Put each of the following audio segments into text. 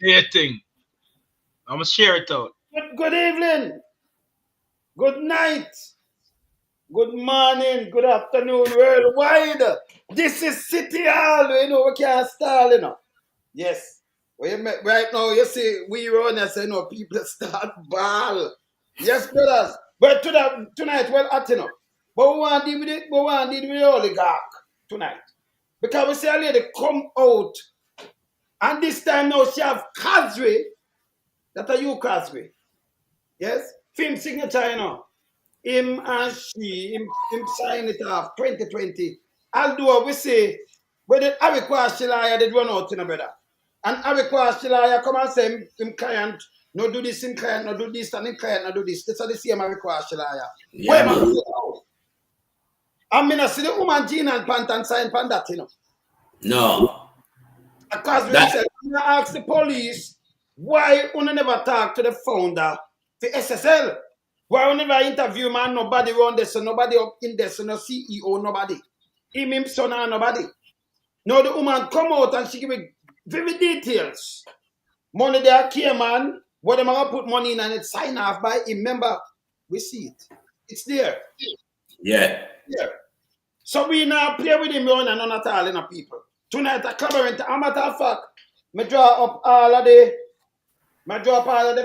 Do your thing. I'm gonna share it out. Good evening, good night, good morning, good afternoon, worldwide. This is City Hall, we can't stall, Yes. Right now, you see, we run as, people start ball. Yes, brothers. But tonight, well, but we want to deal with it, but we want to deal with the oligarch tonight. Because we see a lady come out, and this time now she have Croskery, that are you Croskery. Yes? Film signature, Him and him sign it off 2020. Although we say, when the Harry Shilaya did run out, brother. And Harry Shilaya come and say, him client, no do this, him client, no do this, and him client, no do this. That's the same Harry Shilaya. Yeah, Where man man. go out? I mean, I see the woman Jean and Pant and sign pan that, No. Because we That said, I ask the police, why you never talk to the founder for SSL? Why you never interview man, nobody run this, so nobody up in this, so no CEO, nobody. Him son and nobody. Now the woman come out and she give me vivid details. Money there came man, what them gonna put money in and it sign off by him. Remember, we see it. It's there. yeah. Yeah. So we now play with him run and none at all in the people. Tonight I collaborate. A matter of fact, me draw up all of the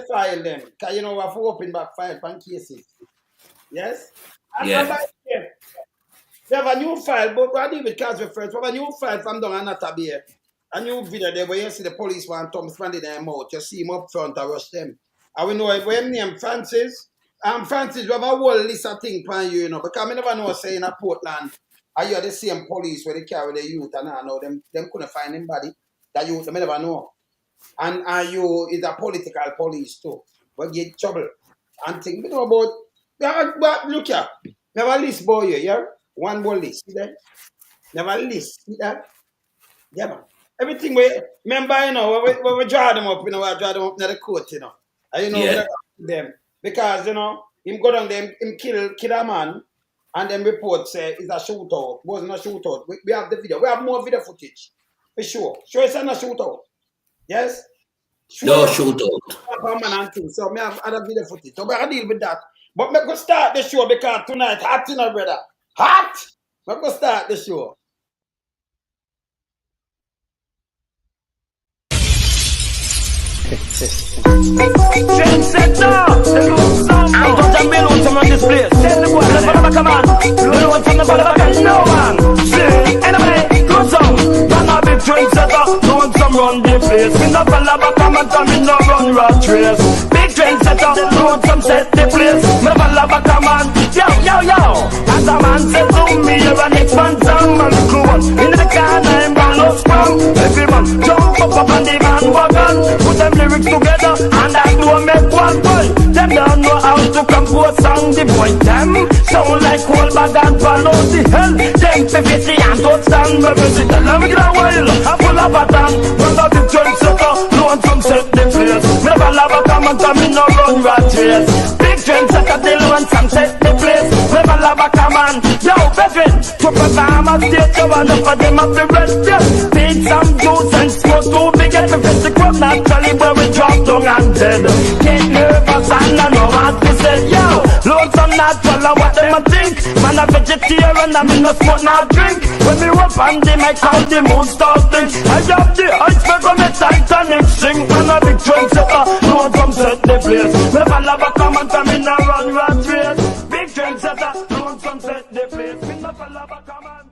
file them. Cause we have to open back file from cases. Yes? And by the way, we have a new file, but we'll deal with Croskery first. We have a new file from down and not here. A new video there where you see the police want to spend in their mouth. You see him up front and rush them. And we know if we name Francis, Francis, we have a whole list of things for you, because I never know say in a Portland, are you the same police where they carry the youth and I know them couldn't find anybody. That youth, they never know. And are you is a political police too. But get trouble. And think, about, but look here, never list boy here, yeah? One more list, see that? Never list, see that? Yeah, man. Everything we remember, when we draw them up, we draw them up in the court, And Yeah. we them. Because, him go down there, him kill a man, and then report say it's a shootout. It wasn't a shootout. We have the video. We have more video footage. For sure. Sure it's not a shootout. Yes? Sure. No shootout. Man and things. So we have other video footage. So we have to deal with that. But we go start the show because tonight, hot, brother. Hot! We go start the show. Trendsetter, I'm going to build on some of this place. Tell the boy, let's follow back a man. Load on from the follow back and no man. See, anyway, go some. I'm a big trendsetter, don't some run the place. Me no follow back a man, and me no run rat race. Big trendsetter, don't some set the place. Me follow back a man, yo. As a man said to me, you're an expansion man. Cool one, in the car, I'm bound no scrum. Every man jump up on the man wagon. Put them lyrics together and I do make one boy. Them don't know how to compose song. The boy them sound like cold bag and follow the hell. Them PPC and touchdown. Me visit the love get a while. I pull up a tan. Run out the trendsetter. No one from set the place. Never love a come and come in no run rat race. Big trendsetter they want some set the place. Never love a come on. Yo, veteran. To perform a stage show and for them up the rest. Yes. Take some juice and smoke too big. Get me fist the crowd naturally where we drop down and dead. Get nervous and I know what to say. Yo, load some natural and what them a think. Man a vegetarian and me no smoke not drink. When me up on the mic out the moon starting. I have the iceberg on the Titanic sing. Man a big trendsetter, no one come set the place. Never love a come and come in a run rat race. Big trendsetter, no one come set the place. Me never love a come and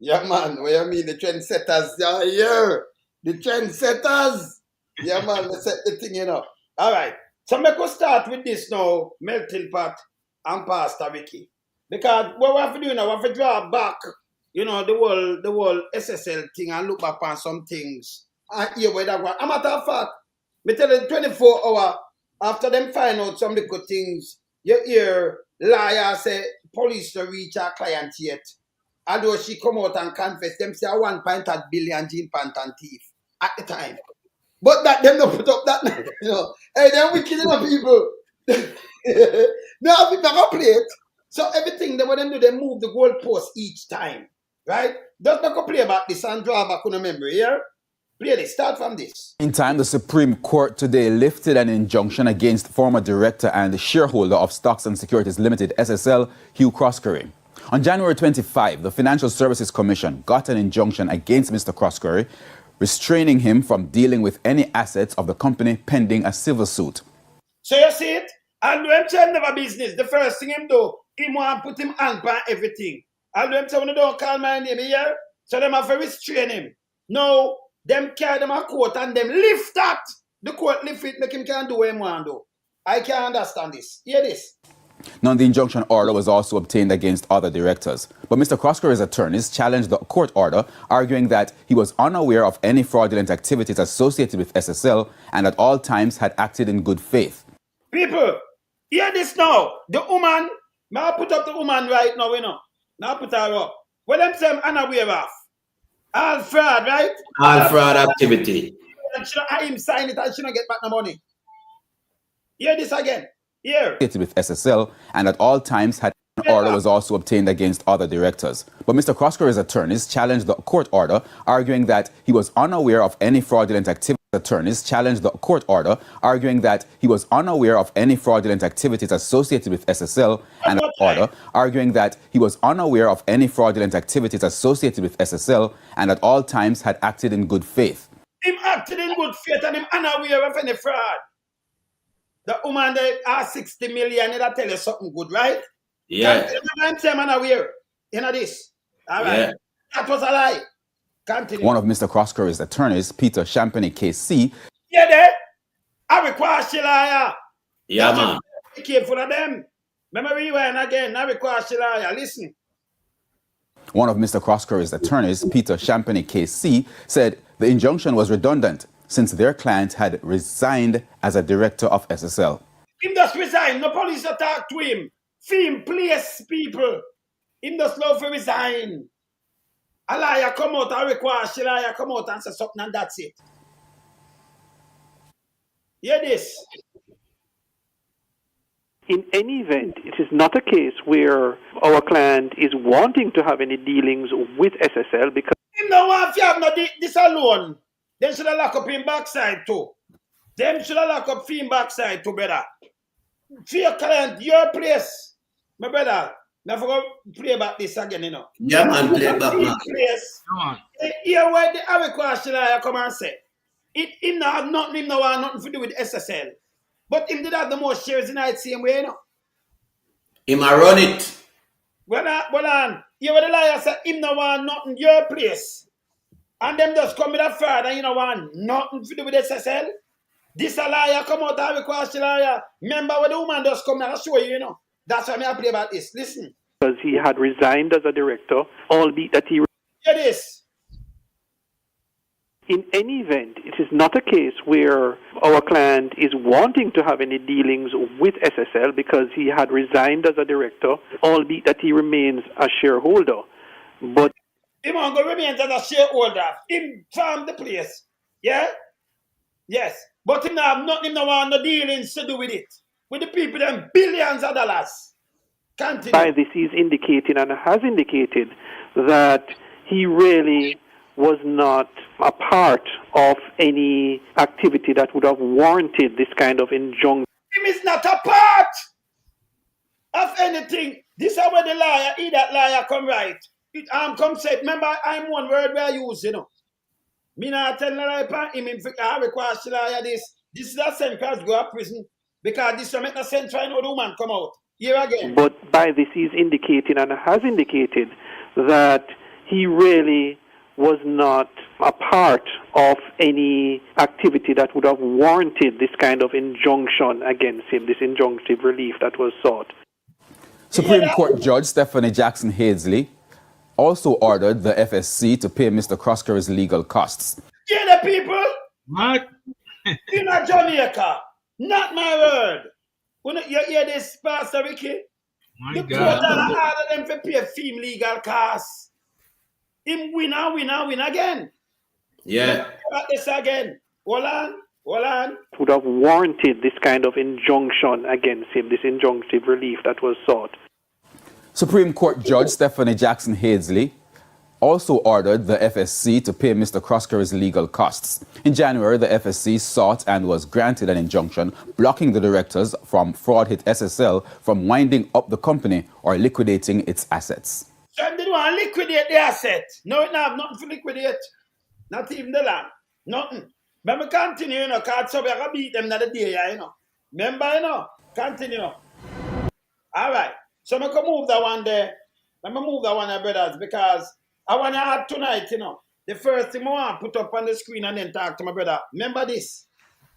Yeah, man. What you mean? The trendsetters are here. The trendsetters. Yeah, man. Let's set the thing, All right. So I'm going to start with this now, Melting Pot and Pastor Ricky. Because what we have to do now, we have to draw back, the whole SSL thing and look back on some things. And hear where that was. A matter of fact, me tell you 24 hours after them find out some little things, you hear liar say police to reach our client yet. Although she come out and confess, them say 1.8 billion Jean Pantan thief at the time. But that them don't put up that, Hey, then we killing the people. No, I think they're play it. So everything they want them do, they move the goalpost each time, right? Just not go play about this and draw back on the memory here. Play this. Start from this. Meantime, the Supreme Court today lifted an injunction against former director and shareholder of Stocks and Securities Limited, SSL, Hugh Croskery. On January 25, the Financial Services Commission got an injunction against Mr. Croskery, restraining him from dealing with any assets of the company pending a civil suit. So you see it? And when him never business, the first thing him do, he want to put him hand on everything. And when him don't call my name here, so them have to restrain him. No, them carry them a court and them lift that. The court lift it, make him can do what him want to do. I can't understand this. Hear this. Now, the injunction order was also obtained against other directors. But Mr. Croskery's attorneys challenged the court order, arguing that he was unaware of any fraudulent activities associated with SSL and at all times had acted in good faith. People, hear this now. The woman, may I put up the woman right now, you know? Now put her up. What them say I'm unaware of? All fraud, right? All fraud activity. And she don't him sign it and she don't get back the money. Hear this again. Here. With SSL and at all times had an order was also obtained against other directors. But Mr. Croskery's attorneys challenged the court order, arguing that he was unaware of any fraudulent activities. Attorneys challenged the court order, arguing that he was unaware of any fraudulent activities associated with SSL and arguing that he was unaware of any fraudulent activities associated with SSL and at all times had acted in good faith. Him acted in good faith and him unaware of any fraud. The woman that has 60 million, that tell you something good, right? Yeah. I'm saying unaware. You know this? All right. Yeah. That was a lie. Continue. One of Mr. Croskery's attorneys, Peter Champagny, KC. Yeah, there. I require Shilaya. Yeah, man. Be careful of them. Remember, rewind again. I require Shilaya. Listen. One of Mr. Croskery's attorneys, Peter Champagny, KC, said the injunction was redundant since their client had resigned as a director of SSL. Him just resign. No police attack to him. Film, place people. Him just love to resign. A liar come out and require Shilaya come out and say something and that's it. Hear this. In any event, it is not a case where our client is wanting to have any dealings with SSL because him no want to have no this alone. Them should have lock up him backside too. Them should have lock up him backside too, brother. For your client, your place. My brother, now forgot play back this again, you know. Yeah, man, play back, man. Come on. Here where the question I come and say. Him no have nothing, him no want nothing to do with SSL. But him did have the most shares in the same way, you know. Him a run it. Well on. You were the liar say him no want nothing your place. And them just come with a fraud and you know want nothing to do with SSL. This a liar come out and request a liar. Remember when the woman just come and show you, you know. That's why I play about this. Listen. Because he had resigned as a director, albeit that he... Hear this. In any event, it is not a case where our client is wanting to have any dealings with SSL because he had resigned as a director, albeit that he remains a shareholder. But he won't go remain as a shareholder. Him farm the place. Yeah? Yes. But him have nothing, him no want no dealings to do with it. With the people, them billions of dollars. Continue. By this, he's indicating and has indicated that he really was not a part of any activity that would have warranted this kind of injunction. Him is not a part of anything. This is where the liar, that liar come right. It come say, remember, I'm one word where I use, you know. Me not tell no lie upon him, I require liar this. This is a same cause go to prison. Because this will make no sense trying to the woman come out. Here again. But by this, he's indicating and has indicated that he really was not a part of any activity that would have warranted this kind of injunction against him, this injunctive relief that was sought. Supreme Court Judge Stephanie Jackson Hazeley also ordered the FSC to pay Mr. Croskery's legal costs. Hear the people? What? In Jamaica. Not my word. When you hear this, Pastor Ricky, My the God. court ordered them to pay fee legal costs. Him win again. Yeah. About this again. Hold on. Would have warranted this kind of injunction against him, this injunctive relief that was sought. Supreme Court Judge Stephanie Jackson Hazeley also ordered the FSC to pay Mr. Croskery's legal costs. In January, the FSC sought and was granted an injunction blocking the directors from fraud-hit SSL from winding up the company or liquidating its assets. So they want to liquidate the asset. No, it have nothing to liquidate. Not even the land. Nothing. But we continue, you know, because so we are going to beat them another day, you know. Remember, you know, continue. All right. So I'm going to move that one there. Let me move that one there, brothers, because I want to add tonight, you know, the first thing I want to put up on the screen and then talk to my brother. Remember this.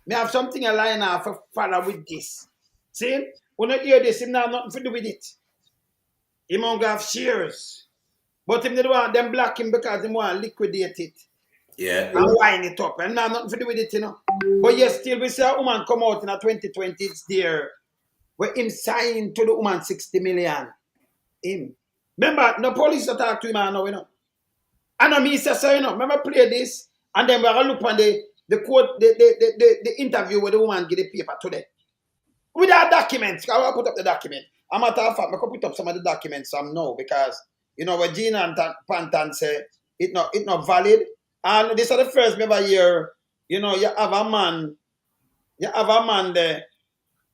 Me have something a line off for follow with this. See? When you hear this, him not have nothing to do with it. He won't have shares. But him don't want them block him because he want to liquidate it. Yeah. And wind it up. And not nothing to do with it, you know. But yes, still we see a woman come out in a 2020, it's there. Where him signed to the woman 60 million. Him. Remember, no police to talk to him now, you know. And I mean, so, you know, remember play this, and then we're going to look on the quote, the interview where the woman get the paper today. With our documents, I will put up the document. I'm matter of fact, I can put up some of the documents some now because, you know, what Gina and Pantan say, it's not valid. And this is the first member here, you know, you have a man there,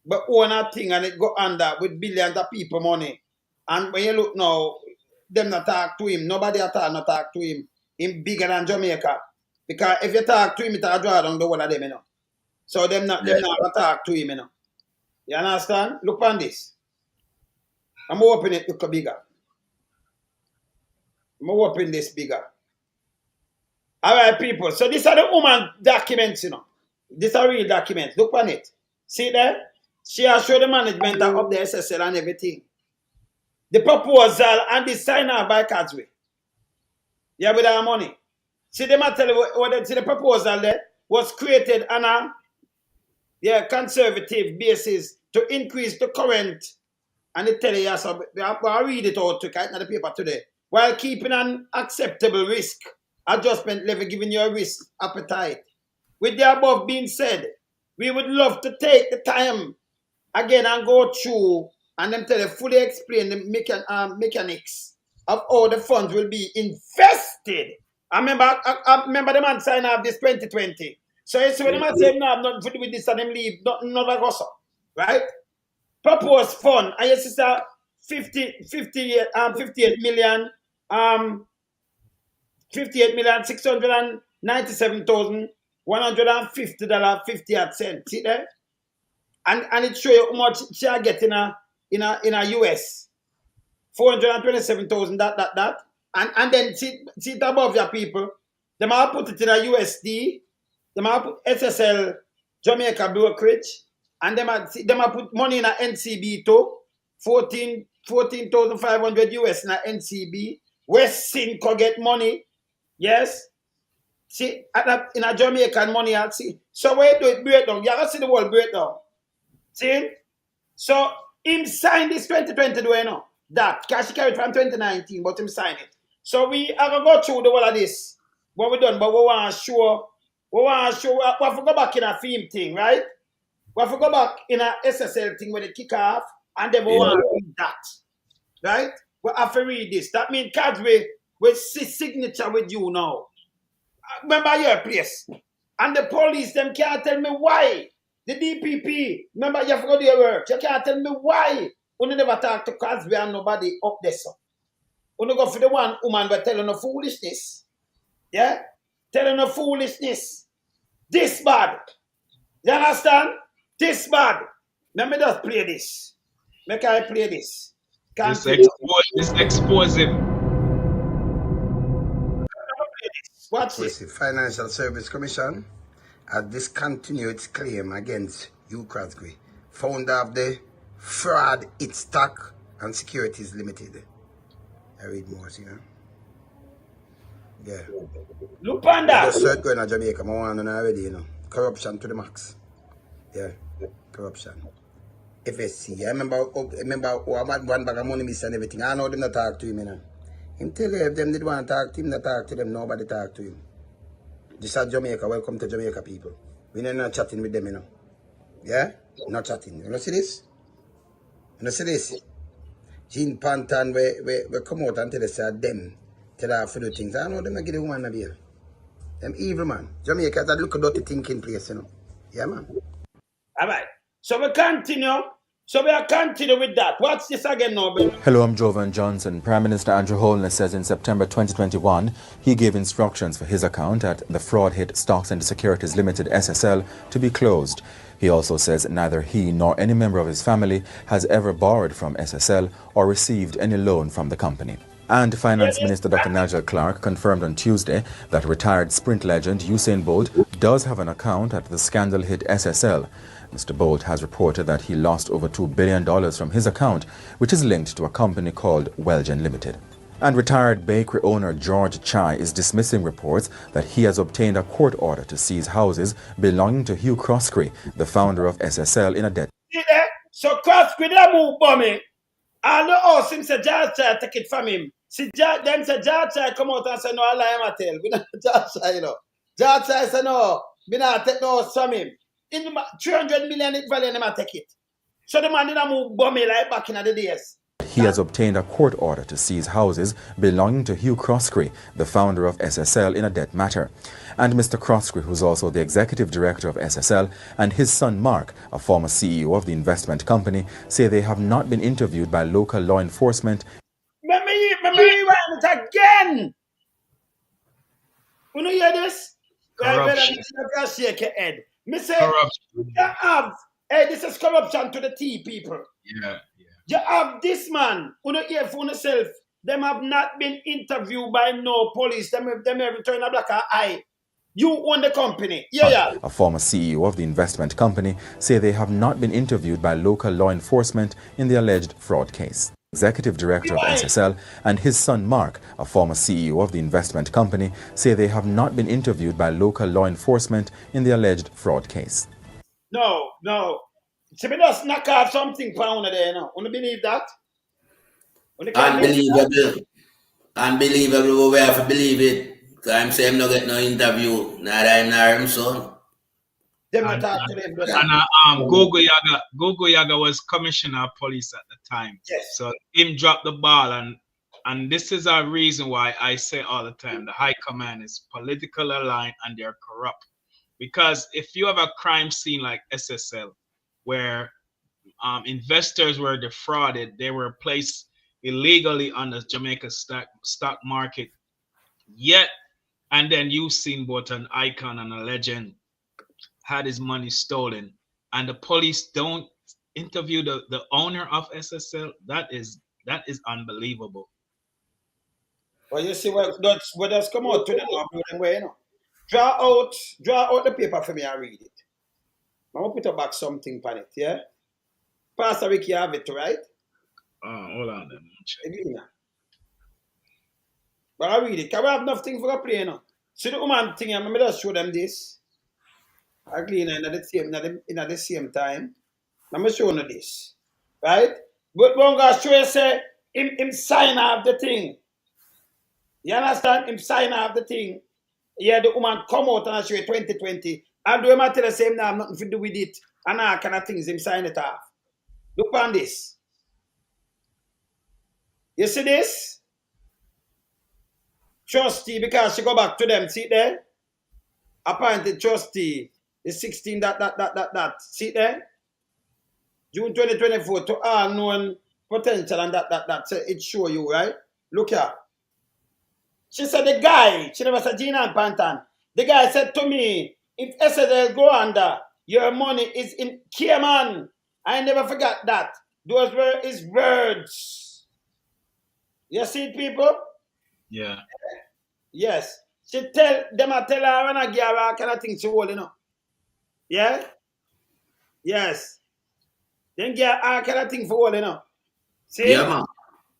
but own a thing and it go under with billions of people money. And when you look now, them not talk to him. Nobody at all not talk to him. Him bigger than Jamaica. Because if you talk to him, it will draw down the whole of them, you know. So them not talk to him, you know. You understand? Look on this. I'm opening it look bigger. I'm opening this bigger. All right, people. So these are the woman documents, you know. These are real documents. Look on it. See there? She has showed the management of the SSL and everything. The proposal and the signer by Cadsway. Yeah, with our money. See, they might tell you what the proposal there was created on a conservative basis to increase the current. And they tell you, so I read it out to the paper today. While keeping an acceptable risk adjustment level, giving you a risk appetite. With the above being said, we would love to take the time again and go through and then tell you fully explain the mechanics of how the funds will be invested. I remember the man sign up this 2020. So it's when the man say no, I'm not with this and them leave, not go so. Right? Proposed fund, and yes, it's a 58 million, $697,150.50. See there? And it show you how much she are getting in a US. 427,000 that. And then see it above your people. They might put it in a USD. They might put SSL Jamaica brokerage. And they might put money in a NCB too. 14,500 US in a NCB. West Synco get money. Yes. See, in a Jamaican money, I see. So where do it breakdown? You have to see the whole breakdown. See? So him signed this 2020, do you know? That. Because she carried from 2019, but him signed it. So we are going to go through the whole of this. What we done, but we want to show, we have to go back in a theme thing, right? We have to go back in a SSL thing when they kick off, and then we want to read that. Right? We have to read this. That means Cadsway will see signature with you now. Remember your place. And the police, them can't tell me why. The DPP, remember you have to go do your work. You can't tell me why. You never talk to Cadsway and nobody up there, so. You go for the one woman but telling no foolishness. Yeah? Telling no foolishness. This bad. You understand? This bad. Let me just play this. Make I play this. This expose him. Watch this. The Financial Service Commission has discontinued its claim against Hugh Croskery, founder of the Fraud It Stock and Securities Limited. I read more, you know. Yeah. Look on that. Just start going to Jamaica, I want to know already, you know. Corruption to the max. Yeah. Corruption. FSC. I remember one bag of money miss and everything. I know them not talk to him, you know. Him tell you if them did want to talk to him, not talk to them, nobody talk to him. This is Jamaica. Welcome to Jamaica, people. We're not chatting with them, you know. Yeah? Not chatting. You know see this? You know see this? Gene Pantan we come out and tell us that them Tell her for the things. I know them get the woman a beer. Them evil, man. Jamaica, that look a dirty thinking place, you know. Yeah, man. All right. So we continue. So we are continue with that. What's this again now, Ben? Hello, I'm Jovan Johnson. Prime Minister Andrew Holness says in September 2021, he gave instructions for his account at the fraud-hit Stocks and Securities Limited SSL to be closed. He also says neither he nor any member of his family has ever borrowed from SSL or received any loan from the company. And Finance Minister Dr. Nigel Clark confirmed on Tuesday that retired sprint legend Usain Bolt does have an account at the scandal-hit SSL. Mr. Bolt has reported that he lost over $2 billion from his account, which is linked to a company called Welgen Limited. And retired bakery owner George Chai is dismissing reports that he has obtained a court order to seize houses belonging to Hugh Croskery, the founder of SSL, in a debt. See there? So Croskery they move bombing. All the house him say George Chai take it from him. See them say George Chai come out and say no, I lie him a tell. We not George Chai, you know. George Chai say no, we not take no house from him. In the 300 million it value them take it. So the man didn't move bombing like back in the days. He has obtained a court order to seize houses belonging to Hugh Croskery, the founder of SSL, in a debt matter. And Mr. Croskery, who's also the executive director of SSL, and his son Mark, a former CEO of the investment company, say they have not been interviewed by local law enforcement. Let me rewind it again. You know hear this? Corruption. You shake your head. Me say, Corruption. this is corruption to the T people. Yeah. You have this man, who don't hear for yourself. Them have not been interviewed by no police. Them have turned a black eye. You own the company. Yeah. A former CEO of the investment company say they have not been interviewed by local law enforcement in the alleged fraud case. Executive director of SSL and his son Mark, a former CEO of the investment company, say they have not been interviewed by local law enforcement in the alleged fraud case. No. So we just knock off something pound there, you know. Want to believe that? Unbelievable, we have to believe it. Because I'm saying I'm not get no interview. Neither I'm nor him son. Them not talk to them, brother. And Gogo Yaga was commissioner of police at the time. Yes. So him dropped the ball, and this is a reason why I say all the time the high command is politically aligned and they're corrupt. Because if you have a crime scene like SSL, where investors were defrauded, they were placed illegally on the Jamaica stock market, yet, and then you've seen both an icon and a legend had his money stolen, and the police don't interview the owner of SSL, that is unbelievable. Well, you see what does come out to the law way, you know. Draw out the paper for me and read it. I'm gonna put back something on it, yeah? Pastor Ricky have it, right? Hold on then. But I read it. Can we have nothing for a play, you know? See the woman thing, I'm gonna just show them this. I clean in at the same time. I'm gonna show you this. Right? But one guy show you say him sign off the thing. You understand? Him sign off the thing. Yeah, the woman come out and I show you 2020. I do him tell the same now, I'm nothing to do with it. And all kind of things, him sign it off. Look on this. You see this? Trustee, because she go back to them, see there? Appointed trustee, the 16 that. See there? June 2024 to all known potential and that. So it show you, right? Look here. She said the guy, she never said Gina and Pantan. The guy said to me, if SSL go under, your money is in Cayman. I never forgot that. Those were his words. You see it, people? Yeah. Yes. She tell her when I give her kind of thing she hold, you know. Yeah? Yes. Then give her kind of thing for hold, you know. See? Yeah, man.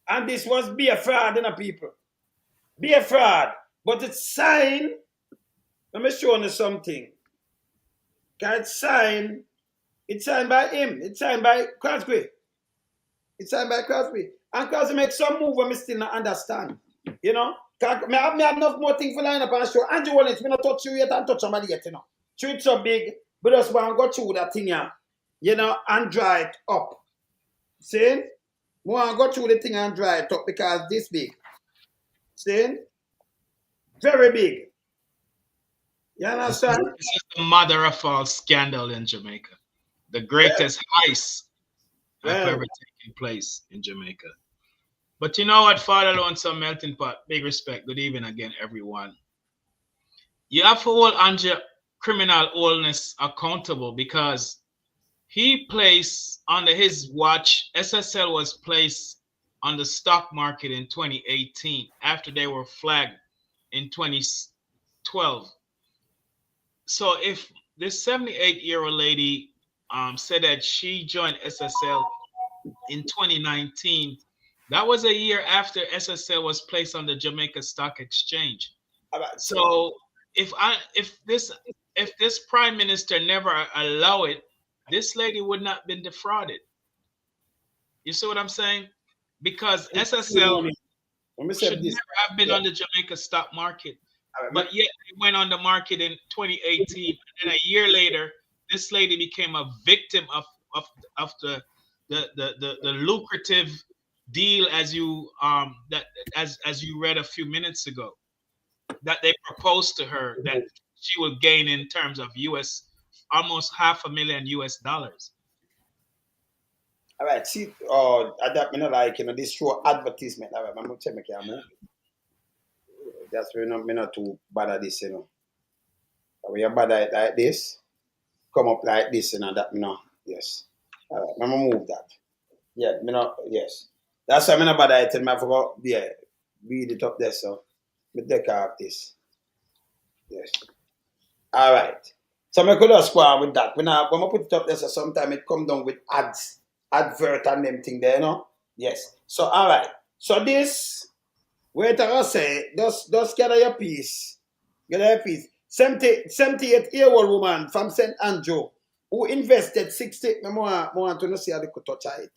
And this was be a fraud, you know, people. Be a fraud. But it's signed. Let me show you something. It's signed by him. It's signed by Croskery. It's signed by Croskery. And Croskery make some move when I still not understand. You know? I have enough more things for line up and show. Andrew Wallens, we not touch you yet and touch somebody yet, you know. So it's so big, but just want to go through that thing here, you know, and dry it up. See? We want to go through the thing and dry it up because this big. See? Very big. You understand? This is the mother of all scandal in Jamaica. The greatest heist have ever taken place in Jamaica. But you know what, Father Lonesome Melting Pot, big respect. Good evening again, everyone. You have to hold Anja criminal oldness accountable because he placed under his watch, SSL was placed on the stock market in 2018 after they were flagged in 2012. So if this 78-year-old lady said that she joined SSL in 2019, that was a year after SSL was placed on the Jamaica Stock Exchange. So if this prime minister never allow it, this lady would not have been defrauded. You see what I'm saying? Because SSL should never have been on the Jamaica stock market. But yet it went on the market in 2018, and a year later, this lady became a victim of the lucrative deal as you read a few minutes ago, that they proposed to her that she would gain in terms of almost $500,000 US. All right, see, that me not like, this show advertisement. All right, I'm gonna check my camera. That's me not too bad at this, When you're bad at it like this, come up like this, that me not. Yes. All right, I'm gonna move that. Yeah, me not. Yes. That's why I'm not bad at it. I forgot. Yeah, read it up there, so me take off this. Yes. All right. So I could just go on with that. When I put it up there, so sometimes it come down with advert and them thing there, Yes. So all right. So this, wait I say, just gather your piece. Gather your piece. 78-year-old woman from St. Andrew who invested 60. I want to see how they could touch it.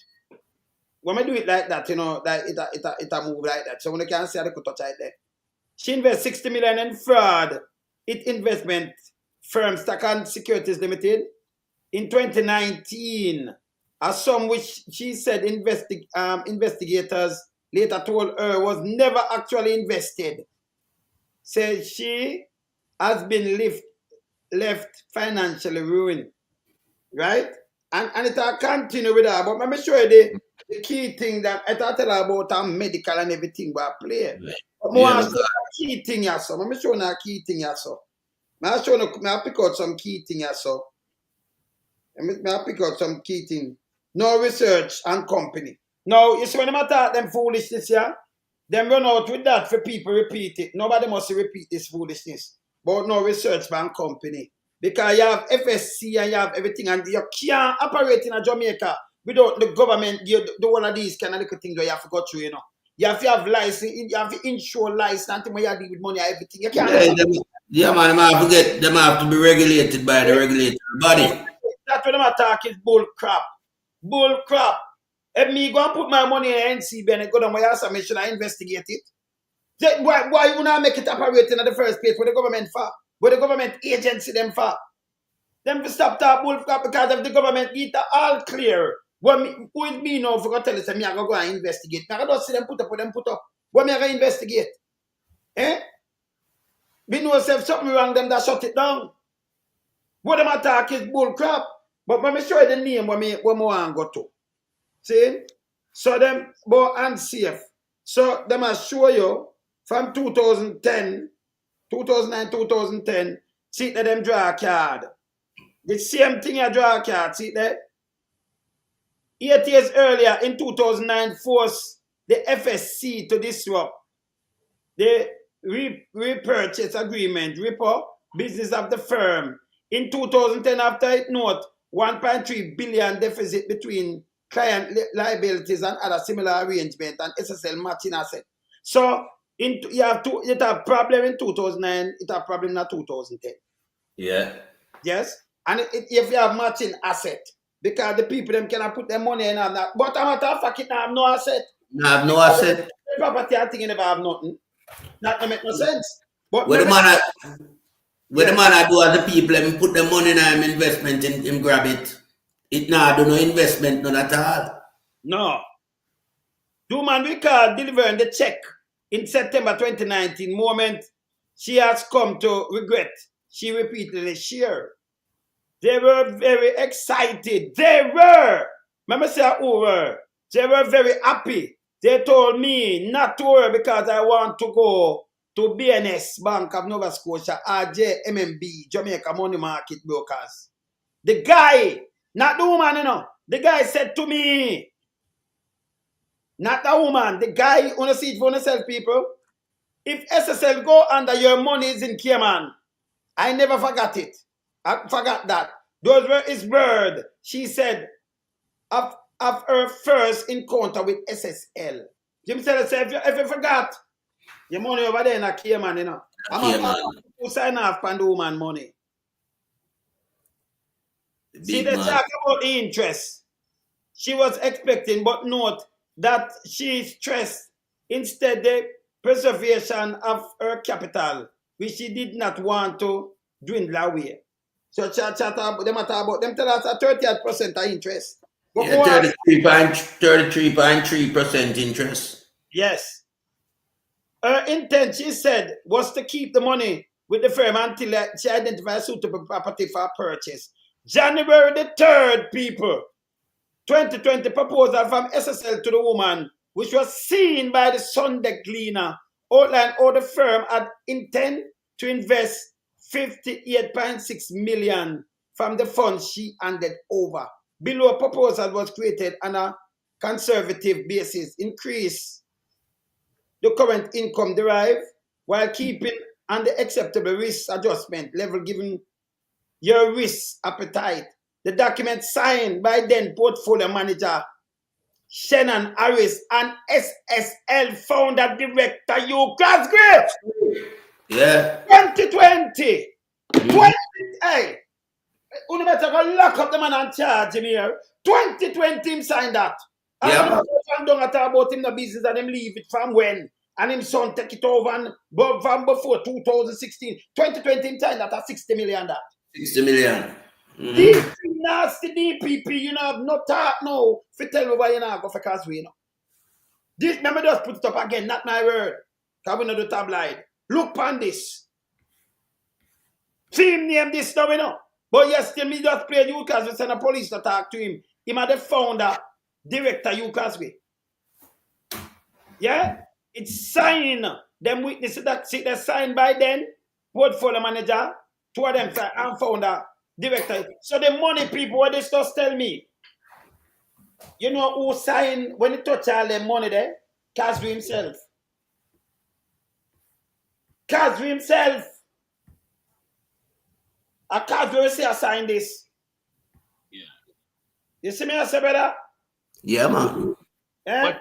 When I do it like that, like it move like that. So when I can't see how they could touch it there. She invested 60 million in fraud. Investment firm Stakan Securities Limited in 2019. A sum which she said investigators later told her was never actually invested. Said she has been left financially ruined. Right? And it will continue with that. But let me show you the key thing that I tell her about medical and everything but play. But more key thing here, so let me show you a key thing here, so. I pick out some key thing here, so. I pick out some key thing. No research and company. Now, you see when I talk them foolishness here, them run out with that for people repeat it. Nobody must repeat this foolishness. But no research and company. Because you have FSC and you have everything, and you can't operate in Jamaica without the government do one of these kind of little things where you have to go through, You have to have license, you have to insure license, and when you deal with money and everything. You can't. Man, them have to be regulated by the regulatory body. That's what I'm talking is bull crap. Bull crap. If me go and put my money in NCB and go down my house and should I investigate it? Why you not make it operate in the first place? Where the government for? Where the government agency them for? Them to stop that bull crap because if the government get all clear. Who is me now for tell us me I go and investigate? I don't see them put up. What me I go investigate? We know if something wrong, them that shut it down. What them attack is bull crap. But let me show you the name where we want to go to. See? So them more unsafe. So them I show you from 2009, 2010, see that them draw a card. The same thing I draw a card, see there? 8 years earlier, in 2009, forced the FSC to disrupt the repurchase agreement, repo business of the firm. In 2010, after it note 1.3 billion deficit between client liabilities and other similar arrangement and SSL matching asset. So you have problem in 2009, it have problem in 2010. Yeah. Yes? And if you have matching asset, because the people them cannot put their money in that. But I'm matter of fact, it have no asset. No have no asset. The property I think it never have nothing. That don't make no sense. But the man I do as the people and put the money in him investment in him grab it. It not do no investment none at all. No. Do man we call delivering the check in September 2019 moment she has come to regret. She repeatedly shared. They were very excited. They were. Remember say who were. They were very happy. They told me not to worry because I want to go to BNS, Bank of Nova Scotia, RJMMB, Jamaica Money Market Brokers. The guy, not the woman, you know. The guy said to me, not the woman, the guy, want to see it for yourself, people. If SSL go under, your money is in Cayman. I never forgot it. I forgot that. Those were his word. She said, of her first encounter with SSL. Jim said, if you forgot, your money over there in a Cayman, you know. I'm going to sign off on the woman money. See, they talk about the interest. She was expecting, but note that she stressed instead the preservation of her capital, which she did not want to dwindle away. So them tell us a 38% of interest. Yeah, 33.3% interest. Yes. Her intent, she said, was to keep the money with the firm until she identified suitable property for purchase. January the 3rd, people, 2020 proposal from SSL to the woman, which was seen by the Sunday Gleaner, outlined how the firm had intent to invest 58.6 million from the funds she handed over. Below proposal was created on a conservative basis, increase the current income derived while keeping on the acceptable risk adjustment level given your risk appetite. The document signed by then portfolio manager Shannon Harris and SSL founder director Hugh Croskery. Yeah. 2020. 20. Hey, you better go lock up the man and charge him here. 2020 him signed that. And yeah. Don't talk about him the business and him leave it from when. And him son take it over and from before 2016. 2020 him signed that at 60 million that. 60 million. These nasty DPP, you know, have no talk no. If you tell me why you not go for Causeway, you know. This, let me just put it up again, not my word. Because we not do tabloid. Look on this. See him name this now, you know. But yesterday, me just played Hugh Croskery, send a police to talk to him. Him are the founder, director Hugh Croskery. Yeah? It's signed. Them witnesses that see they're signed by then, portfolio manager, two of them and founder, director. So the money people, what they just tell me, you know who signed when he touch all them money there? Croskery himself. Croskery himself. A Croskery say I signed this. Yeah. You see me, I say, brother? Yeah, man. Eh?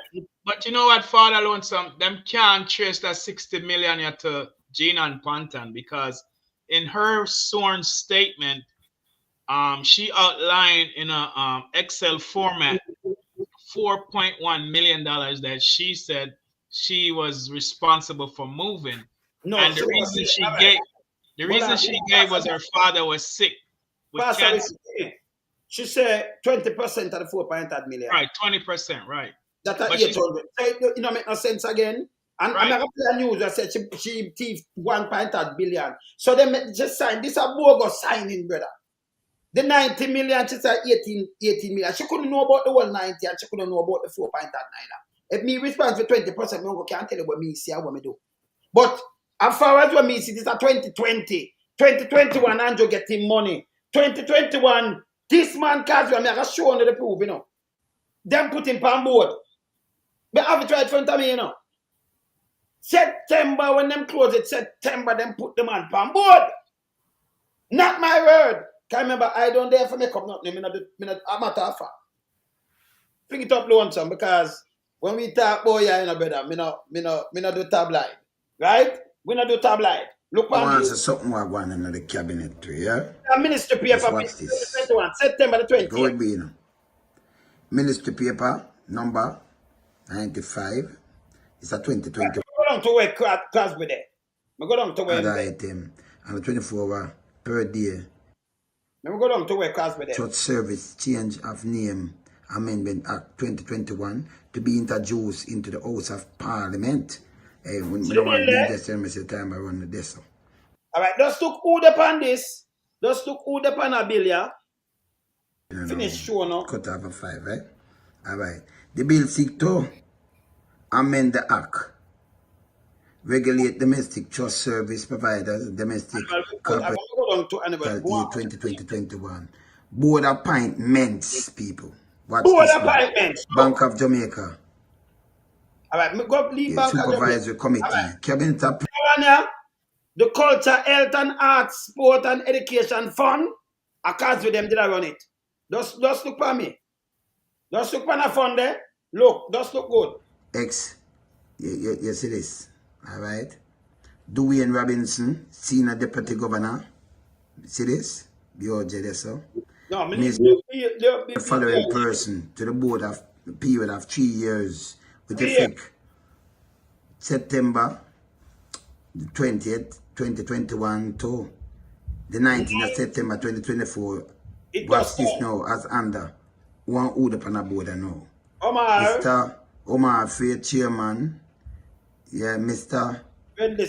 But you know what, Father Lonesome, them can't trace that 60 million yet to Gina and Pantan because in her sworn statement, she outlined in a Excel format $4.1 million that she said she was responsible for moving. No, and the reason she gave was her father was sick with cancer. She said 20% of the 4.8 million. Right, 20%, right. That's 800. So, you know, make no sense again. And right. I'm not play news that said she thieved 1.8 billion. So they just signed. This is a bogus signing, brother. The 90 million, she said 18 million. She couldn't know about the 190 and she couldn't know about the 4.8 neither. If me respond for 20%, I can't tell you what me see and what me do. But as far as what me see, this is a 2020. 2021, Andrew getting money. 2021, this man Croskery, I got show under the proof, you know. Them put him on board. But have it right in front of me, you know. September, when them close it, September, them put the man on board. Not my word. Can't remember, I don't dare for make up nothing. I'm not a fact. Pick it up, Lonesome, because when we talk boy, you know, brother, me no do tabloid. Right? We not do tabloid. Look I on want to this. say something more going on in the cabinet too, yeah? Ministry paper, Watch this. 21, September the 20th. Go with me, you know. Ministry paper, number 95. It's a 2020. Go down to where Croskery there. Go down to where Other item. And a 24 hour per day. Go down to where Croskery there. Church Service Change of Name Amendment Act 2021 to be introduced into the House of Parliament. Hey, when I don't want to do this, I say time I run the this. All right, just look who upon this. Just look who upon a bill, yeah? Finish show now. Cut off a 5, right? All right. The bill seek to amend the act. Regulate domestic trust service providers, domestic corporate 2020-21. Board appointments, people. Watch Board this appointments. now. Bank of Jamaica. All right, me go leave Bank of Jamaica. Supervisory committee. Right. Cabinet the Culture, Health and Arts, Sport and Education Fund. I can't with them, did I run it? Just look for me. Just look for the fund there. Look, just look good. You see this. All right. Dwayne Robinson, Senior Deputy Governor. See this? BOJ there, so. No, the following person to the board of the period of 3 years with effect September the 20th, 2021 to the 19th of September 2024. What's this now as under one order upon a board now? Mr. Omar Faith Chairman. Yeah, Mr. Bindley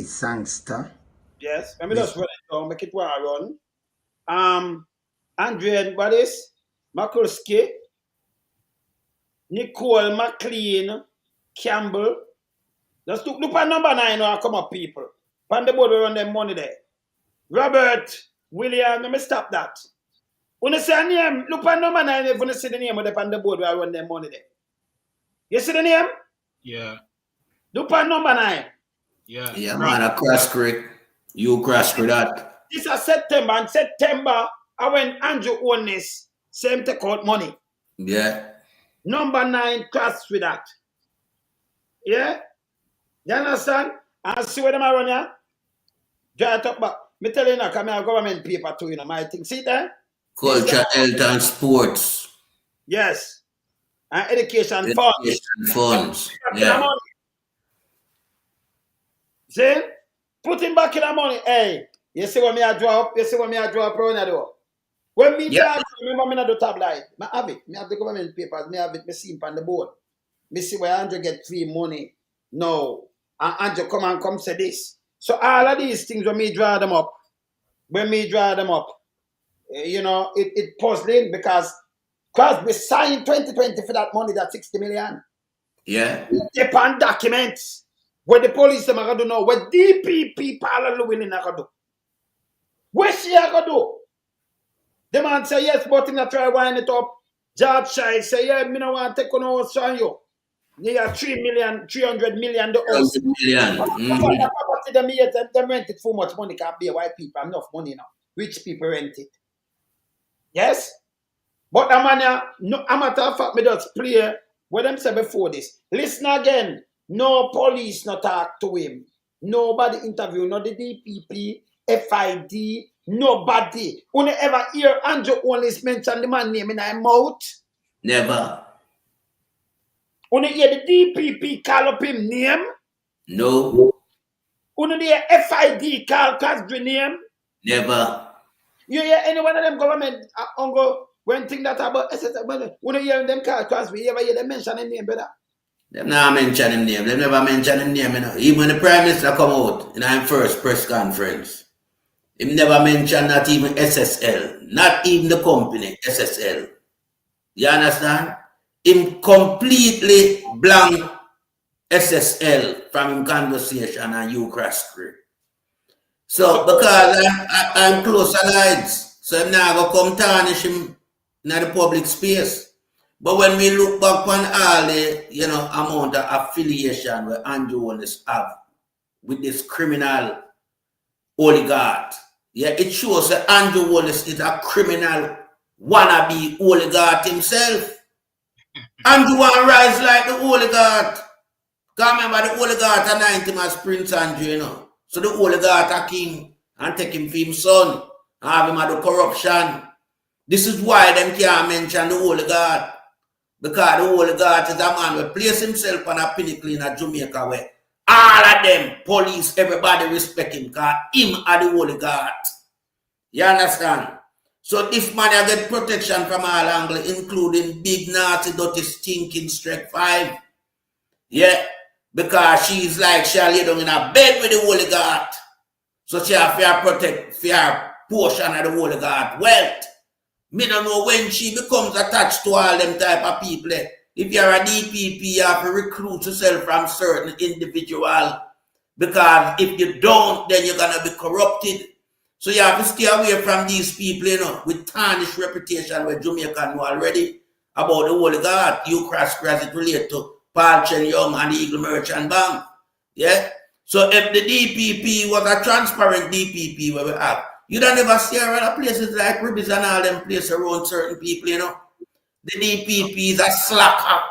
Sangster. Yes, let me just run it down, make it one run. Andrea Badis, Makurski, Nicole McLean, Campbell. Just look at number 9 or come up, people. On the board, we run them money there. Robert William, let me stop that. When you say a name, look at number 9 if you see the name on the board, we run them money there. You see the name? Yeah. Look at number 9. Yeah. Yeah, man, a Croskery. You Croskery that. This is September, and September, when Andrew owned this, same take out money. Yeah. Number 9 cross with that. Yeah? You understand? And see where them are run here? Dry it up back. Me tell you now, come here, government paper too, you know, my thing. See there? Culture, health and sports. Yes. And education funds. Yeah. See? Put him back in the money. Hey, you see what me I draw up? You see what me I draw up around the door? When me draw up, remember me not do tabloid. I have it. Me have the government papers. Me have it. Me see him on the board. Me see where Andrew get free money. No. And Andrew come say this. So all of these things when me draw them up, you know, it puzzling because Crosby signed 2020 for that money, that 60 million. Yeah. They on documents. What the police are going to do now, what DPP Paula Llewellyn are going to do. What she are going to do? The man say, yes, but in a try wind it up. George Shai say, yeah, me no want to take on house from you. They are 300 million. The house. 300 million. The property, them rent it for much money, can't be white people, enough money now. Rich people rent it. Yes? But the man, no, a matter of fact, me just play what them said before this. Listen again. No police no talk to him. Nobody interview, no the DPP, FID, nobody. Only ever hear Andrew only mention the man name in his mouth? Never. Only hear the DPP call up him name? No. Only hear FID call Croskery name? Never. You hear any one of them government when think that about SSL? Only hear them call Croskery, you ever hear them mention his name, brother? Them not mention him name. They never mention him name. You know. Even when the Prime Minister come out in our first press conference, he never mentioned not even SSL. Not even the company, SSL. You understand? Him completely blank SSL from him conversation and Hugh Croskery. So, because I'm close allied, so I'm not going to come tarnish him in the public space. But when we look back on all the, you know, amount of affiliation where Andrew Wallace have with this criminal oligarch, yeah, it shows that Andrew Wallace is a criminal wannabe oligarch himself. Andrew want to rise like the oligarch. Because remember, the oligarch anoint him as Prince Andrew, you know. So the oligarch are king and take him for his son and have him at the corruption. This is why them can't mention the oligarch. Because the oligarch is a man who place himself on a pinnacle in Jamaica where all of them, police, everybody respect him because him are the oligarch. You understand? So this man I get protection from all angles, including big, nasty, dirty, stinking Strike 5. Yeah. because she's like she lay down in a bed with the oligarch. So she have to protect fair portion of the oligarch wealth. Me don't know when she becomes attached to all them type of people. If you're a DPP, you have to recruit yourself from certain individual. Because if you don't, then you're gonna be corrupted. So you have to stay away from these people, you know, with tarnished reputation where Jamaica know already about the oligarch. Hugh Croskery as it relates to Paul Chen Young and the Eagle Merchant Bank. Yeah? So if the DPP was a transparent DPP where we have, you don't ever see her in other places like Ribbies and all them places around certain people, you know. The DPP is a slacker.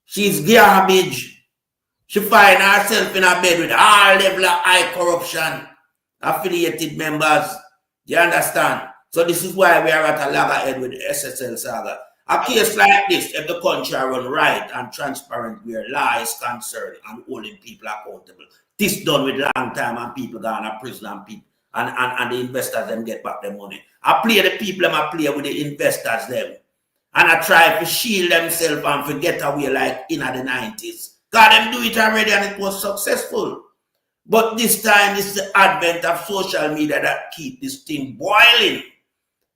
She's garbage. She find herself in a bed with all level of high corruption affiliated members. You understand? So this is why we are at a loggerhead with the SSL saga. A case like this, if the country run right and transparent where law is concerned and holding people accountable, this done with long time and people gone to prison and people and the investors them get back their money. I play the people them I play with the investors them. And I try to shield themselves and forget away like in the 90s. God them do it already and it was successful. But this time it's the advent of social media that keep this thing boiling.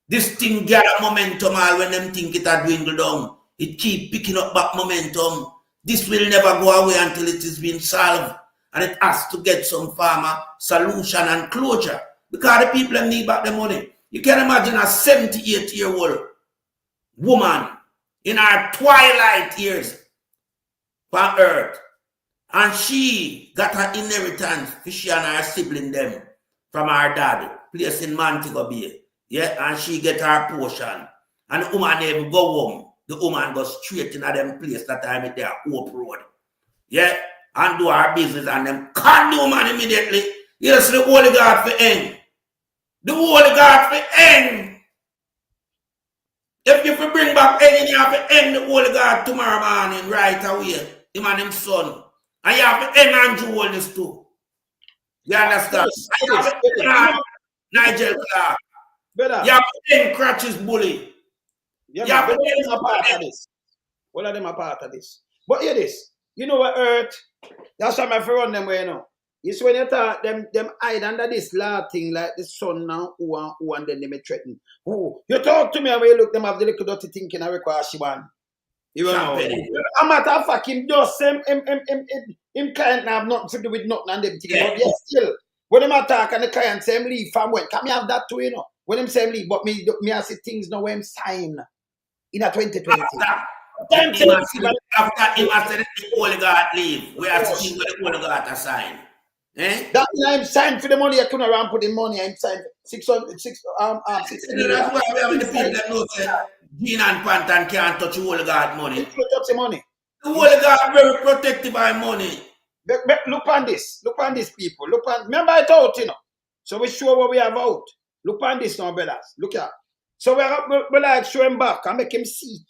This thing gather momentum all when them think it had dwindled down. It keep picking up back momentum. This will never go away until it is being solved. And it has to get some farmer solution and closure. Because the people them need back the money. You can imagine a 78-year-old woman in her twilight years on earth. And she got her inheritance for she and her sibling them from her dad, placed in Montego Bay. Yeah, and she get her portion. And the woman never go home. The woman goes straight in them place that time at their Hope Road. Yeah, and do her business and them can the woman immediately. Yes, the oligarch for end. The oligarch for end. If you bring back any, you have to end the oligarch tomorrow morning right away. Him and his son. And you have to end Andrew Holness too. You understand? You have to end Nigel Clark. Better. You have to end Crutch's bully. Yeah, you have to end a part of this. All of them are part of this. But hear this. You know what earth? That's why my friend run them way, you know. It's when you thought them hide under this law thing like the son now, who and then they may threaten. Who? You talk to me and when you look them have the little dirty thinking I require she want. You know. A matter of fact, him just him client now have nothing to do with nothing and them thing. But yes, still, when them attack and the client say him leave from when, can me have that too, you know? When him say him leave, but me I see things now when him sign in a 2020. After him after the oligarch leave, we have to see where the oligarch sign. Eh? That time signed for the money, I couldn't around put in money, I'm signed 600. That's why we have the people that know that Jean and Pantan can't touch the oligarch money. You touch the money. The oligarch very protective by money. Look on this. Look on this, people. Look on. Remember I told you know. So we show what we have out. Look on this now, brothers. Look here. So we like show him back and make him seat.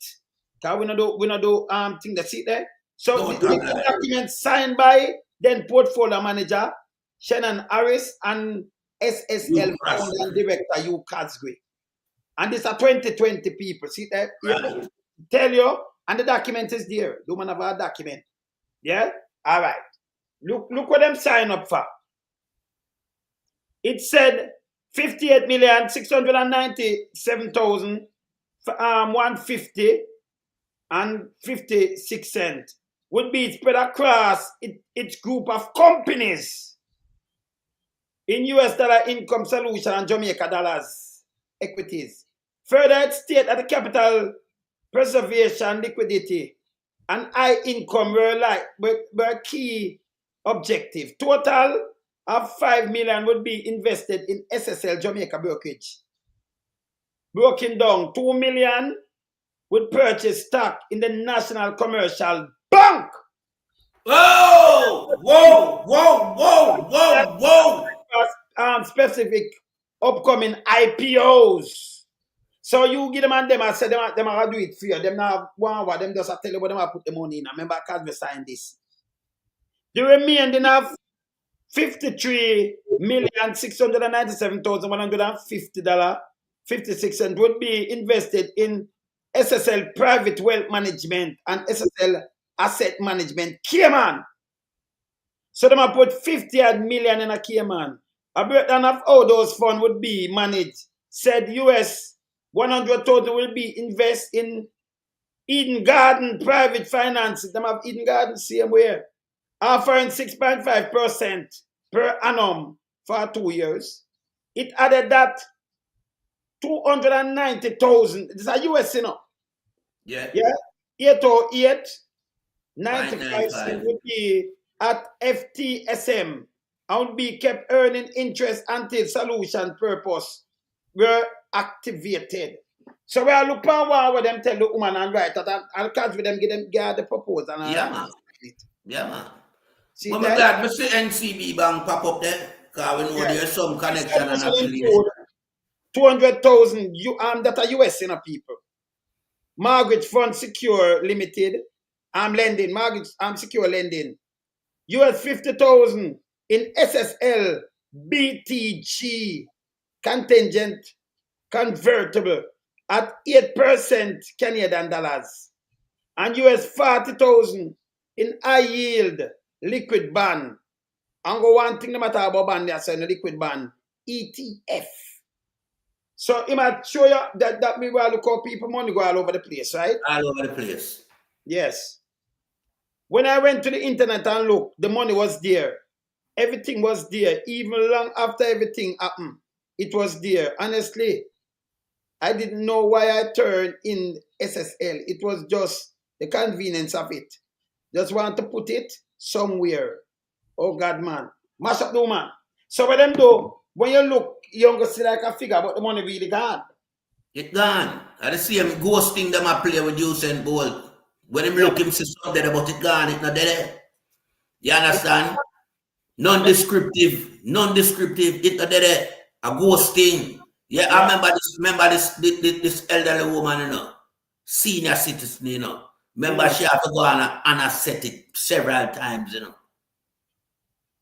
Cause we not do thing that seat there. So the document signed by then portfolio manager Shannon Harris and SSL founder and director Hugh Croskery. And these are 2020 people. See that? Yeah. Tell you, and the document is there. Do man have a document? Yeah? All right. Look what them sign up for. It said 58,697,150 and 56 cents would be spread across its group of companies in US dollar income solution and Jamaica dollars equities. Further, it states that the capital preservation, liquidity, and high income were key objective. Total of 5 million would be invested in SSL Jamaica brokerage. Broken down, 2 million would purchase stock in the National Commercial Bank. Whoa! Specific upcoming IPOs. So you give them and them, I said them are going to do it for you. Them now one them just tell you what them are put the money in. Remember, because we signed this. The remaining of $53,697,150 56 cents would be invested in SSL Private Wealth Management and SSL Asset Management Cayman So them have put 50 million in a Cayman. A breakdown of how those funds would be managed. Said US 100,000 will be invest in Eden Garden private finances. Them have Eden Garden same way. Offering 6.5% per annum for 2 years. It added that 290,000. This is a US, you know. Yeah. Yeah. 808, 95 cents 0.95. would be at FTSM and would be kept earning interest until solution purpose were activated. So we are looking at what them tell the woman and write that and catch with them, get the proposal. Yeah, man. Yeah, man. See But that? I'm glad to see NCB Bank pop up there, because we know there's some connection and affiliation. 200,000 that are US in people. Margaret Fund Secure Limited. I'm lending. I'm secure lending. US 50,000 in SSL BTG contingent convertible at 8% Canadian dollars. And US 40,000 in high yield liquid bond. And go one thing no matter about bond, they are saying liquid bond ETF. So it might show you that we will look how people money go all over the place, right? All over the place. Yes. When I went to the internet and looked, the money was there. Everything was there. Even long after everything happened, it was there. Honestly, I didn't know why I turned in SSL. It was just the convenience of it. Just want to put it somewhere. Oh God, man. Mash up the woman. So what them do, when you look, you don't see like a figure, but the money really gone. It gone. I the same ghosting them I play with Usain Bolt. When him look him see something about it gone, it not there. You understand? Non-descriptive, it not there. A ghosting. Yeah, I remember this elderly woman, you know, senior citizen, you know. Remember she had to go on and accept it several times, you know.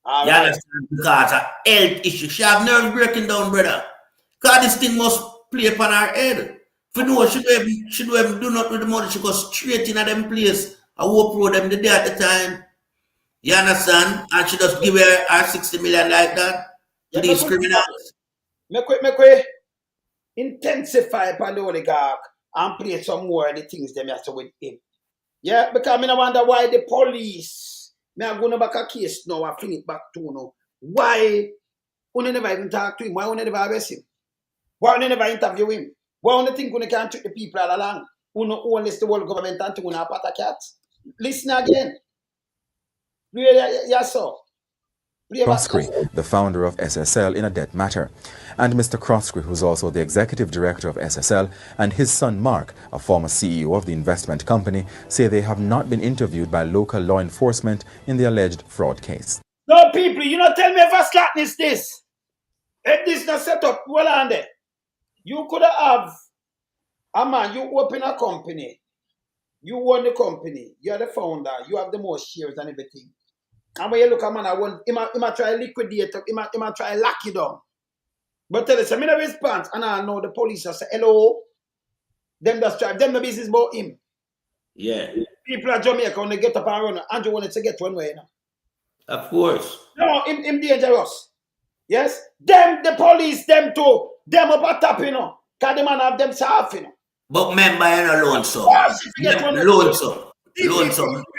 You understand? Because of health issue. She have nerves breaking down, brother. Because this thing must play upon her head. If you know she don't even do nothing with the money, she goes straight in at them place. I hope pro them the day at the time. You understand? And she just give her 60 million like that to these criminals. Make we intensify upon the oligarch and play some more of the things them have to with him. Yeah, because I wonder why the police, I'm going back a case now, I fling it back to now. Why we never even talk to him? Why we never arrest him? Why we never interview him? Why we think we can't treat the people all along? We no own the whole government and to a pat cats? Listen again. Yes, sir. Croskery, the founder of SSL, in a debt matter. And Mr. Croskery, who's also the executive director of SSL, and his son Mark, a former CEO of the investment company, say they have not been interviewed by local law enforcement in the alleged fraud case. No, people, you not tell me if I slackness this. If this not set up, well on there. You could have a man, you open a company, you own the company, you're the founder, you have the most shares and everything. And when you look at man, he might try to liquidate, he might try to lock you down. But tell us, I'm in a response, and I know the police will say, hello, them just try, them the business about him. Yeah. People at Jamaica, when they get up and run, Andrew wanted to get one way, you know. Of course. No, him dangerous. Yes? Them, the police, them too, them up at top, you know. Because the man have them soft, you know. But remember, you know,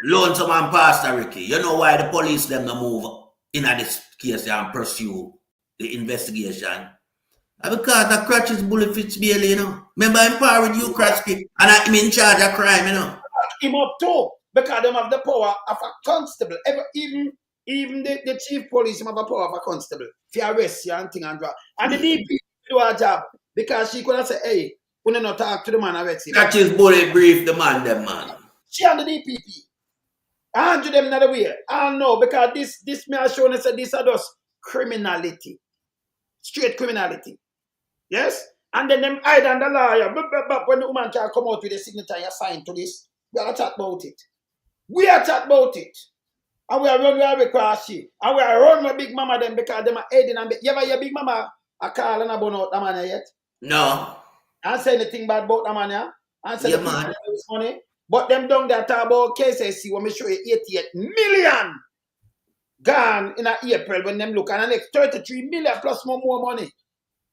Lonesome and Pastor Ricky. You know why the police them no move in this case and pursue the investigation? Because the Crutches bullet fits barely, you know. Remember I'm power with Hugh Croskery and I'm in charge of crime, you know. Him up too, because them have the power of a constable. Even the chief police have a power of a constable. If you arrest you and thing and drop. And the DP do her job because she could have said, hey, we don't talk to the man arrest him. Crutches bullet brief the man, them man. She and the DPP. 100 them not the way. I know because this may have shown us that this are just criminality. Straight criminality. Yes? And then them hide and the lawyer. But when the woman can come out with a signature and sign to this, we are talk about it. We are talk about it. And we are run where we cross she. And we are run with Big Mama them because them are heading and you ever hear Big Mama a call and about out the man yet? No. I say anything bad about the man, yeah? I say yeah, man. Money. But them down there talk about KCC when we show you 88 million gone in April when them look and the next 33 million plus more money.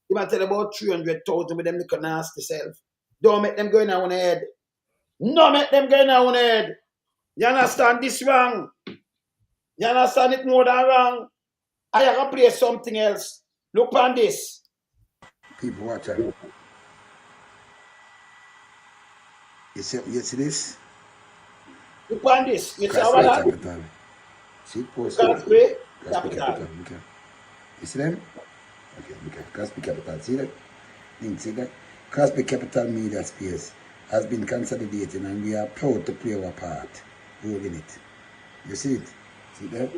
You might tell about 300,000 with them little nasty self. Don't make them go in our head. No make them go in our head. You understand this wrong? You understand it more than wrong? I have to play something else. Look on this. People watch it. You see this? Look on this. You see Croskery what Capital. See post. Croskery Capital. Capital. Okay. You see them? Okay. Croskery Capital. See that? See that? Croskery Capital Media Space has been consolidating and we are proud to play our part. Holding it. You see it? See that?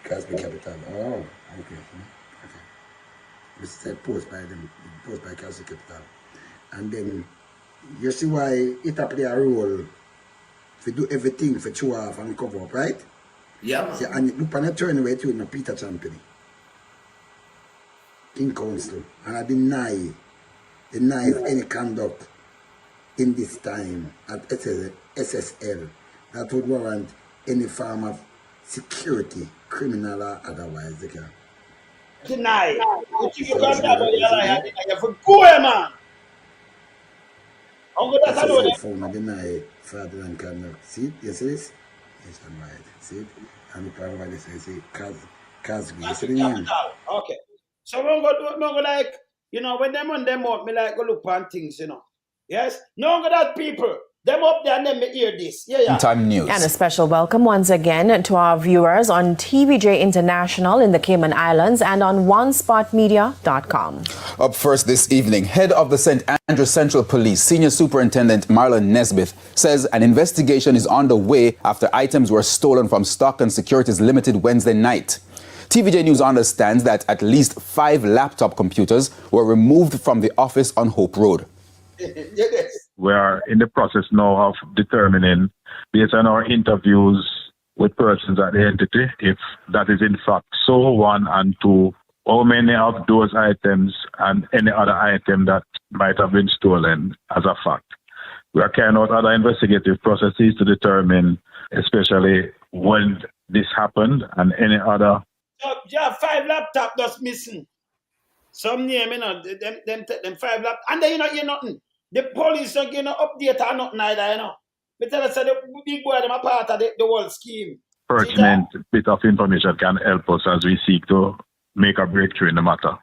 Croskery Capital. Oh, okay. This is a post by them, post by Croskery Capital. And then you see why it play a role to do everything for show off and cover up, right? Yeah. See, and look on the turn away to Peter Champion in council. And I deny any conduct in this time at SSL that would warrant any form of security, criminal or otherwise. They can deny. You think you can deny? You have to go, man. SSL deny fraudulent conduct. See, you see this? Yes, I'm right. See it? And the problem with this is Croskery. You see the name? Okay. So I'm going like, you know, when them on them up, me like go look on things, you know. Yes? No go that people. Them up there and then me hear this. Yeah. Time news. And a special welcome once again to our viewers on TVJ International in the Cayman Islands and on onespotmedia.com. Up first this evening, head of the St. Andrews Central Police, Senior Superintendent Marlon Nesbitt, says an investigation is underway after items were stolen from Stock and Securities Limited Wednesday night. TVJ News understands that at least 5 laptop computers were removed from the office on Hope Road. We are in the process now of determining, based on our interviews with persons at the entity, if that is in fact so, 1, and 2, how many of those items and any other item that might have been stolen as a fact. We are carrying out other investigative processes to determine, especially when this happened and any other. So, yeah, 5 laptops that's missing. Some name, you know, them 5 laptops, and then you know, hear nothing. The police don't give no update or nothing either, you know. But tell us that the big boy them are part of the whole scheme. Pertinent bit of information can help us as we seek to make a breakthrough in the matter.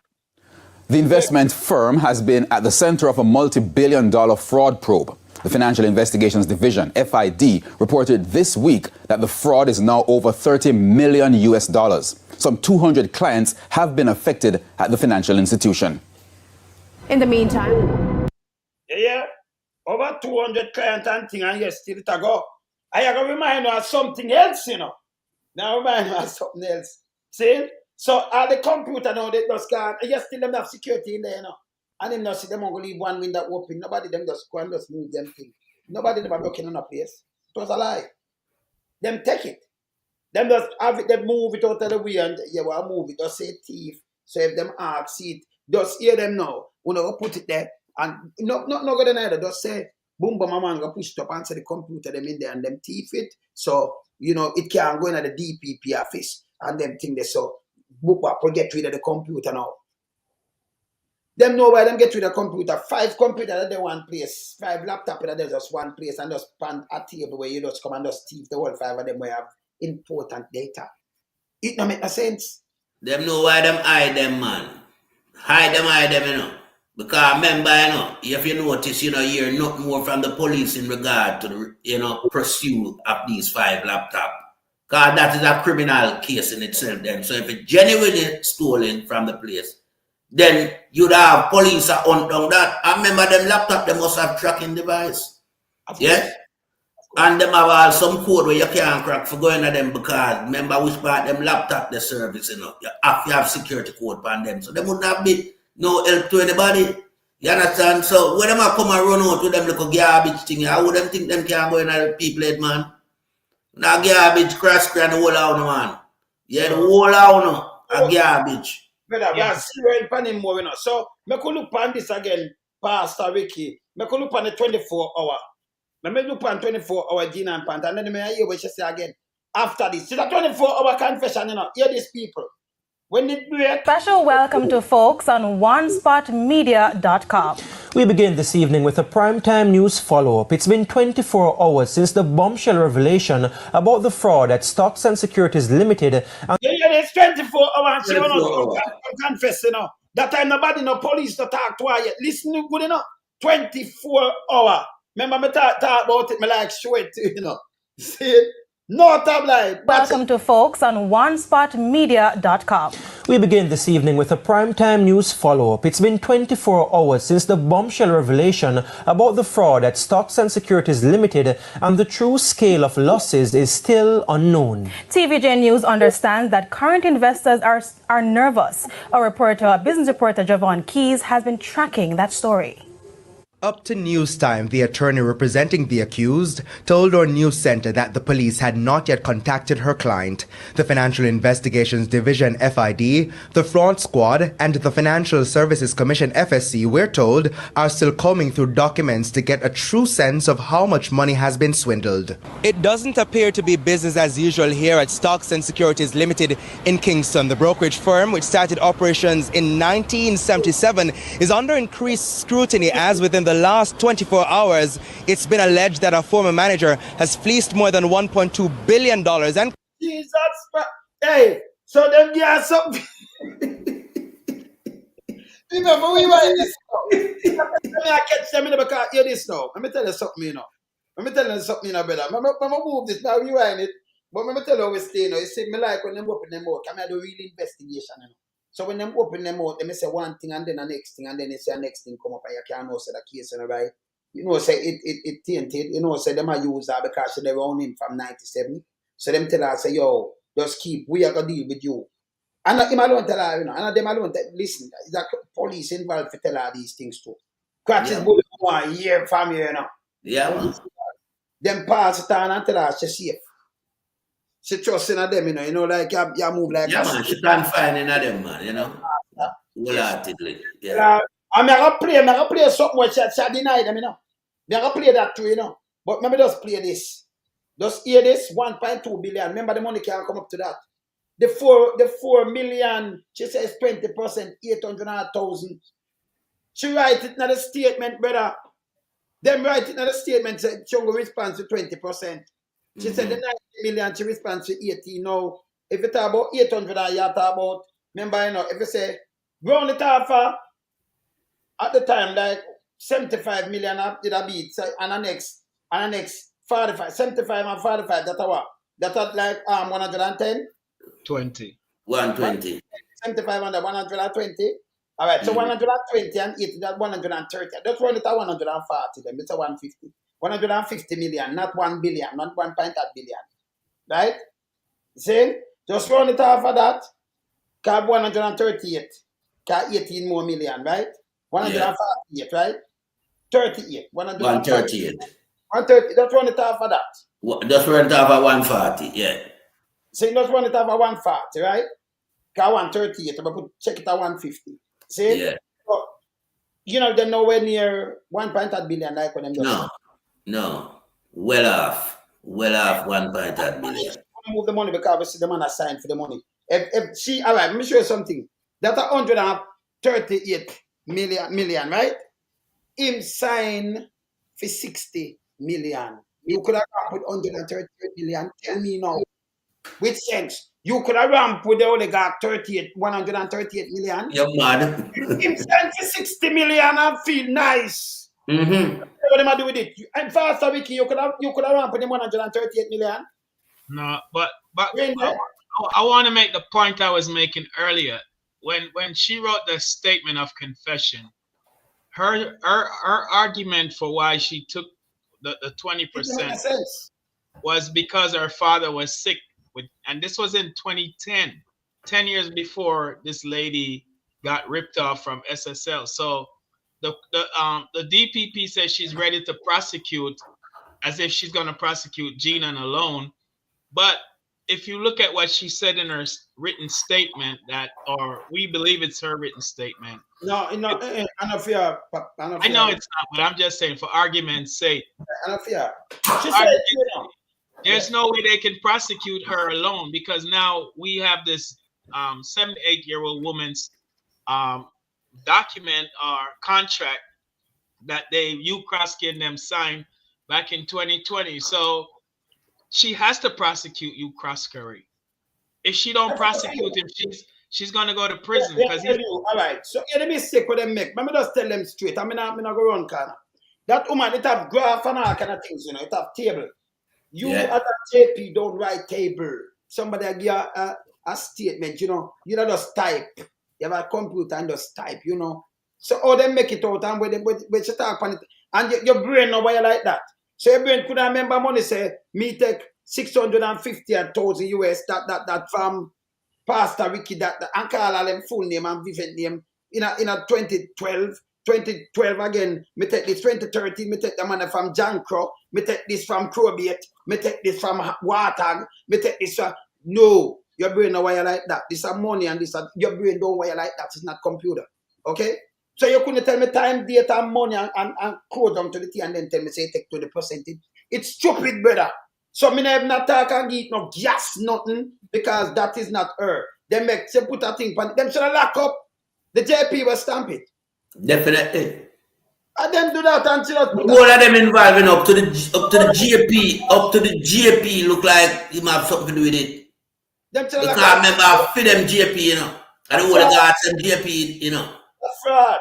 The investment firm has been at the center of a multi-billion-dollar fraud probe. The Financial Investigations Division, FID, reported this week that the fraud is now over $30 million. Some 200 clients have been affected at the financial institution. In the meantime, yeah, over 200 clients and things, and yes, still to go. I have to remind you of something else, you know. Now remind you of something else. See? So all the computer now, they just can't, yes, still them have security in there, you know. And them not see them going to leave one window open. Nobody them just go and just move them thing. Nobody them are looking on a place. It was a lie. Them take it. Them just have it, they move it out of the way and you will move it, just say thief. So if them ask it, just hear them now. When you put it there, and not good neither, just say, boom, boom, man, go push it up and say the computer them in there and them thief it. So, you know, it can't go in the DPP office and them think they so, boop, get rid of the computer now. Them know why them get rid of the computer. 5 computers at the one place, 5 laptops at just one place, and just pan a table where you just come and just thief the whole 5 of them where you have important data. It don't make no sense. Them know why them hide them, man. Hide them, you know. Because remember, you know, if you notice, you know, you hear nothing more from the police in regard to the, you know, pursuit of these 5 laptops. Because that is a criminal case in itself then. So if it's genuinely stolen from the place, then you'd have police that hunt down that. I remember them laptop, they must have tracking device. Yeah? And them have some code where you can't crack for going at them because remember which part them laptop the service, you know. You have security code on them. So they wouldn't have been no help to anybody. You understand? So when them come and run out with them little garbage thing, I wouldn't think them can't go in at the people head, man. Now garbage Croskery and the whole house, man. Yeah, the whole house, a garbage. Brother, we are zero in more, you know. So, me could look on this again, Pastor Ricky. Me could look on the 24 hour. Me look on 24 hour Gina and Pant, and then me hear what she say again. after this. It's a 24-hour confession, you know. Hear these people. When it break. Special welcome to folks on onespotmedia.com. We begin this evening with a primetime news follow-up. It's been 24 hours since the bombshell revelation about the fraud at Stocks and Securities Limited. Yeah, it's 24 hours. She will confess, you know. That time nobody, no police to talk to her yet. Listen good enough. 24 hours. Remember me talk about it, me like show it to you, you know. See it? No tabloid. Welcome to folks on onespotmedia.com. We begin this evening with a primetime news follow-up. It's been 24 hours since the bombshell revelation about the fraud at Stocks and Securities Limited, and the true scale of losses is still unknown. TVJ News understands that current investors are nervous. A business reporter, Javon Keys, has been tracking that story. Up to news time, the attorney representing the accused told our news center that the police had not yet contacted her client. The Financial Investigations Division, FID, the Fraud Squad, and the Financial Services Commission, FSC, we're told, are still combing through documents to get a true sense of how much money has been swindled. It doesn't appear to be business as usual here at Stocks and Securities Limited in Kingston. The brokerage firm, which started operations in 1977, is under increased scrutiny as within the last 24 hours, it's been alleged that a former manager has fleeced more than $1.2 billion. And Jesus, hey, so them guys something. Remember, we were in this now. I catch them in the back. Hear this now. Let me tell you something, you know. Let me tell you something, you know, brother. I'm move this now. You are in it. But let me tell you how we stay, you know. You see, me like when them open them out, I'm do real investigation, you know. So when them open them out, they may say one thing and then the next thing, and then they say the next thing come up and you can't know say the case, you know, right? You know, say it tainted, you know, say them are use that because they were on him from 97. So them tell her, say, yo, just keep, we are going to deal with you. And him alone tell her, you know, and them alone listen, the police involved to tell her these things too. Crutches bullet 1 year from here, you know. Yeah, man. Them pass it on and tell her she's safe. She trust in them, you know, like you move like yeah, man, she can't find in them, man, you know. Wholeheartedly. Yeah. I'm gonna play something where she deny them, you know. I'm gonna play that too, you know. But maybe just play this. Just hear this, 1.2 billion. Remember the money can't come up to that. The 4 million, she says 20%, 800,000. She write it in the statement, brother. Them write it in the statement, say Chongo responds to 20%. She said the 90 million, she responds to 80. Now, if you talk about 800, you talk about, remember, you know, if you say, ground it off at the time, like 75 million did a beat, so, and the next 45, 75 and 45, that's what? That's like 110? 20. 120. 75 and 120. All right, so 120 and 80, that's 130. That's run it at 140, then it's a 150. 150 million, not 1 billion, not 1.8 billion. Right? See? Just run it off of that. Cab 138. Cab 18 more million, right? 148, right? 38. 138. 130. Just run it off of that. Just run it off of 140, yeah. See, just run it off of 140, right? Cab 138, but check it at 150. See? Yeah. So, you know, they're nowhere near 1.8 billion like when them just No. Well off 1.8 billion. Move the money because we see the man assigned for the money. If she, all right, let me show you something. That's 138 million, right? Him sign for 60 million. You could have ramped with 138 million. Tell me now. With sense. You could have ramped with the oligarch 138 million. You're mad. Him sign for 60 million and feel nice. Mm-hmm. What am I do with it? And faster, Vicky, you could have ramped with them 138 million. No, but I want to make the point I was making earlier. When she wrote the statement of confession, her argument for why she took the 20% was because her father was sick and this was in 2010, 10 years before this lady got ripped off from SSL. So the DPP says she's ready to prosecute as if she's going to prosecute Gina alone. But if you look at what she said in her written statement, or we believe it's her written statement. No, I know it's not, but I'm just saying for argument's sake. I know fear. There's no way they can prosecute her alone because now we have this 78-year-old woman's document or contract that Hugh Croskery and them signed back in 2020. So she has to prosecute Hugh Croskery. If she don't prosecute him, she's gonna go to prison because all right. So let me say what they make. Let me just tell them straight. I'm not go run corner. That woman, it have graph and all kind of things, you know. It have table. You at a JP don't write table. Somebody give a statement, you know. You don't just type. You have a computer and just type, you know. So how they make it out and when you talk on it, and your brain no why like that. So your brain could remember money say me take 650,000 US that from Pastor Ricky that and call all them full name and vivid name in a 2012 again, me take this 2013, me take the money from John Crow, me take this from Crowbait, me take this from Wartag, me take this from no, your brain don't wire like that. This is money and this your brain don't wire like that. It's not computer. Okay? So you couldn't tell me time, date, and money and code down to the T and then tell me say take to the percentage. It's stupid, brother. So me never not talk and get no gas nothing because that is not her. They put a thing on them should have lock up. The JP will stamp it. Definitely. And then do that until all of them involving up to the JP look like you have something to do with it. Because remember for them JP, you know. I don't want to got some JP, you know. That's fraud.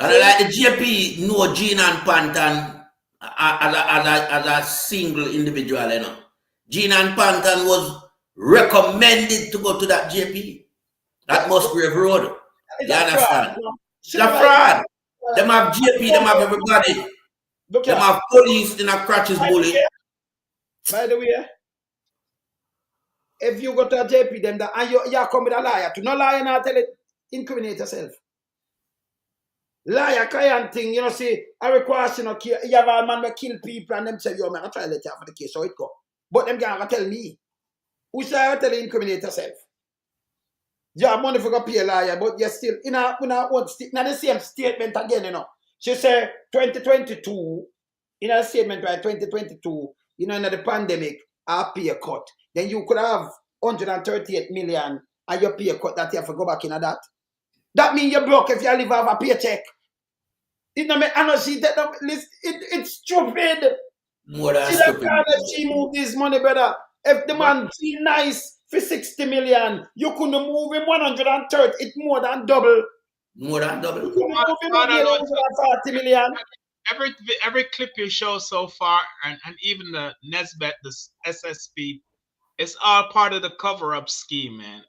And like the JP know Gene and Pantan as a single individual, you know. Gene and Pantan was recommended to go to that JP. That Musgrave Road. You understand? It's a fraud. Them have JP, them have everybody. Them have police in a crutches bully. By the way, if you go to a JP, them that and you come with a liar, to no liar now tell it, incriminate yourself. Liar, client thing, you know, see, I request you know, you have a man that kill people and them say, yo, man, I try to let you have the case, so it go. But them gonna tell me. Who say I tell you incriminate yourself? You have money for go pay a liar, but you're still in the same statement again, you know. She said 2022, in a statement by 2022, you know, in the pandemic, I pay a cut. Then you could have 138 million and you pay a cut that you have to go back in that. That means you're broke if you live off a paycheck. You know, I know she it's stupid. More than stupid. She move this money, brother. If the man feel nice for 60 million, you couldn't move him 130. It's more than double. More than double. You couldn't move him 140 million. Every clip you show so far, and even the Nesbet, the SSP, it's all part of the cover-up scheme, man.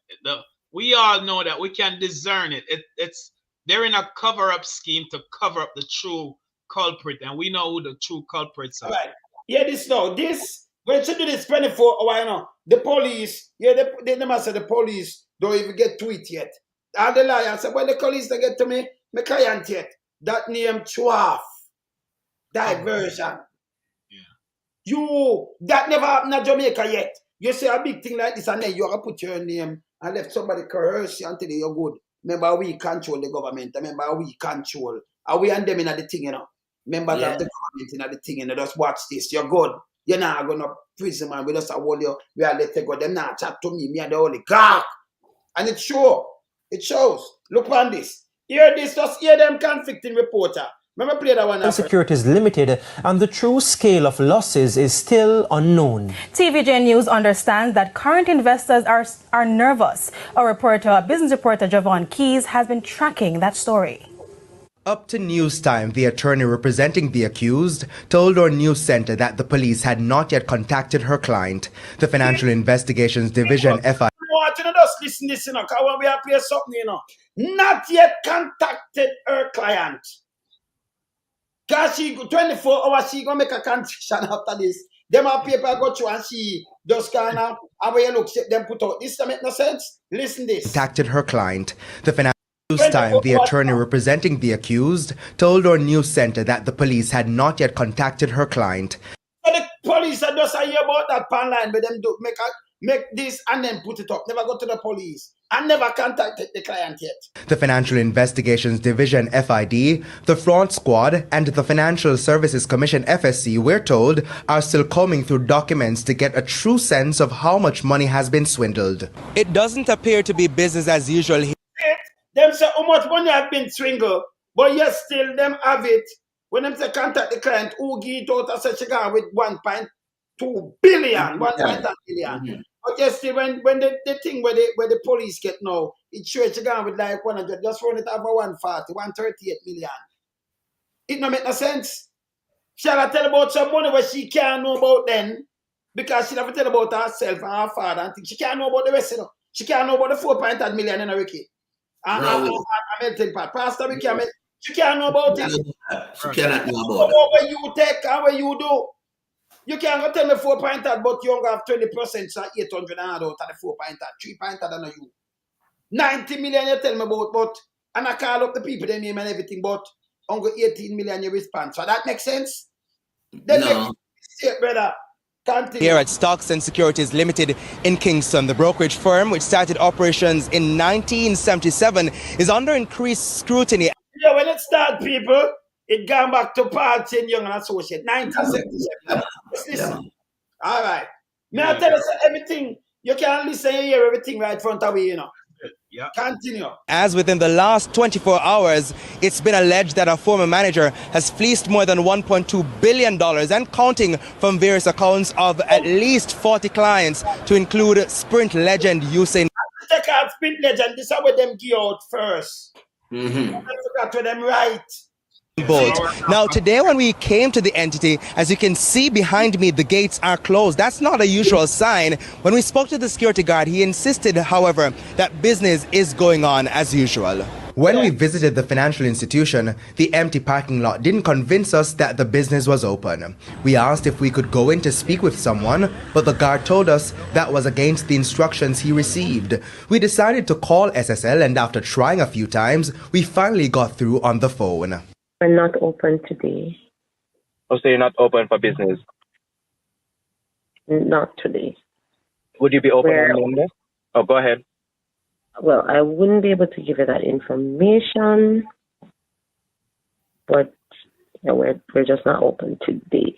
We all know that we can discern it. They're in a cover-up scheme to cover up the true culprit, and we know who the true culprits are. All right. Yeah, this now. This when she do this 24 hours, you know, the police, they never say the police don't even get to it yet. And the liar said, when the police they get to me client yet. That name Chuaf. Diversion. Yeah. That never happened in Jamaica yet. You say a big thing like this and then you have to put your name and let somebody coerce you until you're good. Remember, we control the government. Remember, we control. Are we and them in the thing, you know? Members of the government in the thing, you know, just watch this. You're good. You're not going to prison, man. We just hold you. We are let go. Them not chat to me and the holy God. And it shows. It shows. Look on this. Hear this. Just hear them conflicting reporter. Remember, play that one. Security is limited and the true scale of losses is still unknown. TVJ News understands that current investors are nervous. A business reporter, Javon Keys, has been tracking that story. Up to news time, the attorney representing the accused told our news center that the police had not yet contacted her client. The Financial Investigations Division FI. You know, just listen this, you know, because when we are playing something, you know, not yet contacted her client. Because she 24 hours, she gonna make a confession after this. Them our paper go through and she just kind of, and when you look, them put out. This make no sense. Listen this. Contacted her client. The Financial News time, the attorney representing the accused told our news center that the police had not yet contacted her client. So the police are just hear about that pan line, but them do make make this and then put it up. Never go to the police and never contacted the client yet. The Financial Investigations Division FID, the Fraud Squad, and the Financial Services Commission FSC, we're told, are still combing through documents to get a true sense of how much money has been swindled. It doesn't appear to be business as usual here. Them say how much money have been swindled, but yet still them have it. When them say contact the client, who give it out and say she got with 1.2 billion, 1.1 billion. But yes, still when the thing where the police get now, it shows she got with like 100, just run it over 140, 138 million. It no make no sense. Shall I tell about some money where she can't know about then? Because she never tell about herself and her father and things. She can't know about the rest, you know. She can't know about the 4.8 million in a Ricky. Pastor Ricky, she can't know about it. She cannot know about it. Where you take and where you do. You can't go tell me 4.8, but you only have 20%, so 800 out of the 4.8, 3.8 than you. 90 million you tell me about, but and I call up the people, they name and everything, but only 18 million you respond. So that makes sense? No. Brother. Continue. Here at Stocks and Securities Limited in Kingston, the brokerage firm, which started operations in 1977, is under increased scrutiny. Yeah, when it started, people, it gone back to Paul Chen Young and Associate, 1977. Listen. All right. May I tell you everything? You can listen and hear everything right in front of you, you know. Yeah. Continue. As within the last 24 hours, it's been alleged that a former manager has fleeced more than $1.2 billion and counting from various accounts of at least 40 clients, to include Sprint legend Usain. Check out Sprint legend. This is what them give out first. I forgot to them right. Bolt. Now today when we came to the entity, as you can see behind me, the gates are closed. That's not a usual sign. When we spoke to the security guard, he insisted, however, that business is going on as usual. When we visited the financial institution, the empty parking lot didn't convince us that the business was open. We asked if we could go in to speak with someone, but the guard told us that was against the instructions he received. We decided to call SSL, and after trying a few times, we finally got through on the phone. We're not open today. Oh, so you're not open for business? Not today. Would you be open on Monday? Oh, go ahead. Well, I wouldn't be able to give you that information, but yeah, we're just not open today.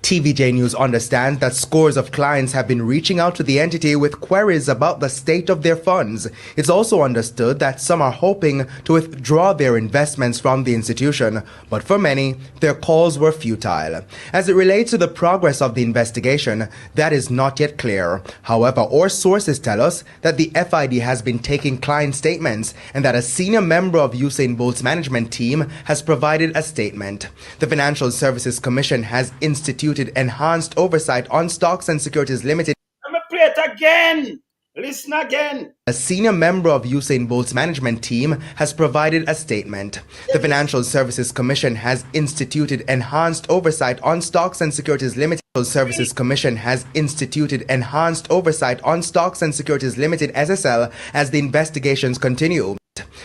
TVJ News understands that scores of clients have been reaching out to the entity with queries about the state of their funds. It's also understood that some are hoping to withdraw their investments from the institution, but for many, their calls were futile. As it relates to the progress of the investigation, that is not yet clear. However, our sources tell us that the FID has been taking client statements and that a senior member of Usain Bolt's management team has provided a statement. The Financial Services Commission has instituted enhanced oversight on Stocks and Securities Limited. Let me play it again. Listen again. A senior member of Usain Bolt's management team has provided a statement. The Financial Services Commission has instituted enhanced oversight on Stocks and Securities Limited. The Services Commission has instituted enhanced oversight on Stocks and Securities Limited SSL as the investigations continue.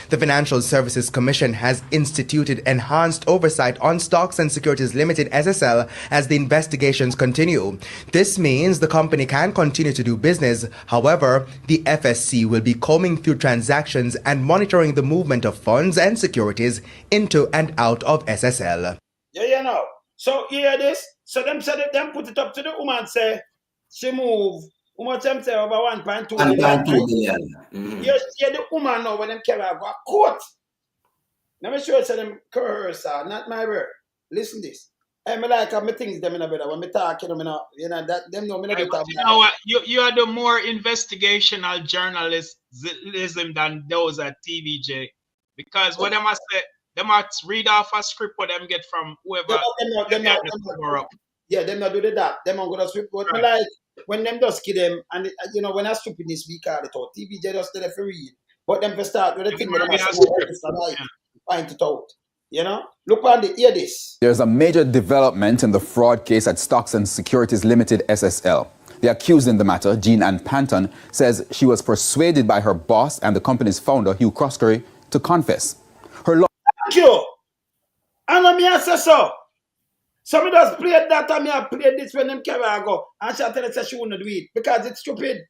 The Financial Services Commission has instituted enhanced oversight on Stocks and Securities Limited SSL as the investigations continue. This means the company can continue to do business. However, the FSC will be combing through transactions and monitoring the movement of funds and securities into and out of SSL. Yeah, you know. So you hear this? So them said them put it up to the woman, say she move. How much them say over 1.2 billion? 1.2 billion. You hear the woman now when them carry her go to court. Let me show you them curse, not my word. Listen this. I like my things them in a better when me talk, you know, that them know me not get you know what? You are the more investigational journalism than those at TVJ. Because what them I say, them must read off a script what them get from whoever. Yeah, them not do that. Them not gonna script what me like. When them just kill them, and you know, when I stupidness we call it out, TVJ just tell them to read. But them to start with the thing that them find it out. You know? Look on the hear this. There's a major development in the fraud case at Stocks and Securities Limited SSL. The accused in the matter, Jean Ann Panton, says she was persuaded by her boss and the company's founder, Hugh Croskery, to confess. Thank you. And let me say so. So me just play that and me I play this when them carry her go. And she tell her she wouldn't do it because it's stupid.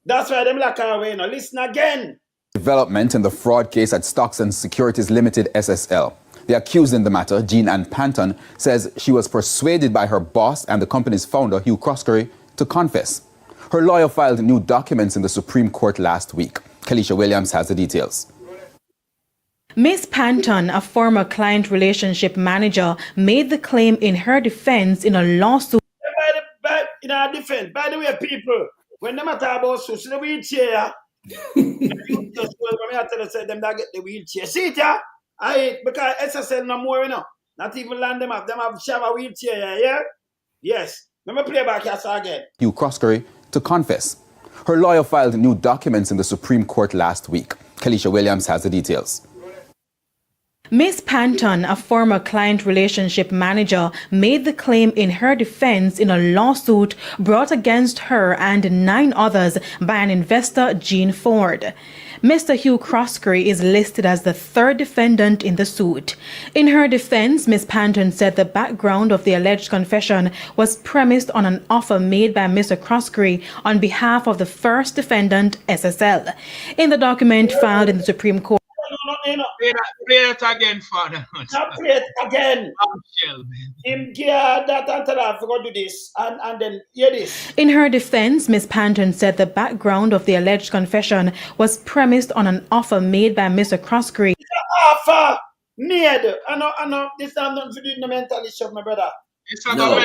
That's why them lock her away. Now listen again. Development in the fraud case at Stocks and Securities Limited SSL. The accused in the matter, Jean Ann Panton, says she was persuaded by her boss and the company's founder, Hugh Croskery, to confess. Her lawyer filed new documents in the Supreme Court last week. Kalisha Williams has the details. Ms. Panton, a former client relationship manager, made the claim in her defense in a lawsuit. In our defense, by the way, people, when they matter about social wheelchair, just I tell you, say them that get the wheelchair. See it, yeah? Because SSL no more, you know. Not even land them have a wheelchair, yeah? Yes. Let me play back here again. Hugh Croskery to confess. Her lawyer filed new documents in the Supreme Court last week. Kalisha Williams has the details. Ms. Panton, a former client relationship manager, made the claim in her defense in a lawsuit brought against her and 9 others by an investor, Jean Ford. Mr. Hugh Croskery is listed as the 3rd defendant in the suit. In her defense, Ms. Panton said the background of the alleged confession was premised on an offer made by Mr. Croskery on behalf of the first defendant, SSL. In the document filed in the Supreme Court, Play it again, Father. Now play it again. Him gear that until I forgot to do this and then hear this. In her defense, Ms. Panton said the background of the alleged confession was premised on an offer made by Mr. Croskery. Offer made. I know this is not to do the mental issue, my brother. This is going to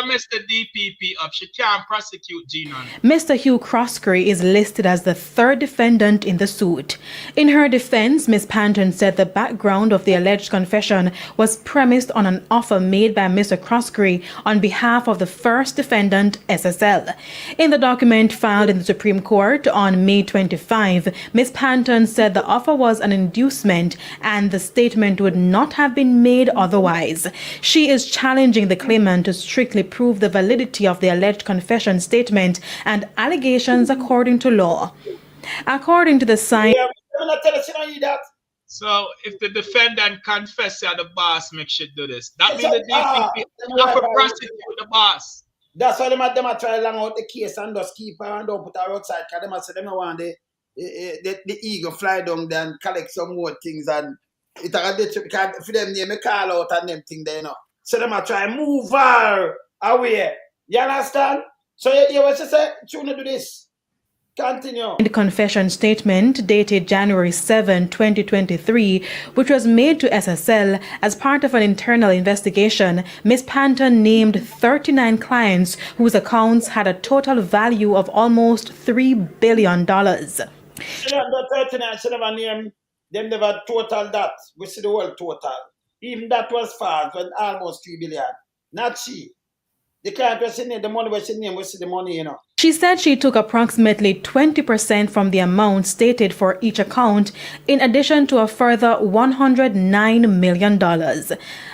mess the DPP up. She can't prosecute Jean. Mr. Hugh Croskery is listed as the 3rd defendant in the suit. In her defense, Ms. Panton said the background of the alleged confession was premised on an offer made by Mr. Croskery on behalf of the first defendant, SSL. In the document filed in the Supreme Court on May 25, Ms. Panton said the offer was an inducement and the statement would not have been made otherwise. She is challenging the claimant to strictly prove the validity of the alleged confession statement and allegations according to law. According to the sign. So if the defendant confesses that the boss makes she do this, that means the DPP have to prosecute the boss. That's why them are trying to long out the case and just keep her and don't put her outside because them say them don't want the ego fly down there and collect some more things and it because for them name a call out and them thing there, you know. So them are trying to move her away. You understand? So you what you say? You want to do this? Continue. In the confession statement dated January 7, 2023, which was made to SSL as part of an internal investigation, Ms. Panton named 39 clients whose accounts had a total value of almost $3 billion. She never named them never total that. We see the whole total. Even that was fast when almost 3 billion. Not she. The client was in the money was in name, we see the money, you know. She said she took approximately 20% from the amount stated for each account, in addition to a further $109 million.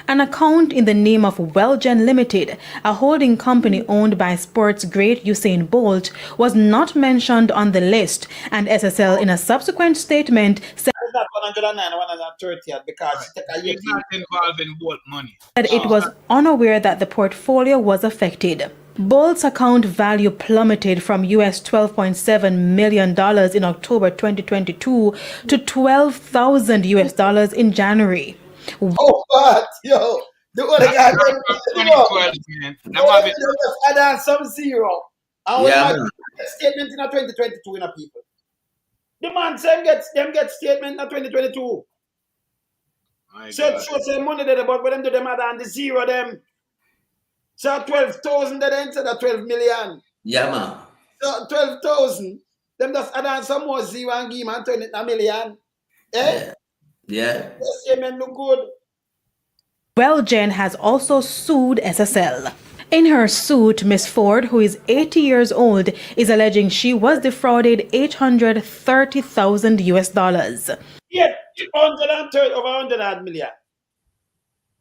An account in the name of Wellgen Limited, a holding company owned by sports great Usain Bolt, was not mentioned on the list, and SSL in a subsequent statement said not 109 or 130 because it's not involved in Bolt money. That it was unaware that the portfolio was affected. Bolt's account value plummeted from US $12.7 million in October 2022 to $12,000 US in January. Oh, what? Yo, the other guy, add on some zero. And we have a statement in 2022 in a people. The man them get statement in 2022. So say money there, but when them do them add on the zero them. So 12,000 they instead of 12 million. Yeah, man. So 12,000, them just add on some more zero and give and turn it a million. Eh? Yeah. The statement look good. Wellgen has also sued SSL. In her suit, Ms. Ford, who is 80 years old, is alleging she was defrauded $830,000 US. Yeah, 130 over 100 million.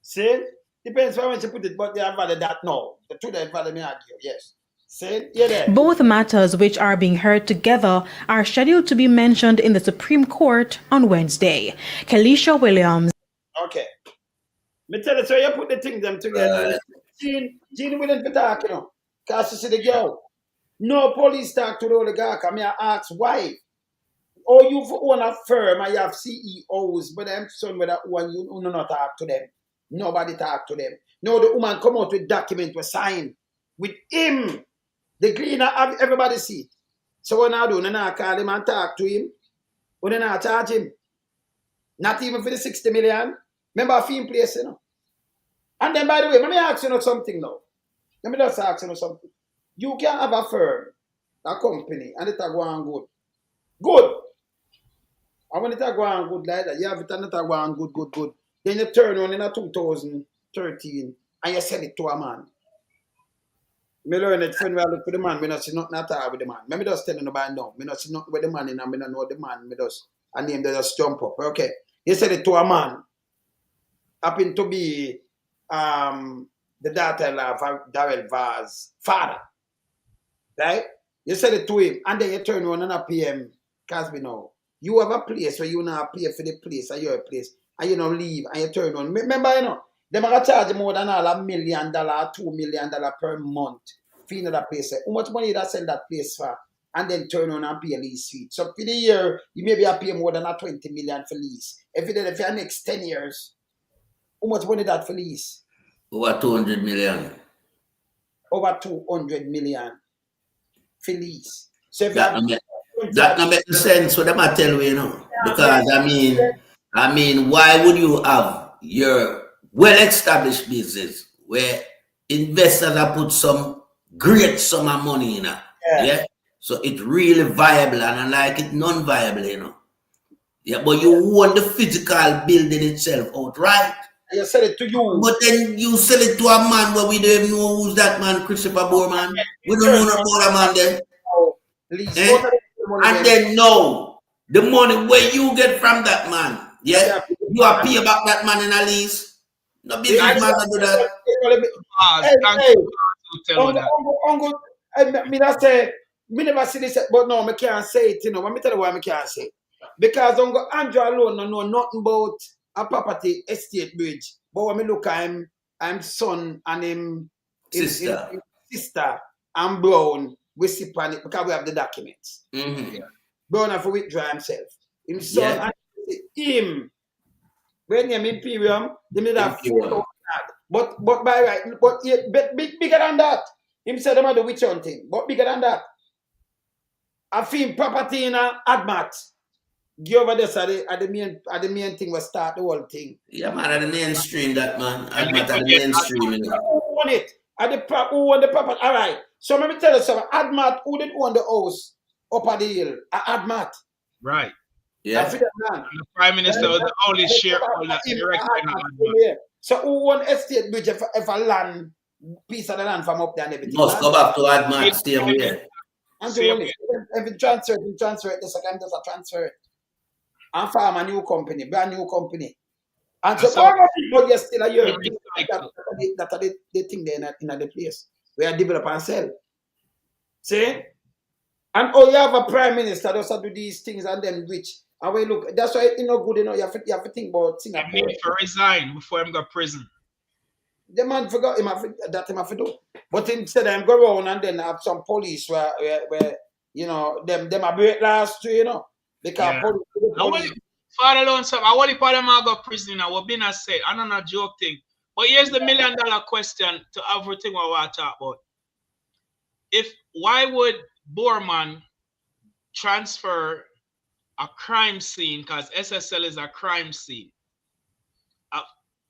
See? Depends on when you put it, but they have valid that now. The two that valid me argue, yes. See? Yeah, there. Both matters, which are being heard together, are scheduled to be mentioned in the Supreme Court on Wednesday. Kalisha Williams. Okay. Me tell you, so you put the things them together. Jean willing to talk, you know, because she see the girl. No police talk to the oligarch. I mean, I ask why. Or you own a firm and you have CEOs, but them son with that one, you do not talk to them. Nobody talk to them. No, the woman come out with document was signed with him. The cleaner have everybody see. So what I do, I call him and talk to him. When I charge him. Not even for the 60 million. Remember a fee in place, you know. And then by the way, let me ask you something now. Let me just ask you something. You can have a firm, a company, and it go on good. Good. And when it go on good like that, you have it and it go on good. Then you turn on in 2013 and you sell it to a man. Me learn it when I look for the man, me not see nothing at all with the man. Me just tell you nobody now. Me not see nothing with the man and me not know the man. Me just, and name they just jump up. Okay. You sell it to a man. Happen to be the daughter-in-law of Darrell Vaz's father. Right? You sell it to him and then you turn on and a PM Cosby now. You have a place where you now pay for the place or your place and you now leave and you turn on. Remember, you know, they might charge more than all $1 million, $2 million per month for another place. How much money you sell that place for? And then turn on and pay a lease fee. So for the year, you maybe pay more than a 20 million for lease. If you next 10 years, how much money that for lease? Over 200 million. Over 200 million for lease. So if that don't make sense what I tell you, you know. Because I mean, why would you have your well-established business where investors have put some great sum of money in it? Yeah. So it's really viable and unlike it non-viable, you know. Yeah, but you own the physical building itself outright. You sell it to you. But then you sell it to a man where we don't even know who's that man, Christopher Borman. We don't know about a man then. And then no, the money where you get from that man, yeah, you are pay back that man in a lease. No business man to do that. Me never see this, but no, I can't say it, you know. Let me tell you why I can't say it. Because Andrew alone don't know nothing about a property estate bridge. But when I look at him, I'm son and him sister and Brown, we sit on it because we have the documents. Brown have to withdraw himself. Him son and him. When him Imperium, they made have 4,000. But by right, but bigger than that. Him said them are the witch hunting, but bigger than that. I feel property in Admat. Give over this at the main thing was start the whole thing. Yeah, man, at the mainstream that man. Admat at the mainstream. Who own it? Who own the property? All right. So let me tell you something. Admat, who did own the house up at the hill? Admat. Right. Yeah. The Prime Minister was the only shareholder directly in Admat. So who own estate bridge if a land, piece of the land from up there and everything? Must go back to Admat, stay here. If you transfer it, the second does a transfer it. And farm a new company, brand new company. And so all of people are still a year. That are the thing there in the place. We are develop and sell. See? And you have a prime minister that also do these things and then rich. And we look, that's why it's not good, you know. You have to think about Singapore. He need to resign before him go to prison. The man forgot him that him have to do. But instead of him go around and then have some police where you know, them are break last too, you know. Because police. Father alone, I want to put them out of prison now. What been said, I don't know joke thing. But here's the $1 million question to everything we want to talk about. Why would Borman transfer a crime scene, because SSL is a crime scene?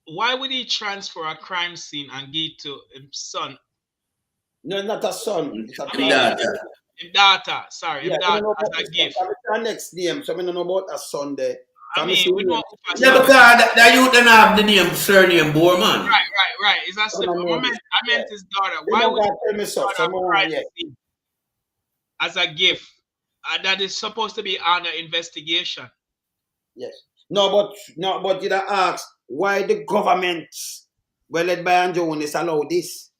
Why would he transfer a crime scene and give it to his son? No, not a son. It's a daughter. Sorry, daughter as a gift. Our next name, so I don't know about a son there. I mean, we know. Yeah, because that you don't have the name, surname Borman. Right. It's a simple. I meant his daughter. Why would he transfer a crime scene as a gift? That is supposed to be under investigation. Yes. No, but you don't ask why the government, well led by Andrew, allow this.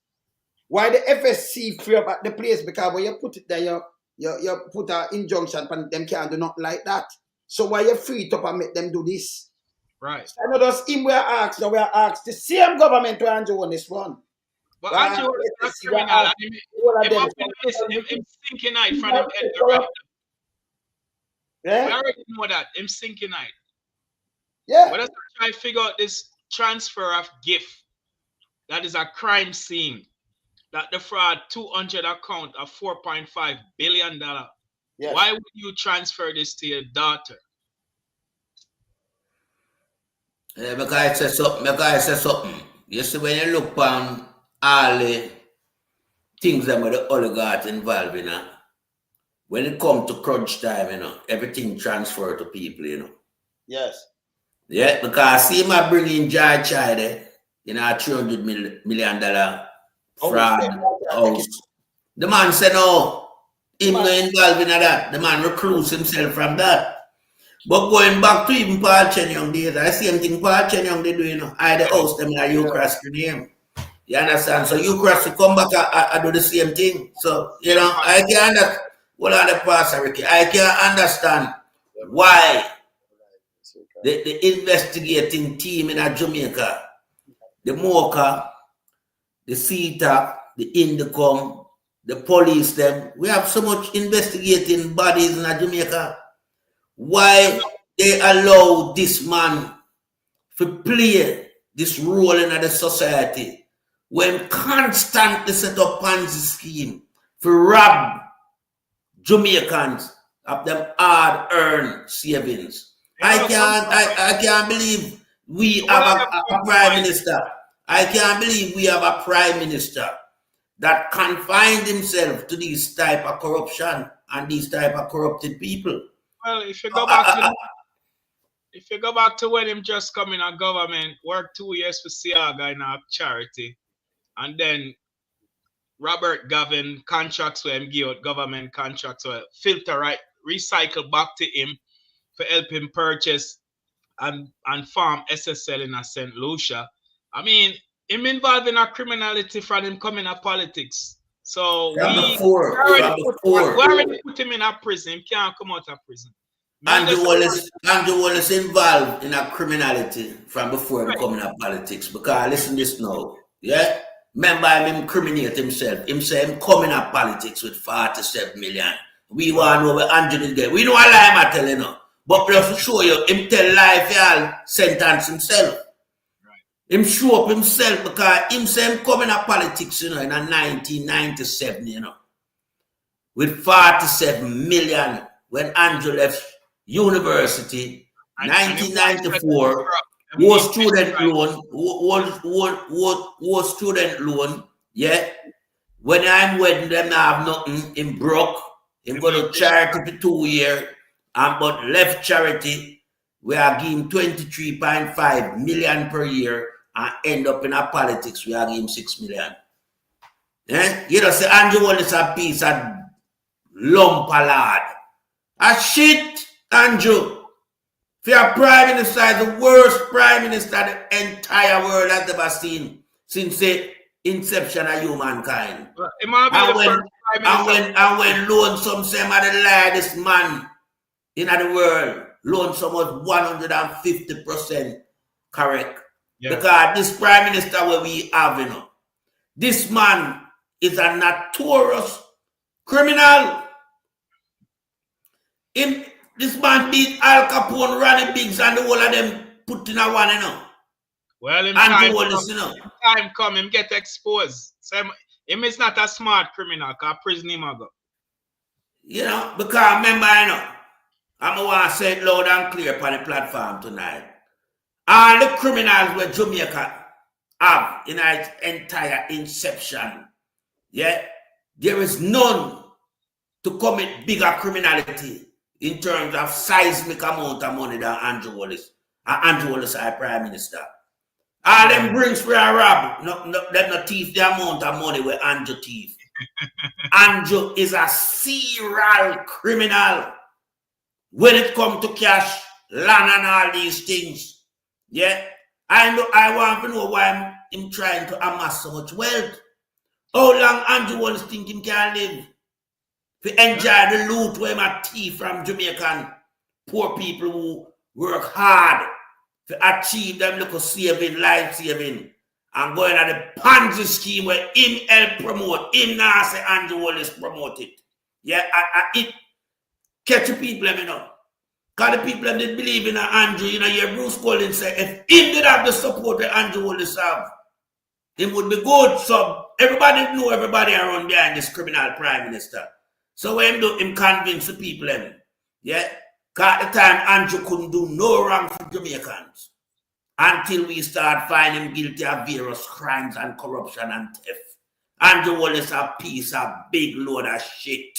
Why the FSC free up at the place? Because when you put it there, you put an injunction and them can't do not like that. So why you free it up and make them do this? Right. So I know those him we are asked, now we are asked the same government where Andrew on this one. But Andrew is a criminal. Him sinking night from him head already. Yeah. We already know that. Him sinking night. Yeah. But let's try to figure out this transfer of gift. That is a crime scene. That the fraud 200 account of $4.5 billion. Yes. Why would you transfer this to your daughter? Because I say something. You see, when you look on all the things that the oligarchs involved in, when it comes to crunch time, everything transferred to people, Yes. Yeah, because see my bringing Jai Chai there, $300 million fraud house. The man said no, him not involved in that. The man recruits himself from that. But going back to even Paul Chen Young days, I see him think Paul Chen Young they do, I the host them like Hugh Croskery name. You understand? So Hugh Croskery come back I do the same thing. So, I can't understand. What are the pastor, Ricky? I can't understand why the investigating team in Jamaica, the MOCA, the CETA, the Indicom, the police, them, we have so much investigating bodies in Jamaica. Why they allow this man to play this role in the society when constantly set up Ponzi scheme for rob Jamaicans of them hard-earned savings. I can't believe we have a prime minister. I can't believe we have a prime minister that confined himself to these type of corruption and these type of corrupted people. Well, if you go back to when him just come in a government, work 2 years for Siaga in a charity, and then Robert Gavin contracts with him, give out government contracts, or filter right, recycle back to him for help him purchase and farm SSL in a St. Lucia. I mean, him involved in a criminality from him coming to politics. So we already put him in a prison. He can't come out of prison. Andrew Wallace involved in a criminality from before him coming to politics. Because listen this now, yeah? Remember him incriminate himself. Him say him coming to politics with 47 million. We want to know where Andrew is there. We know a lie I'm telling you. But just to show you, him tell lie for y'all sentence himself. Him show up himself because him say him coming to politics, in 1997, with 47 million when Andrew left university, 1994, was student loan, yeah. When I'm wedding them, I have nothing, him broke, him go to charity for 2 years, but left charity, we are giving 23.5 million per year and end up in our politics, we are giving 6 million. Yeah? You know, say Andrew Wallace a piece of lump of lard. A shit, Andrew. If you're prime minister, the worst prime minister the entire world has ever seen since the inception of humankind. And when lonesome say I'm the largest man in the world, lonesome was 150% correct. Yeah. Because this prime minister where we have, this man is a notorious criminal. This man beat Al Capone, Ronnie Biggs, and the whole of them put in a one, Well, in time come, him get exposed. So him is not a smart criminal, because prison him go. Because remember, I'm going to say it loud and clear upon the platform tonight. All the criminals where Jamaica have in its entire inception, yeah, there is none to commit bigger criminality in terms of seismic amount of money than Andrew Wallace. And Andrew Wallace is prime minister. All them brings for a rob, them not thief the amount of money where Andrew thief. Andrew is a serial criminal when it comes to cash, land and all these things. Yeah, I want to know why I'm trying to amass so much wealth. How long Andrew Wallace think him can live? To enjoy the loot where my thief from Jamaican poor people who work hard to achieve them little saving, life saving, and going at the Ponzi scheme where him help promote, him now say Andrew Wallace promote it. Yeah, it catch the people, let me know. Because the people that believe in Andrew, you know, your Bruce Collins say, if he did have the support that Andrew Wallace have, it would be good. So everybody know everybody around behind this criminal prime minister. So when him convince the people, yeah, because at the time Andrew couldn't do no wrong for Jamaicans until we start finding him guilty of various crimes and corruption and theft. Andrew Wallace a piece of big load of shit.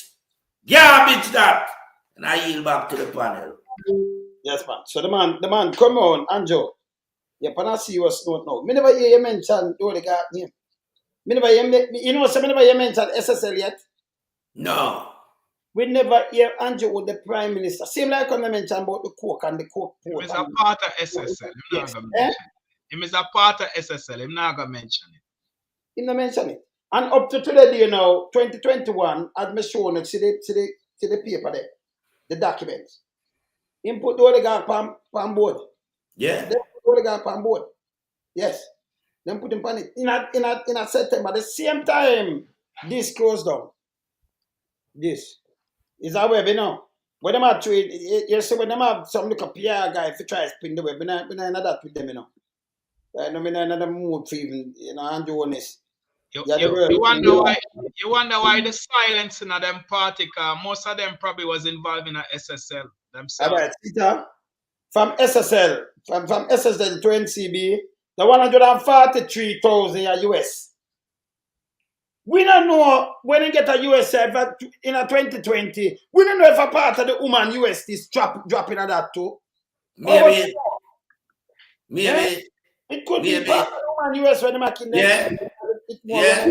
Garbage that. And I yield back to the panel. Yes, man. So the man, come on, Andrew. Yeah, but I see you was not now. Me never hear you mention the guy name. Me never hear, you know, so me never hear mention SSL yet. No. We never hear Andrew with the Prime Minister. Same like when I mentioned about the coke and the coke port. It is a part of SSL. Yes. It is a part of SSL. I'm not going to mention it. He not mention it. And up to today, you know, 2021, as me shown it, see the paper there, the documents. He put the other guy on board. Yeah. They put the other guy on board. Yes. Then put him on it. In a September, the same time, this closed down. This. Is our web, you know. When them have trade, you see when them have some look up PR guy if you try to spin the web, we not that with them, you know. I know another mood for even, you know, and doing this. You wonder why the silence in them party, most of them probably was involved in a SSL themselves. All right, Peter, from SSL, from SSL to NCB, the 143,000 US. We don't know when you get a US in a 2020. We don't know if a part of the woman US is dropping at that too. Maybe. It could be part of the woman US when they're making them. Yeah.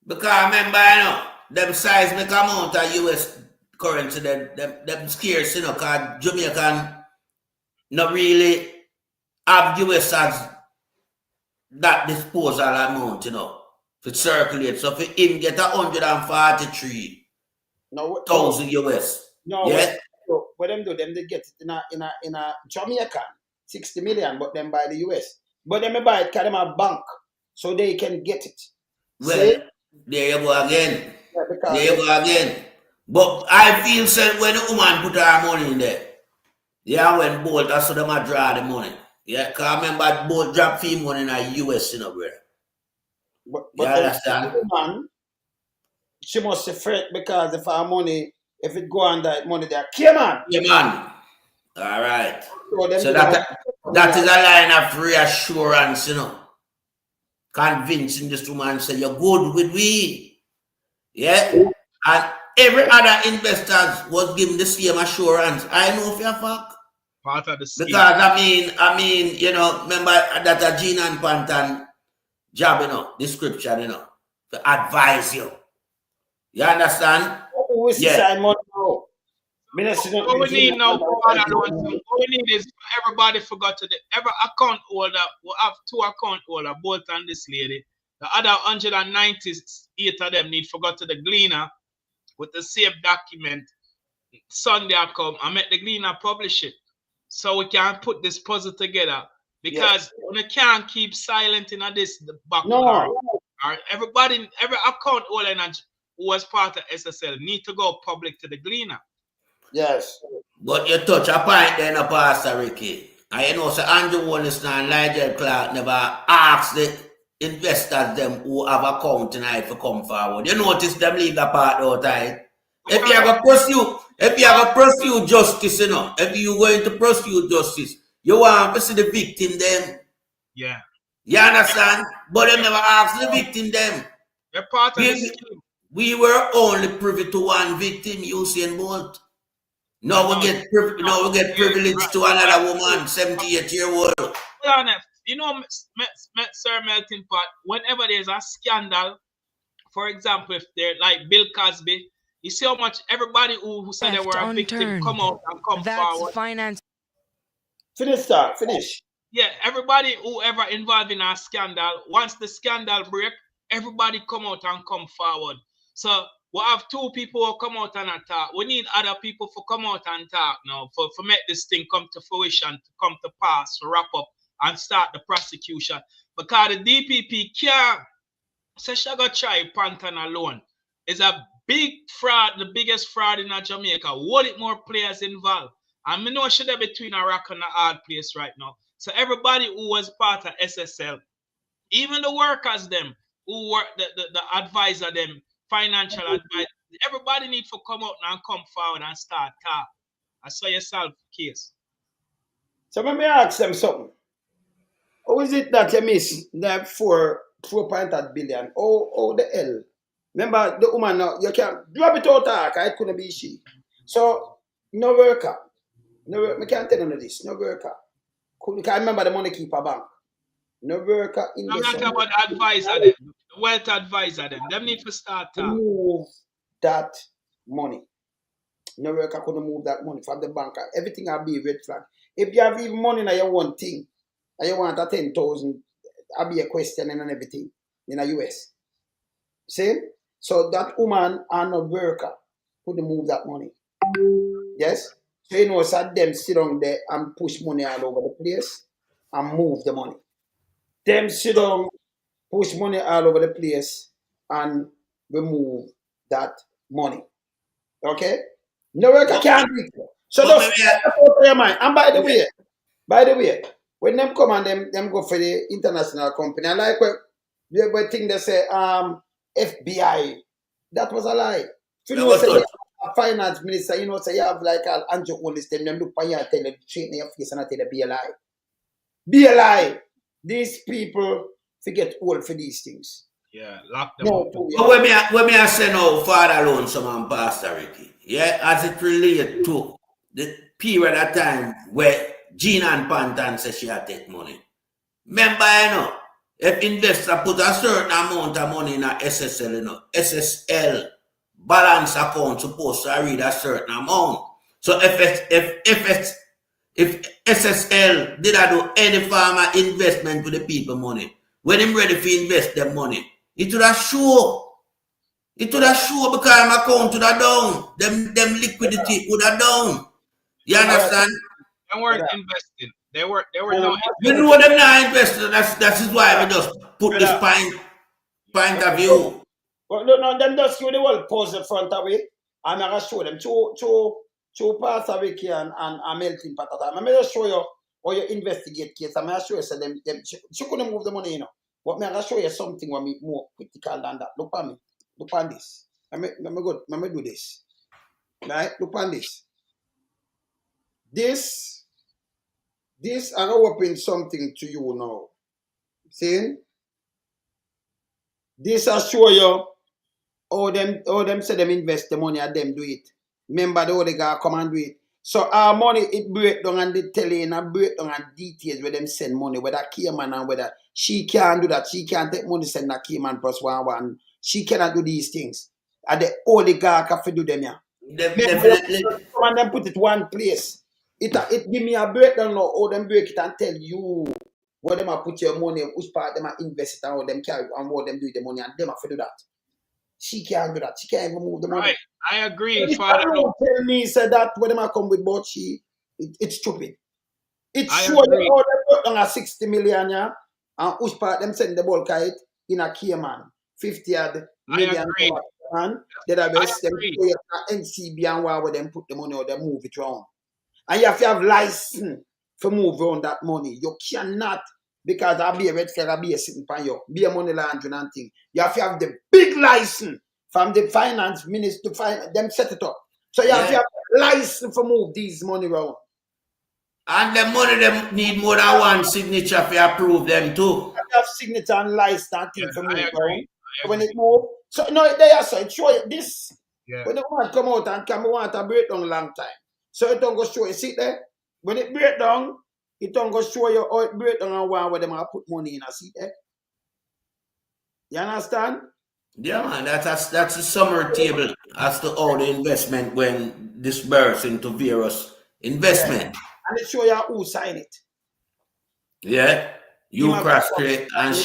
Because remember, you know, them seismic amount of US currency, them scarce, you know, because Jamaican not really have US as that disposal amount, you know. To circulate, so if him get 143,000 US. No, yeah? what them do? Them they get it in a Jamaican 60 million, but then buy the US. But them buy it because them have bank, so they can get it. Well, there you go again. Yeah, there you go again. But I feel so when the woman put her money in there, yeah, when Bolt, that's so them a draw the money. Yeah, because remember Bolt drop fee money in the US, you know, brother. But you understand? The woman, she must be fret because if her money, if it go on that money there, come on. Yeah, man. All right. So that is a line of reassurance, you know. Convincing this woman, say you're good with we. Yeah? And every other investors was given the same assurance. I know for a fact. Part of the scheme. Because I mean, you know, remember that a Gene and Pantan job, you know, description, you know, to advise you. You understand? Yeah. What we need now, what we need is everybody forgot to every account holder will have 2 account holder, both and this lady. The other 198 of them need forgot to the Gleaner with the same document. Sunday I come, I make the Gleaner publish it. So we can put this puzzle together. Because we can't keep silent in this background. Everybody, every account holder who was part of SSL need to go public to the Gleaner. Yes. But you touch a point then, Pastor Ricky. And you know, so Andrew Wallace and Nigel Clark never asked the investors them who have account tonight to come forward. You notice them leave the part out, right? If you have a pursue justice, you know, if you going to pursue justice, you want to see the victim them. Yeah. You understand? But they never asked the victim them. They're part of the scheme. We were only privy to one victim, Usain Bolt. Now we get privilege to another woman, 78-year-old. You know, Sir Melting Pot, whenever there's a scandal, for example, if they're like Bill Cosby, you see how much everybody who said they were a victim come out and come forward. Finance. Finish. Yeah, everybody who ever involved in a scandal, once the scandal break, everybody come out and come forward. So we have 2 people who come out and talk. We need other people to come out and talk now for make this thing come to fruition, to come to pass, to wrap up and start the prosecution. because the DPP can't say she go try Pantan alone. It's a big fraud, the biggest fraud in Jamaica. What it more players involved. And me know she there between a rock and a hard place right now. So everybody who was part of SSL, even the workers them who work the advisor them, financial advisor, everybody need to come out now and come forward and start talk. I saw yourself case. So let me ask them something. How is it that you miss that 4.8 billion? Oh the hell? Remember the woman now, you can't drop it out talk, it couldn't be she. So no worker. No, I can't tell you this. No worker. Can't remember the money keeper bank. No worker in I'm the talking about advisor them, wealth advisor them. Them need to start talk. Move that money. No worker couldn't move that money from the bank. Everything will be a red flag. If you have even money in your one thing, and you want a 10,000, I'll be a question and everything in the US. See? So that woman and no worker couldn't move that money. Yes? So you know, so them sit down there and push money all over the place and move the money. Them sit down, push money all over the place and remove that money. Okay? No worker can't do it. So just put your mind. And by the way, when them come and them go for the international company, I like what thing they say, FBI, that was a lie. So you know, say a finance minister, you know, say you have like an Andrew Hollis, them look for you and tell them straight in your face and I tell them be a lie. Be a lie. These people forget all for these things. Yeah, lock them up. But when me I say now, Father alone, someone Pastor Ricky, yeah, as it relates to the period of time where Gina and Pantan say she had take money. Remember, you know, if investor put a certain amount of money in a SSL, you know, SSL balance account supposed to read a certain amount. So if SSL did not do any form of investment with the people money, when him ready to invest their money, it would have show. It would have show because my account would have down. Them liquidity would have down. You understand? They weren't investing. They were not. You know them not investing. That is why we just put this point of view. Well, no, them just show the whole pose in front of it. I'm going to show them two parts of it and melting pot of time. I'm going to show you how you investigate case. I'm going to show you so them she couldn't move the money, you know. But I'm going to show you something more critical than that. Look at me. Look on this. Let me do this. Right? Look on this. This I will open something to you now. See? This I show you how them say them invest the money and them do it. Remember the other guy come and do it. So our money it break down and they tell you and break down and details where them send money, whether Cayman and whether she can't do that. She can't take money send a Cayman plus 1. She cannot do these things. And the oligarch have to do them, yeah. Definitely. And then put it one place. It give me a breakdown now, or them break it and tell you where them are put your money, which part them are invest it and how them carry and what them do with the money, and them have to do that. She can't do that. She can't even move the money. Right. I agree. If Father, don't tell me said that when them are come with but it's stupid. It's sure you how them got on a 60 million, yeah, and which part them send the bulk it in a Cayman. 50 million and the best them NCB and where them put the money or they move it around. And you have to have license to move around that money. You cannot, because I'll be a red flag, I'll be a sitting pan you, be a money laundering and thing. You have to have the big license from the finance minister to them set it up. So you have to have license to move these money around. And the money them need more than one signature to approve them too. You have signature and license and thing to move around. When it move, so no, they are so it show you this. Yeah. When the one come out and come want to break down a long time. So it don't go show you. See there? When it break down, it don't go show you how it break down and where them put money in. See there? You understand? Yeah, man. That's a summary table as to all the investment when dispersed into various investment. Yeah. And it show you who sign it. Yeah. Hugh Croskery and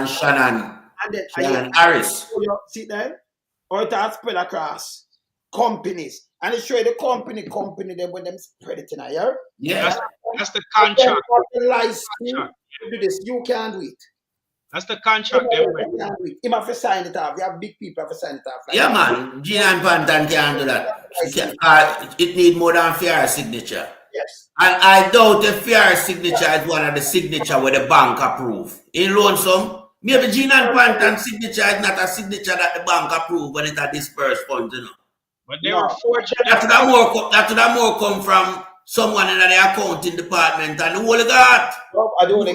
Shannon. And then Harris. See there? Or it has spread across companies. And it show you the company them when them spread it in here. Yeah. That's the contract. The license to do this. You can't do it. That's the contract they bring. Him have to sign it off. You have big people have to sign it off. Like Yeah, man. G9 Pantan can't do that. It need more than fair signature. Yes. And I doubt the fair signature is one of the signature where the bank approve. In lonesome, maybe G9 Pantan signature is not a signature that the bank approve when it are dispersed funds, you know. But they were forged. That would have more come from someone in the accounting department and the whole of that. No, I don't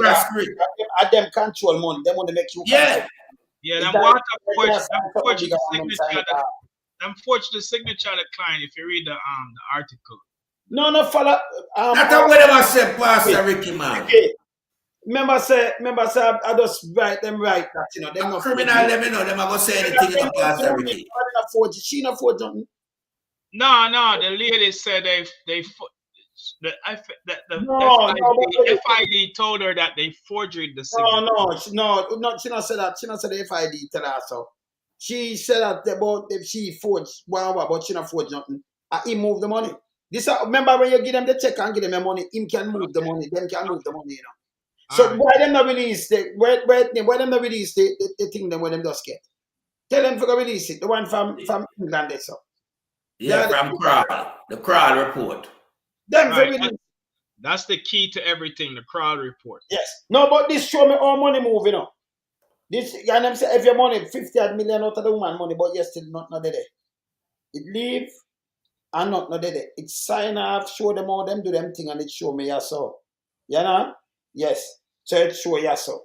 at them control money. They want to make you yeah. Yeah, them water forged the signature. Them forged the signature of the client if you read the article. No, follow. That's what them say, Pastor Ricky, man. Okay. Remember say, I just write that, you know. Them criminal, let me know. Them are going to say anything about Pastor Ricky. She not forged nothing. No, the lady said the FID told her that they forged the signature. No, she not said that. She not said the FID tell her so. She said that about if she forged but she not forged nothing. He moved the money. Remember when you give them the check and give them the money, him can move the money, them can move the money, you know. So why them not release why them not release the thing them when them just get? Tell them to go release it, the one from England they so. Yeah, from Crawl, the Crawl report. That's the key to everything, the Crawl report. Yes. No, but this show me all money move, you know. This and them say if your money 50 million out of the woman money, but you're still not there. It leave and not there. It sign off, show them all them do them thing and it show me yes so. You know? Yes. So it show yes so.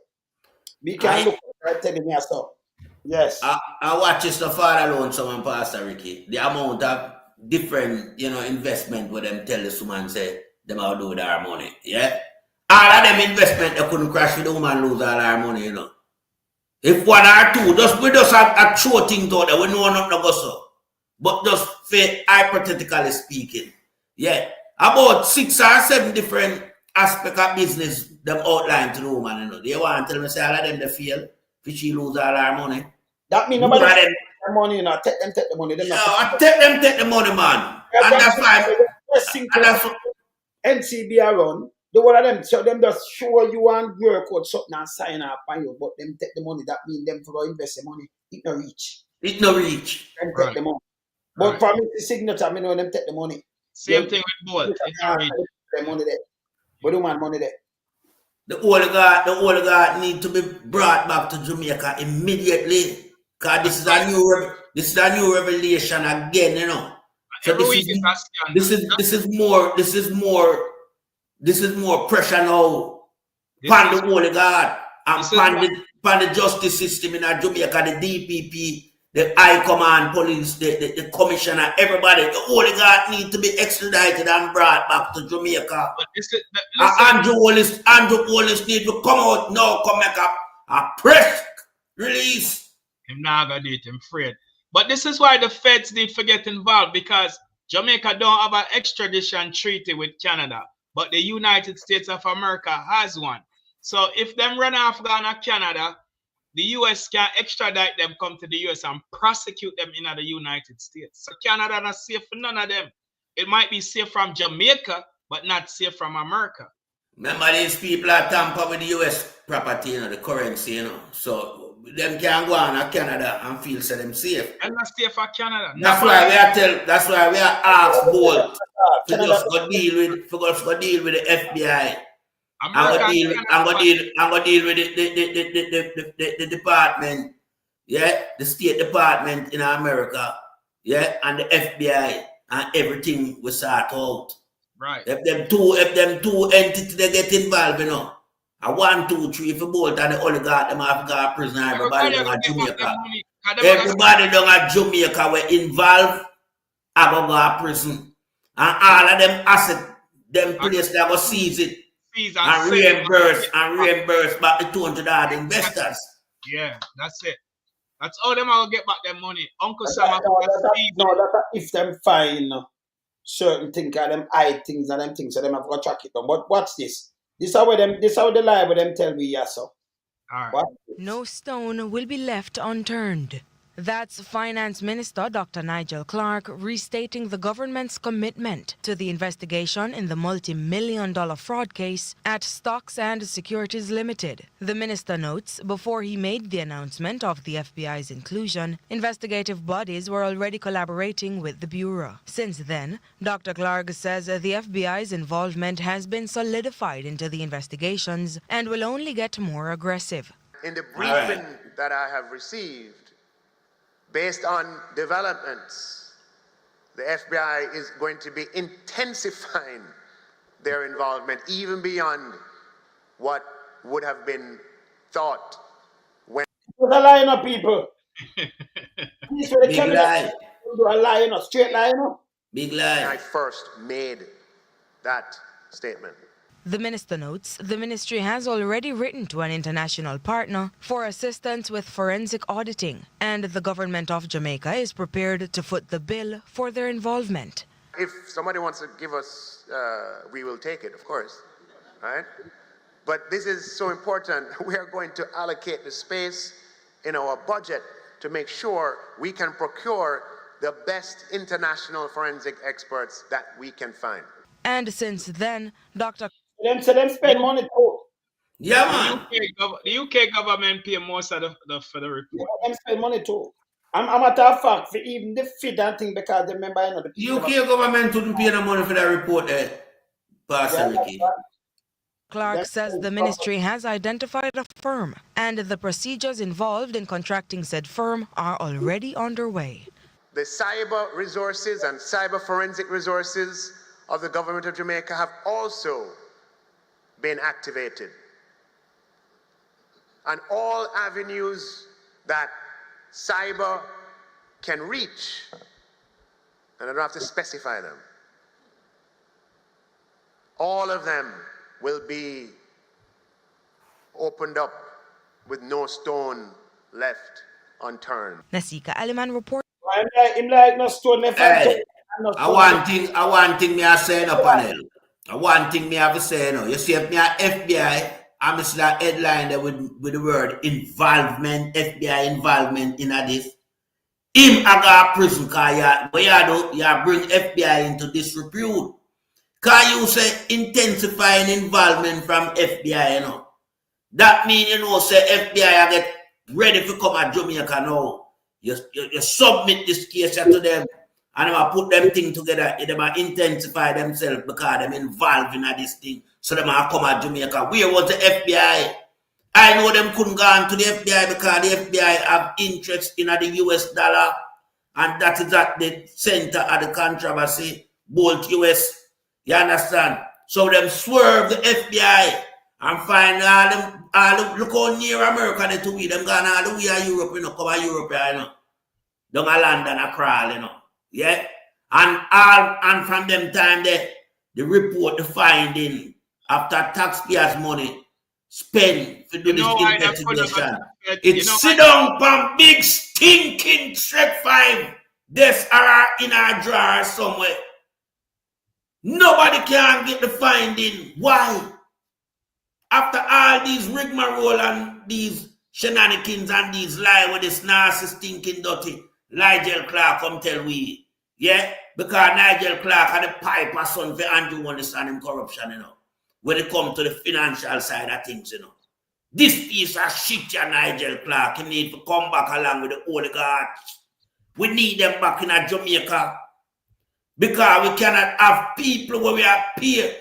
We can look at telling me yes so. Yes. I watch this so far alone, someone Pastor Ricky. The amount of different, investment where them tell the woman say them how do their money. Yeah. All of them investment they couldn't crash with the woman lose all her money, you know. If one or two, we just have a true thing out there, we know not go so. But just hypothetically speaking, yeah. About 6 or 7 different aspects of business them outline to the woman, you know. They want to tell me say all of them they feel. If she lose all her money. That means nobody take the money, you know. Take the money. Take the money, man. And that's why. NCB around. The one of them, so them just show you and work out something and sign up on you, but them take the money. That means them for invest the money. It no reach. Them take the money. But for me, the signature, I know them take the money. Same thing with both. It no reach. The money there. But the man money there. The old guard need to be brought back to Jamaica immediately. Because this is a new revelation again, you know. So this is more pressure now upon the old guard and upon the justice system in Jamaica, the DPP, the High Command Police, the Commissioner, everybody. The old guard need to be extradited and brought back to Jamaica. Andrew Wallace need to come out now, come make up a press release. I'm not gonna do it, I'm afraid. But this is why the feds need to get involved, because Jamaica don't have an extradition treaty with Canada, but the United States of America has one. So if them run off Ghana, Canada, the US can extradite them, come to the US and prosecute them in the United States. So Canada not safe for none of them. It might be safe from Jamaica, but not safe from America. Remember, these people are tamper with the US property, the currency, So them can go on to Canada and feel so them safe. I'm not safe for Canada. That's why we are asked both to just go deal with the FBI. I'm gonna deal with the department, the State Department in America, and the FBI, and everything we sort out. Right. If them two entities they get involved, I 1, 2, 3 for both and the oligarch them have got prison. Everybody down at Jamaica. Everybody down at Jamaica were involved. I go to prison. And all of them assets, them place they go seize it. And reimburse back the 200 odd investors. Yeah, that's it. That's all them will get back their money. Uncle Sam if them find certain things, them hide things and them things, so them have got track it down. But watch this. This is how the lie them tell me yes so. No stone will be left unturned. That's Finance Minister Dr. Nigel Clarke restating the government's commitment to the investigation in the multi-million-dollar fraud case at Stocks and Securities Limited. The minister notes before he made the announcement of the FBI's inclusion, investigative bodies were already collaborating with the Bureau. Since then, Dr. Clarke says the FBI's involvement has been solidified into the investigations and will only get more aggressive. In the briefing that I have received, based on developments, the FBI is going to be intensifying their involvement even beyond what would have been thought when. There's a line of people. Big lie. A lie, straight line. Big lie. I first made that statement. The minister notes the ministry has already written to an international partner for assistance with forensic auditing, and the government of Jamaica is prepared to foot the bill for their involvement. If somebody wants to give us, we will take it, of course, right? But this is so important. We are going to allocate the space in our budget to make sure we can procure the best international forensic experts that we can find. And since then, Dr. Them spend money too. Yeah, man. The UK government pay most of for the report. Yeah, them spend money too. I'm a matter of fact for even the fit that thing because they remember the people. UK government wouldn't pay no money for that report there. Clarke says the ministry has identified a firm and the procedures involved in contracting said firm are already underway. The cyber resources and cyber forensic resources of the government of Jamaica have also been activated. And all avenues that cyber can reach, and I don't have to specify them, all of them will be opened up with no stone left unturned. Nasika Aliman report. I'm like no stone left unturned. I want thing me a say no panel. I want thing me have to say no. You see if me a FBI, I miss that headline there with the word involvement, FBI involvement in this. Him I got prison cause you bring FBI into disrepute. Cause you say intensifying involvement from FBI, That mean say FBI I get ready to come at Jamaica now. You submit this case to them. And I put them things together, they might intensify themselves because they're involved in this thing. So they might come at Jamaica. Where was the FBI? I know them couldn't go on to the FBI because the FBI have interest in the US dollar. And that is at the center of the controversy, both US. You understand? So them swerve the FBI and find all them look how near America they to be. Them gone all the way to Europe, come to Europe, Don't land and a crawl, Yeah, and from them time there, the report, the finding after taxpayers' money spent for do this investigation. It's sit down from big stinking Shrek 5. This are in our drawer somewhere. Nobody can get the finding. Why? After all these rigmarole and these shenanigans and these lies with this nasty stinking dirty. Nigel Clarke come tell we, yeah, because Nigel Clarke had a piper son for Andrew understand him corruption, when it comes to the financial side of things, This piece of shit, Nigel Clarke, he need to come back along with the oligarchs. We need them back in Jamaica because we cannot have people where we are paid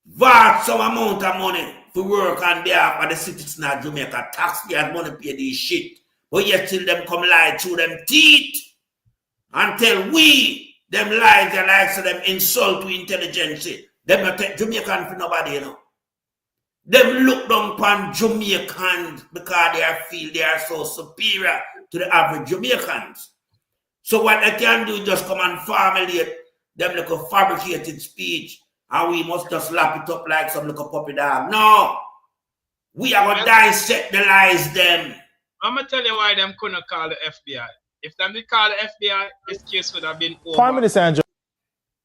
vast some amount of money to work on behalf of the citizens of Jamaica. Taxpayers money pay this shit. But yet till them come lie through them teeth until we, them lies their lies to them insult to intelligence. Them not take Jamaican for nobody, Them look down upon Jamaicans because they feel they are so superior to the average Jamaicans. So what they can do is just come and formulate them like a fabricated speech and we must just lap it up like some little puppy dog. No! We are going to dissect the lies them. I'm going to tell you why them couldn't call the FBI. If them did call the FBI, this case would have been over. Prime Minister Andrew.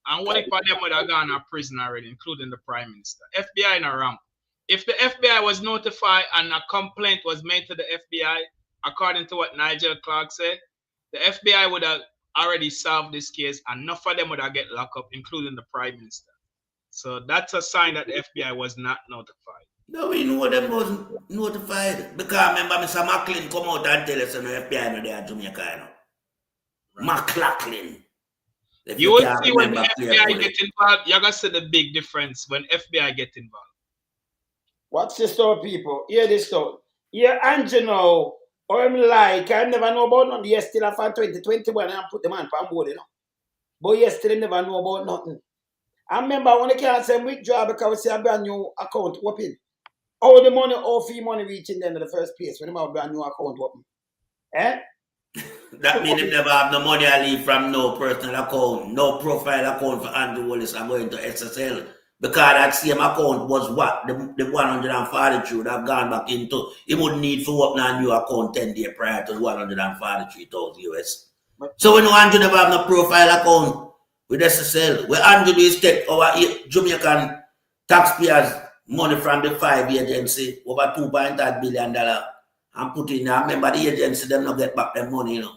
And what if them would have gone to prison already, including the Prime Minister? FBI in a ramp. If the FBI was notified and a complaint was made to the FBI according to what Nigel Clark said, the FBI would have already solved this case, and enough of them would have get locked up, including the Prime Minister. So that's a sign that the FBI was not notified. No, we know them wasn't notified. Because remember, Mr. McLean come out and tell us the FBI no there at Jamaica, you know. McLaughlin. You will see when the FBI get involved, you're going to see the big difference when FBI get involved. Watch this story, people. Hear this story. Here, Andrew now, or him like, I never know about nothing. Yes, still for 2021 and put the man on board, you know. But yes, still never know about nothing. I remember when they can't say withdraw because we see a brand new account open. All the money, all fee money reaching them in the first place when they have a brand new account open. Eh? That means they never have no money I leave from no personal account, no profile account for Andrew Wallace and going to SSL. Because that same account was what? The 143 would have gone back into. He would need to open a new account 10 days prior to 143,000 US. So we know Andrew never have no profile account with SSL. Where Andrew is take our Jamaican taxpayers money from the 5 agency, over $2.5 billion, and put in there. Remember the agency, them not get back their money, you know.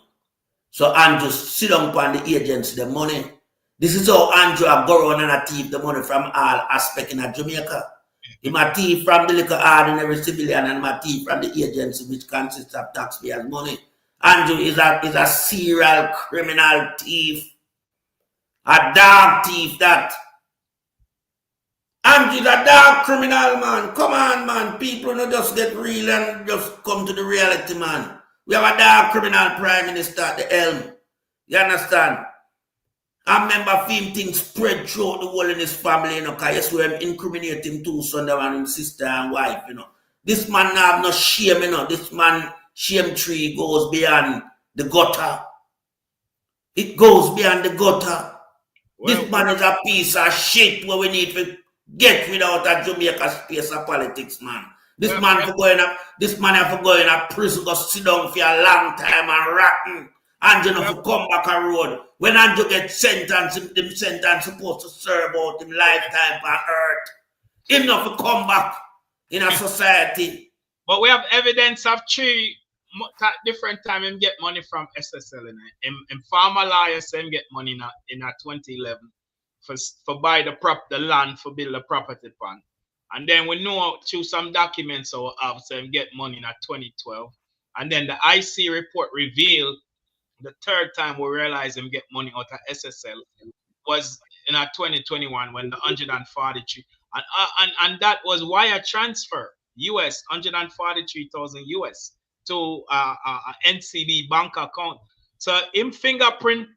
So Andrew sit down upon the agency, the money. This is how Andrew go around and a thief the money from all aspects in Jamaica. He a thief from the little ordinary civilian and a thief from the agency which consists of taxpayers' money. Andrew is a serial criminal thief. A dog thief that. Andrew's a dark criminal, man. Come on, man. People don't just get real and just come to the reality, man. We have a dark criminal prime minister at the helm. You understand? I remember him things spread throughout the world in his family, you know, because yes, we incriminate him two sons and his sister and wife, you know. This man have no shame, you know. This man shame tree goes beyond the gutter. It goes beyond the gutter. Well, this man is a piece of shit where we need to get without a Jamaica space of politics, man. This man have to go in a prison, go sit down for a long time and rotten. Andrew have to come back a road. When Andrew gets sentenced, him sentence supposed to serve out him lifetime on earth. Him not to come back in a society. But we have evidence of three different time him get money from SSL. In former lawyers, him get money in 2011 for buy the land for build the property fund. And then we know through some documents or so him get money in 2012. And then the IC report revealed the third time we realized him get money out of SSL was in 2021 when the 143 and that was wire transfer US 143,000 US to NCB bank account. So him fingerprint,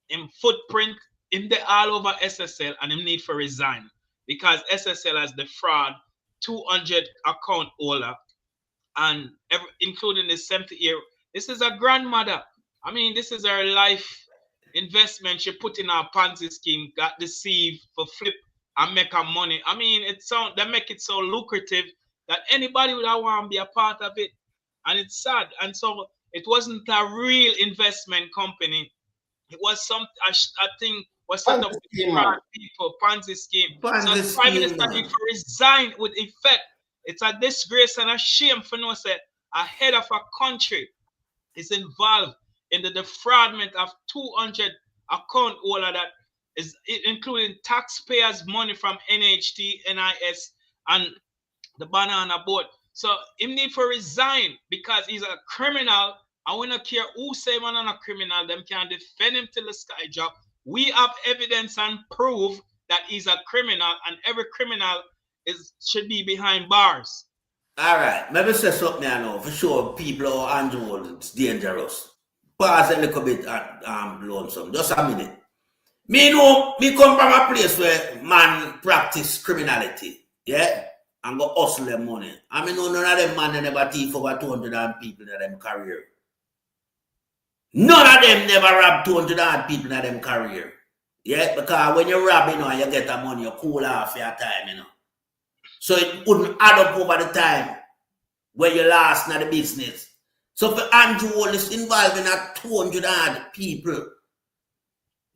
him footprint, him they all over SSL and him need for resign because SSL has the fraud 200 account holder and including the 70-year. This is a grandmother. I mean, this is her life investment. She put in her Ponzi scheme, got deceived for flip and make her money. I mean, they make it so lucrative that anybody would want to be a part of it. And it's sad. And so it wasn't a real investment company. It was I think, was set up with people, Ponzi scheme. So the Prime Minister need to resign with effect. It's a disgrace and a shame for no say a head of a country is involved in the defraudment of 200 account holder that is including taxpayers' money from NHT, NIS, and the banana board. So him need to resign because he's a criminal. And we don't care who say man is a criminal, them can defend him till the sky drop. We have evidence and proof that he's a criminal, and every criminal should be behind bars. All right, maybe say something I know for sure. People are Andrew, it's dangerous. Pause a little bit lonesome. Just a minute. Me know, me come from a place where man practice criminality, yeah, and go hustle them money. I mean, none of them man never thief over 200 people in them career. None of them never rob 200 people in them career. Yeah, because when you rob, you know, you get the money, you cool off your time, you know. So it wouldn't add up over the time where you lost in the business. So for Andrew Wallace involved in 200 people,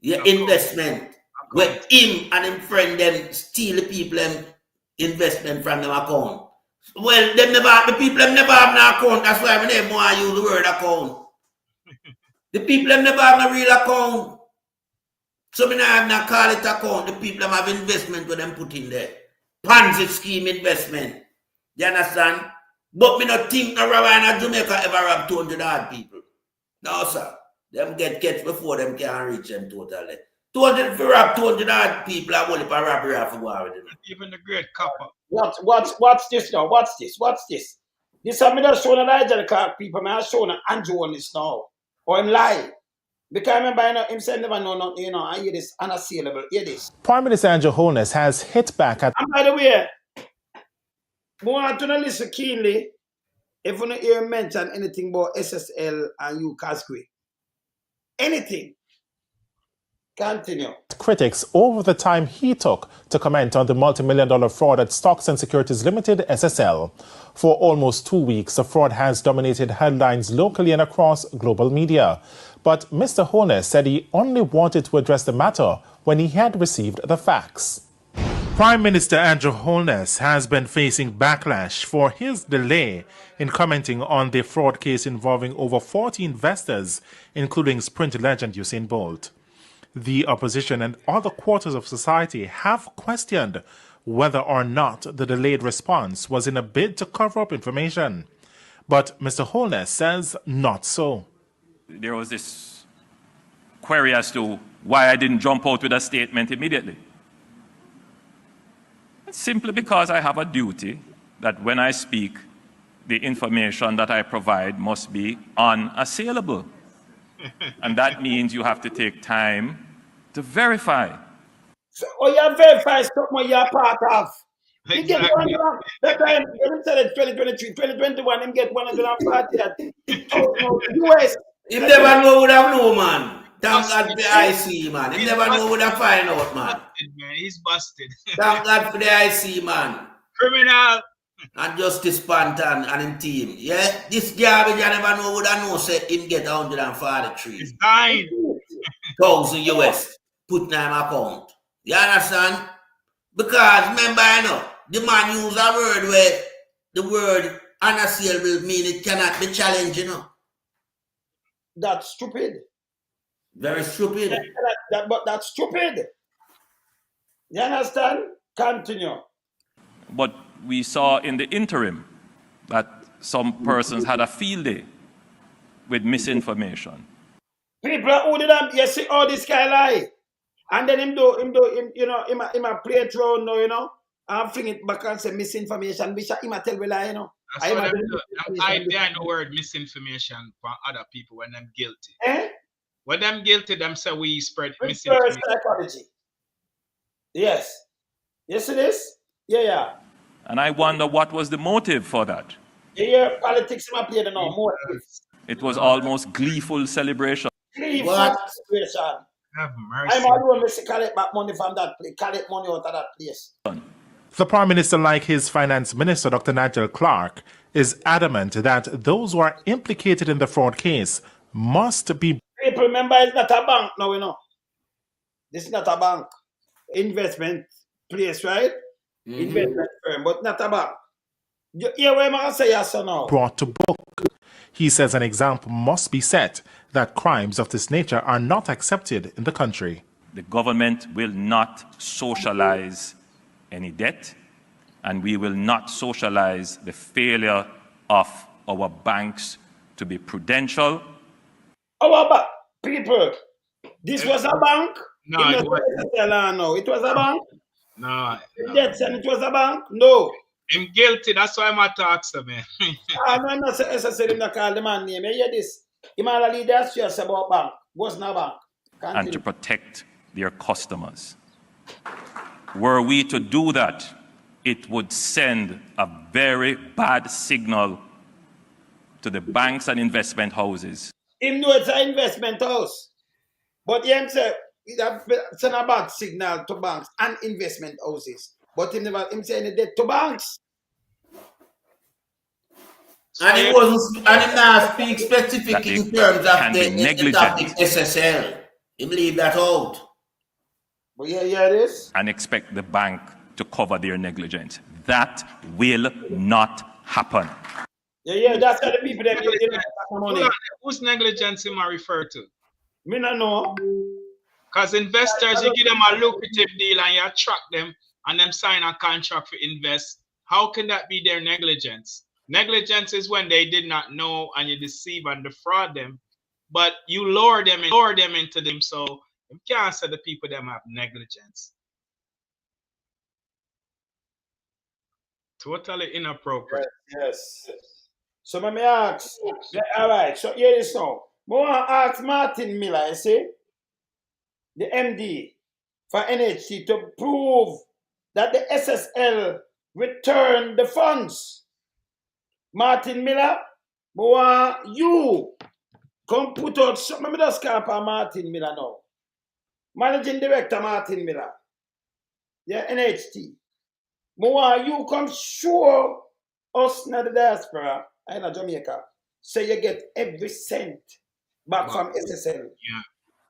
your investment, where him and him friend them steal the people investment from them account. Well, the people them never have no account. That's why we never want to use the word account. The people them never have no real account. So we have not call it account. The people them have investment with them put in there. Ponzi scheme investment. You understand? But me not think no robber in Jamaica ever rob 200 odd people. No, sir. Them get catch before them can reach them totally. 200 for rob 200 odd people are only for robbery for war with them. Even the great copper. What's this now? What's this? This is me just showing Nigel Clark people. Me I showing Andrew on this now. Or him lie. Because I remember him saying never know nothing, I hear this unassailable. Hear this. Prime Minister Andrew Holness has hit back at... And by the way, I want to listen keenly if you don't hear mention anything about SSL and Hugh Croskery. Anything. Continue. Critics over the time he took to comment on the multi-million-dollar fraud at Stocks and Securities Limited, SSL. For almost 2 weeks, the fraud has dominated headlines locally and across global media. But Mr. Holness said he only wanted to address the matter when he had received the facts. Prime Minister Andrew Holness has been facing backlash for his delay in commenting on the fraud case involving over 40 investors, including Sprint legend Usain Bolt. The opposition and other quarters of society have questioned whether or not the delayed response was in a bid to cover up information. But Mr. Holness says not so. There was this query as to why I didn't jump out with a statement immediately. It's simply because I have a duty that when I speak, the information that I provide must be unassailable. And that means you have to take time to verify. So, you verify something you're part of. Exactly. You get one of that time, you said it 2023, 2021, him get 140 at US. He never know would have known, man. Thank God for the IC, man. He never know would have find out, man. He's busted. Thank God for the IC, man. Criminal. And Justice Pantan and him team. Yeah, this garbage I never know would have known say him get 143. It's dying. 1,000 US put in him account. You understand? Because remember, the man use a word where the word unassailable mean it cannot be challenged, That's stupid. Very stupid. But that's stupid. You understand? Continue. But we saw in the interim that some persons had a field day with misinformation. People who did them, you see, all this guy lie. And then him a play it round now, and fling it back and say misinformation, which him a tell me lie, That's what I know word misinformation for other people when them guilty. When them guilty, them say we spread misinformation. Psychology. Yes. Yes, it is. Yeah. And I wonder what was the motive for that. Yeah, politics him a play now, motives. It was almost gleeful celebration. Gleeful celebration. Have mercy. I'm alone to collect back money from that place, collect money out of that place. The Prime Minister, like his Finance Minister, Dr. Nigel Clark, is adamant that those who are implicated in the fraud case must be... People remember it's not a bank now, This is not a bank. Investment place, right? Investment firm, but not a bank. You hear what I'm say, yes or no? Brought to book. He says an example must be set that crimes of this nature are not accepted in the country. The government will not socialize any debt, and we will not socialize the failure of our banks to be prudential. Our people, this was a bank? No, it wasn't. No, it was a bank? No. Debts and it was a bank? No. I'm guilty, that's why I'm a taxer, man. I'm not saying him to call the man name. You hear this? He might lead us just about bank. Was not bank. And to protect their customers. Were we to do that, it would send a very bad signal to the banks and investment houses. Him know it's an investment house. But he said it send a bad signal to banks and investment houses. But him saying it debt to banks. And it wasn't, and him not speak specific in terms of the SSL. He leave that out. But yeah, it is. And expect the bank to cover their negligence. That will not happen. Yeah, that's how the people that money. Whose negligence am I refer to? Me no know. Because investors, you give them a lucrative deal and you attract them and them sign a contract for invest. How can that be their negligence? Negligence is when they did not know and you deceive and defraud them, but you lure them into them. So you can't say the people them have negligence. Totally inappropriate. Yes. So let me ask. All right. So here is now. I want to ask Martin Miller, you see, the MD for NHT, to prove that the SSL returned the funds. Martin Miller, I want you come put out something. Let me just call upon Martin Miller now. Managing Director Martin Miller. Yeah, NHT. I want you come show us in the diaspora in Jamaica, so you get every cent back from SSL.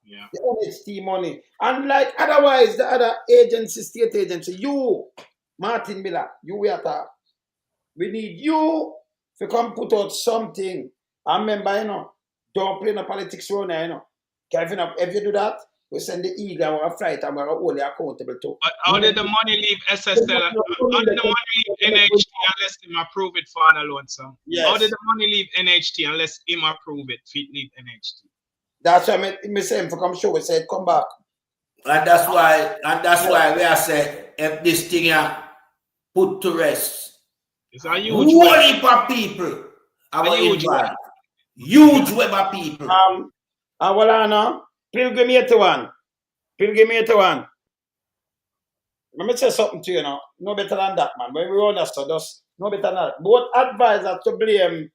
Yeah. The NHT money. Unlike otherwise, the other agency, state agency, you, Martin Miller, you we are. We need you to come put out something. I remember, don't play no politics around here, If you do that, we send the eagle or a flight and we're only accountable to. But how did the money leave SSL? How did the money leave NHT unless him approve it for an alone, son? Yes. How did the money leave NHT unless him approve it for it leave NHT? That's why I say him for come show, we said come back. And that's why we are saying if this thing are put to rest, it's a huge whole heap of people are involved. Huge web of people. Pilgrim 81. Let me say something to you now. No better than that, man. When we run that, so just no better than that. Both advisors to blame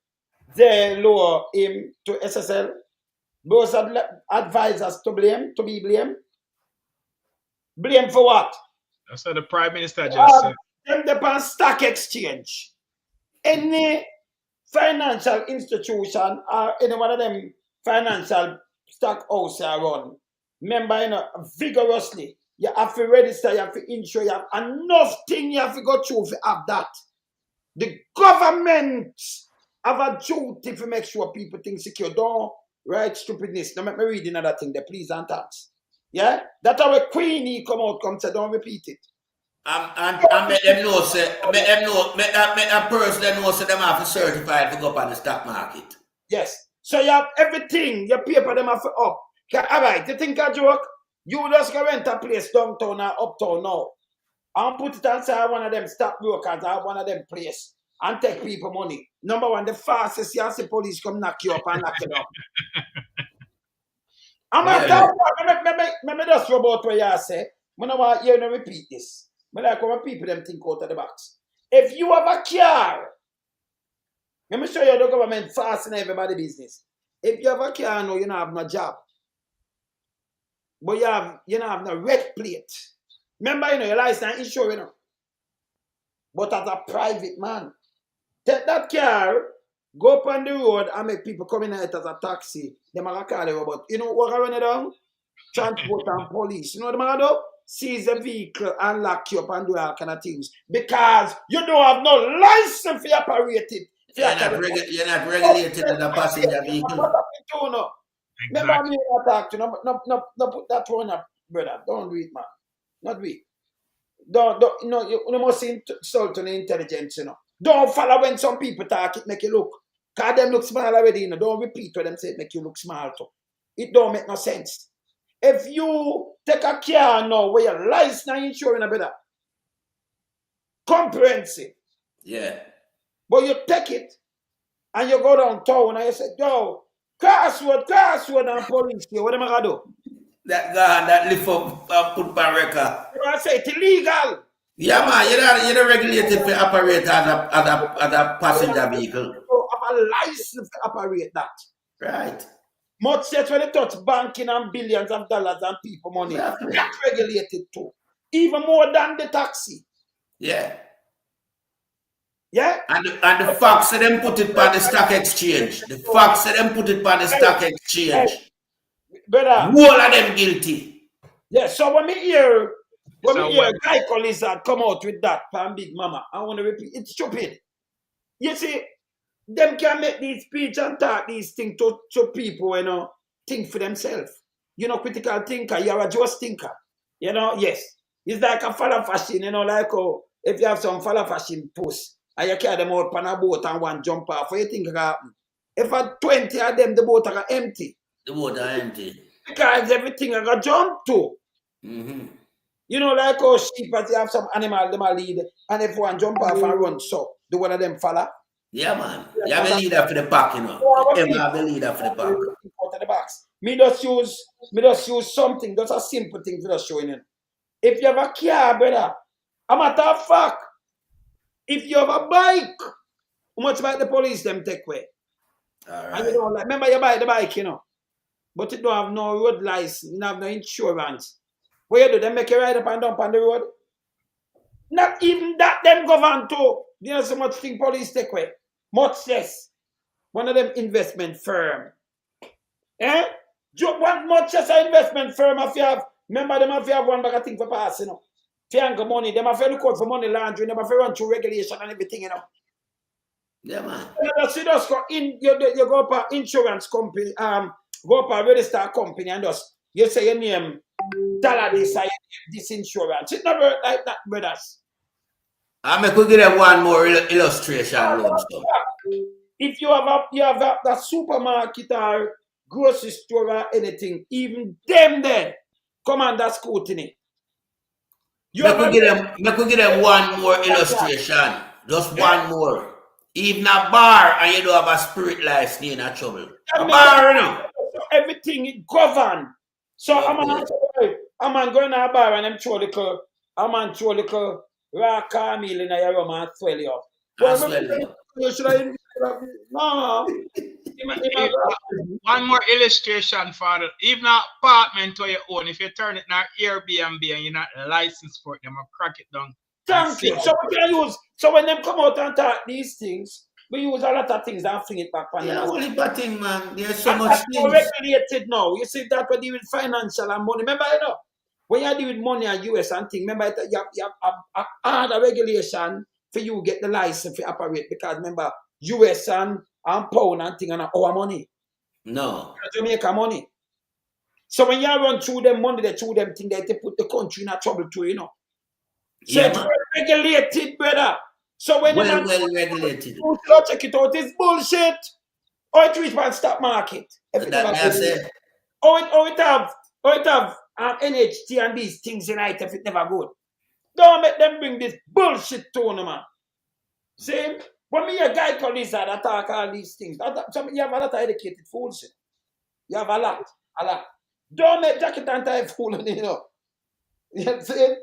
their lower him to SSL. Both advisors to be blamed. Blame for what? That's what the Prime Minister just said. Them depend stock exchange. Any financial institution or any one of them financial stock house are run. Remember, vigorously. You have to register, you have to insure, you have enough thing you have to go through to have that. The government have a duty to make sure people think secure. Don't write stupidness. Now let me read another thing there, please and thanks. Yeah? That's how a Queenie come say, don't repeat it. And make them know, say, make that person that know, say them have to certify to go up on the stock market. Yes. So you have everything, your paper them have to up. All right, you think a joke? You just go rent a place downtown or uptown now and put it inside one of them stock brokers or one of them place and take people money. Number one, the fastest you see police come knock you up and knock you down. I'm not just about what you say. I don't want you to repeat this. I like when people them think out of the box. If you have a car, let me show you the government fast in everybody's business. If you have a car, no, you don't have no job. But you don't have no red plate. Remember, your license insurance. But as a private man, take that car, go up on the road and make people come in it as a taxi. They might call you about, what I run it down? Transport and police. You know what I'm do? Seize the vehicle and lock you up and do all kind of things. Because you don't have no license for operate it. You're not regulated in a passenger vehicle. Remember me attack you. No put that one up, brother. Don't do it, man. Not do it. You must insult to the intelligence, Don't follow when some people talk, it make you look. Because them look small already, Don't repeat what them say, it make you look small too. It don't make no sense. If you take a car now where your license and insurance, brother, comprehensive. Yeah. But you take it and you go downtown and you say, yo, crossroad and police here. What am I going to do? That lift up and put by record. I say it's illegal. Yeah, man, you're not regulated to operate as a passenger vehicle. You have a license to operate that. Right. Much says when they touch banking and billions of dollars and people money, that's regulated too. Even more than the taxi. Yeah. Yeah? And the facts of them put it by the stock exchange. The facts of them put it by the stock exchange. Brother. All of them guilty. Yeah, so when me hear When So we hear a guy call Lizard come out with that, Pan Big Mama, I want to repeat, it's stupid. You see, them can make these speech and talk these things to people, you know, think for themselves. You know, critical thinker, you're a just thinker. You know, yes. It's like a follow fashion, you know, like if you have some follow fashion post and you carry them out on a boat and one jump off, what you think will happen? If I 20 of them, the boat are empty. The boat are empty. Because everything I got jump to. You know, like sheep, as you have some animal, them a lead, and if one jump off and run, so do one of them follow? Yeah, man. You have a leader for the pack, you know. You have a leader for the pack. Out of the box. Me just use something, just a simple thing for the showing you. If you have a car, brother, a matter of fact, if you have a bike, how much about the police them take away? And you don't like, remember you buy the bike, you know, but it don't have no road license, you don't have no insurance. What you do? They make you ride up and down on the road? Not even that them govern too. You know so much thing police take away. Much less. One of them investment firm. Eh? One much less an investment firm if you have, remember them if you have one bag of thing for pass, you know. If you have money, them have to look out for money laundering, them have to run through regulation and everything, you know. Yeah, man. You just go in, you go up an insurance company, go up a register company and just you say your name, dollar this insurance. It's not like that, brothers. I could give them one more illustration. If you have a supermarket or grocery store or anything, even them there come under scrutiny. I could give them one more illustration. Just one more. Even a bar and you don't have a spirit life in a trouble. A bar, you know. Everything is governed. So I'm going to a bar and I'm throw little raw meal in your room and swell you up. No. One more illustration, Father. Even an apartment where you own, if you turn it now Airbnb and you're not licensed for it, them will crack it down. Thank you. So we can use. So when them come out and talk these things, we use a lot of things and fling it back on them. Yeah, only bad thing, man. There's so much things. Regulated now. You see that we deal with financial and money. Remember, you know, when you deal with money and US and things, remember you have a harder regulation for you get the license to operate because remember US and pound and thing and our money. No. Jamaica money. So when you run through them money, they through them thing, they put the country in a trouble too, you know. So it's well regulated, brother. So when well regulated. You check it out, it's bullshit. Or it reach by stock market. That's it. Or it have NHT and these things in it if it never good. Don't make them bring this bullshit to no man. See? When me a guy call this that attack all these things, you have a lot of educated fools. You have a lot. Don't make jacket and tie fool, you know. You see?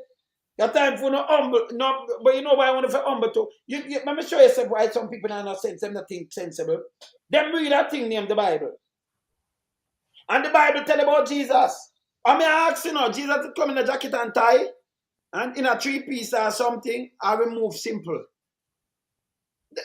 Your time for no humble, no, but you know why I want to feel humble too. Let me show you why some people are not sensible, not think sensible. Them read that thing named the Bible. And the Bible tell about Jesus. I mean, I ask you know, Jesus to come in a jacket and tie, and in a 3-piece or something, I remove simple.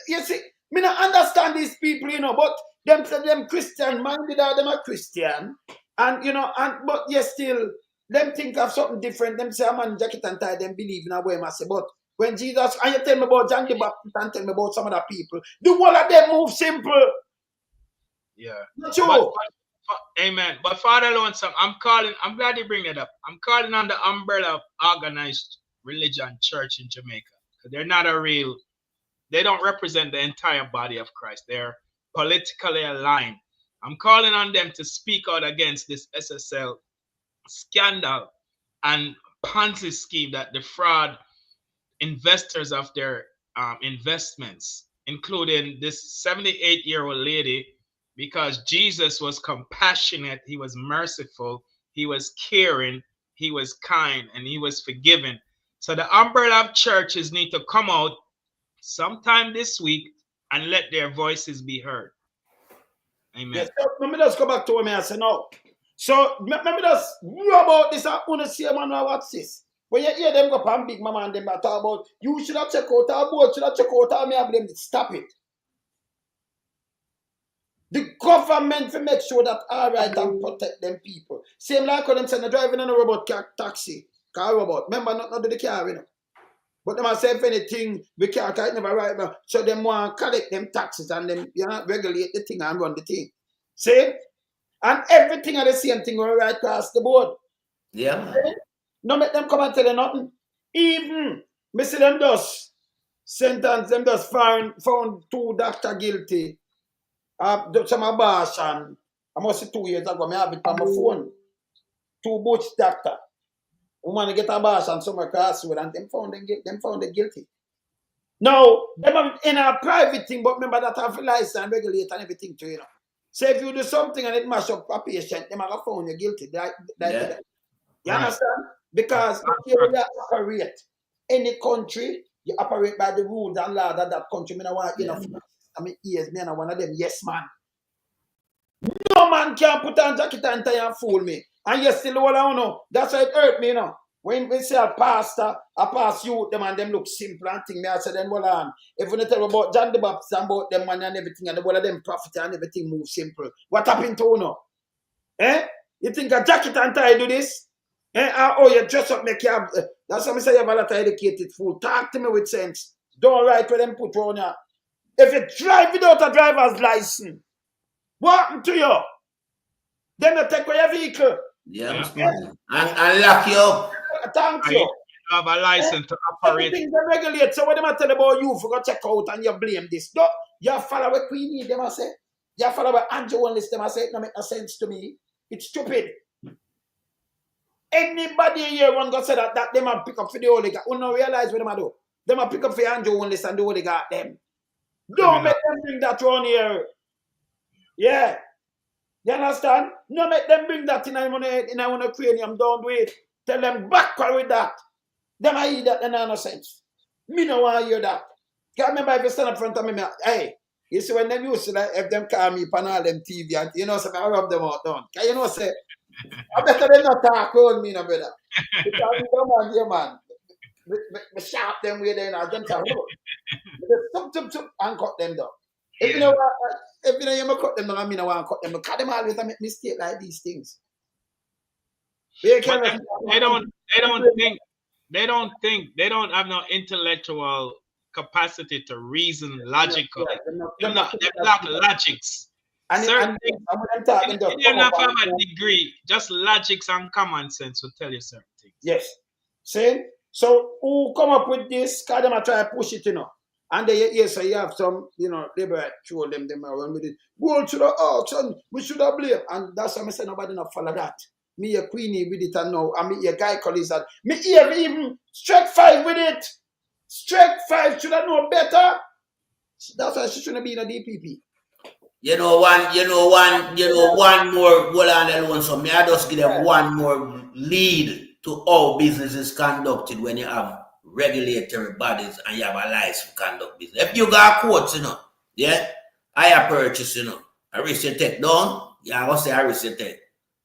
You see, me not understand these people, you know, but them Christian minded are them a Christian, and you know, but yes, still. Them think of something different. Them say, I'm on jacket and tie. Them believe in a way. I say, but when Jesus, and you tell me about John the Baptist and tell me about some other people, the whole of them move simple. Yeah. True. Amen. But Father Lonesome, I'm glad you bring it up. I'm calling on the umbrella of organized religion church in Jamaica. They're not they don't represent the entire body of Christ. They're politically aligned. I'm calling on them to speak out against this SSL scandal and Ponzi scheme that defraud investors of their investments, including this 78-year-old lady, because Jesus was compassionate, he was merciful, he was caring, he was kind, and he was forgiving. So the umbrella of churches need to come out sometime this week and let their voices be heard. Amen. Yes, so let me just go back to me and say no. So let me just know about this. I want to see a man what's this. When you hear them go pan Big Mama and them talk about you should have check out our board, should have check out our me have them stop it. The government to make sure that all right and protect them people. Same like when them say they're driving on a robot taxi car robot. Remember, not do the car, you know. But them say if anything, we can't never right now. So them want to collect them taxes and them, you know, regulate the thing and run the thing. See? And everything are the same thing right across the board. Yeah. See? No make them come and tell you nothing. Even, me see them just sentence, them just found 2 doctors guilty of some abortion. I must say 2 years ago, I have it on my phone. 2 butch doctors. Woman get a abortion somewhere across the road and them found them guilty. Now, them are in a private thing, but remember that have a license and regulate and everything too, you know. So if you do something and it mash up a patient, them are found you guilty. You understand? Because if you operate any country, you operate by the rules and laws of that country. I want you know, I mean, yes, man, one of them, yes, man. No man can put on jacket and tie and fool me. And you still all I know. That's why it hurt me, you know. When we say a pastor, a pass you, them and them look simple and thing. Me I say then well on. If we tell about John the Baptist and about them man and everything and the whole of them prophet and everything move simple. What happened to you now? Eh? You think a jacket and tie do this? Eh? Oh, you dress up make you have that's what I say you have a lot of educated fool. Talk to me with sense. Don't write what them put on you. If you drive without a driver's license, what happened to you? Then you take away your vehicle. Yeah. And lock you up. Thank you. You have a license to operate. Everything they regulate. So what them tell about you for go check out and you blame this. No, you follow what Queenie them I say. You follow what Andrew only them I say. It don't make no sense to me. It's stupid. Anybody here want to say that them a pick up for the Holy God. We don't realize what them a do. Them a pick up for Andrew only and the Holy God them. Don't make them bring that around here. Yeah. You understand? No make them bring that in a cranium. Don't do it. Tell them backward with that. Them I hear that in no sense. Me no want to hear that. Can't remember if you stand up in front of me, hey, you see when them used to like, if them call me pan all them TV and you know say I rub them out down. Can you know say I better them not talk around me no brother. Because we don't want you man. Me sharp them way there now. Them say tup and cut them down. If you know you cut them down, I mean I want to cut them. Because them always make mistake like these things. They don't have no intellectual capacity to reason logically. They lack logics. Certain things, you don't have to have a degree, just logics and common sense will tell you certain things. Yes. See? So who come up with this? Because them try to push it, you know. And they so you have some, you know, liberate show them around with it. Go to the auction, we should have blame. And that's why I say nobody not follow that. Me a Queenie with it and now, and me a guy calls that. Me even strike 5 with it. Strike 5 should I know better. That's why she shouldn't be in a DPP. You know one more hold on alone. So me I just give them one more lead to how business is conducted when you have regulatory bodies and you have a license to conduct business. If you got quotes, you know, yeah, higher purchase, you know, a risk you take down, yeah, I gonna say a risk you take.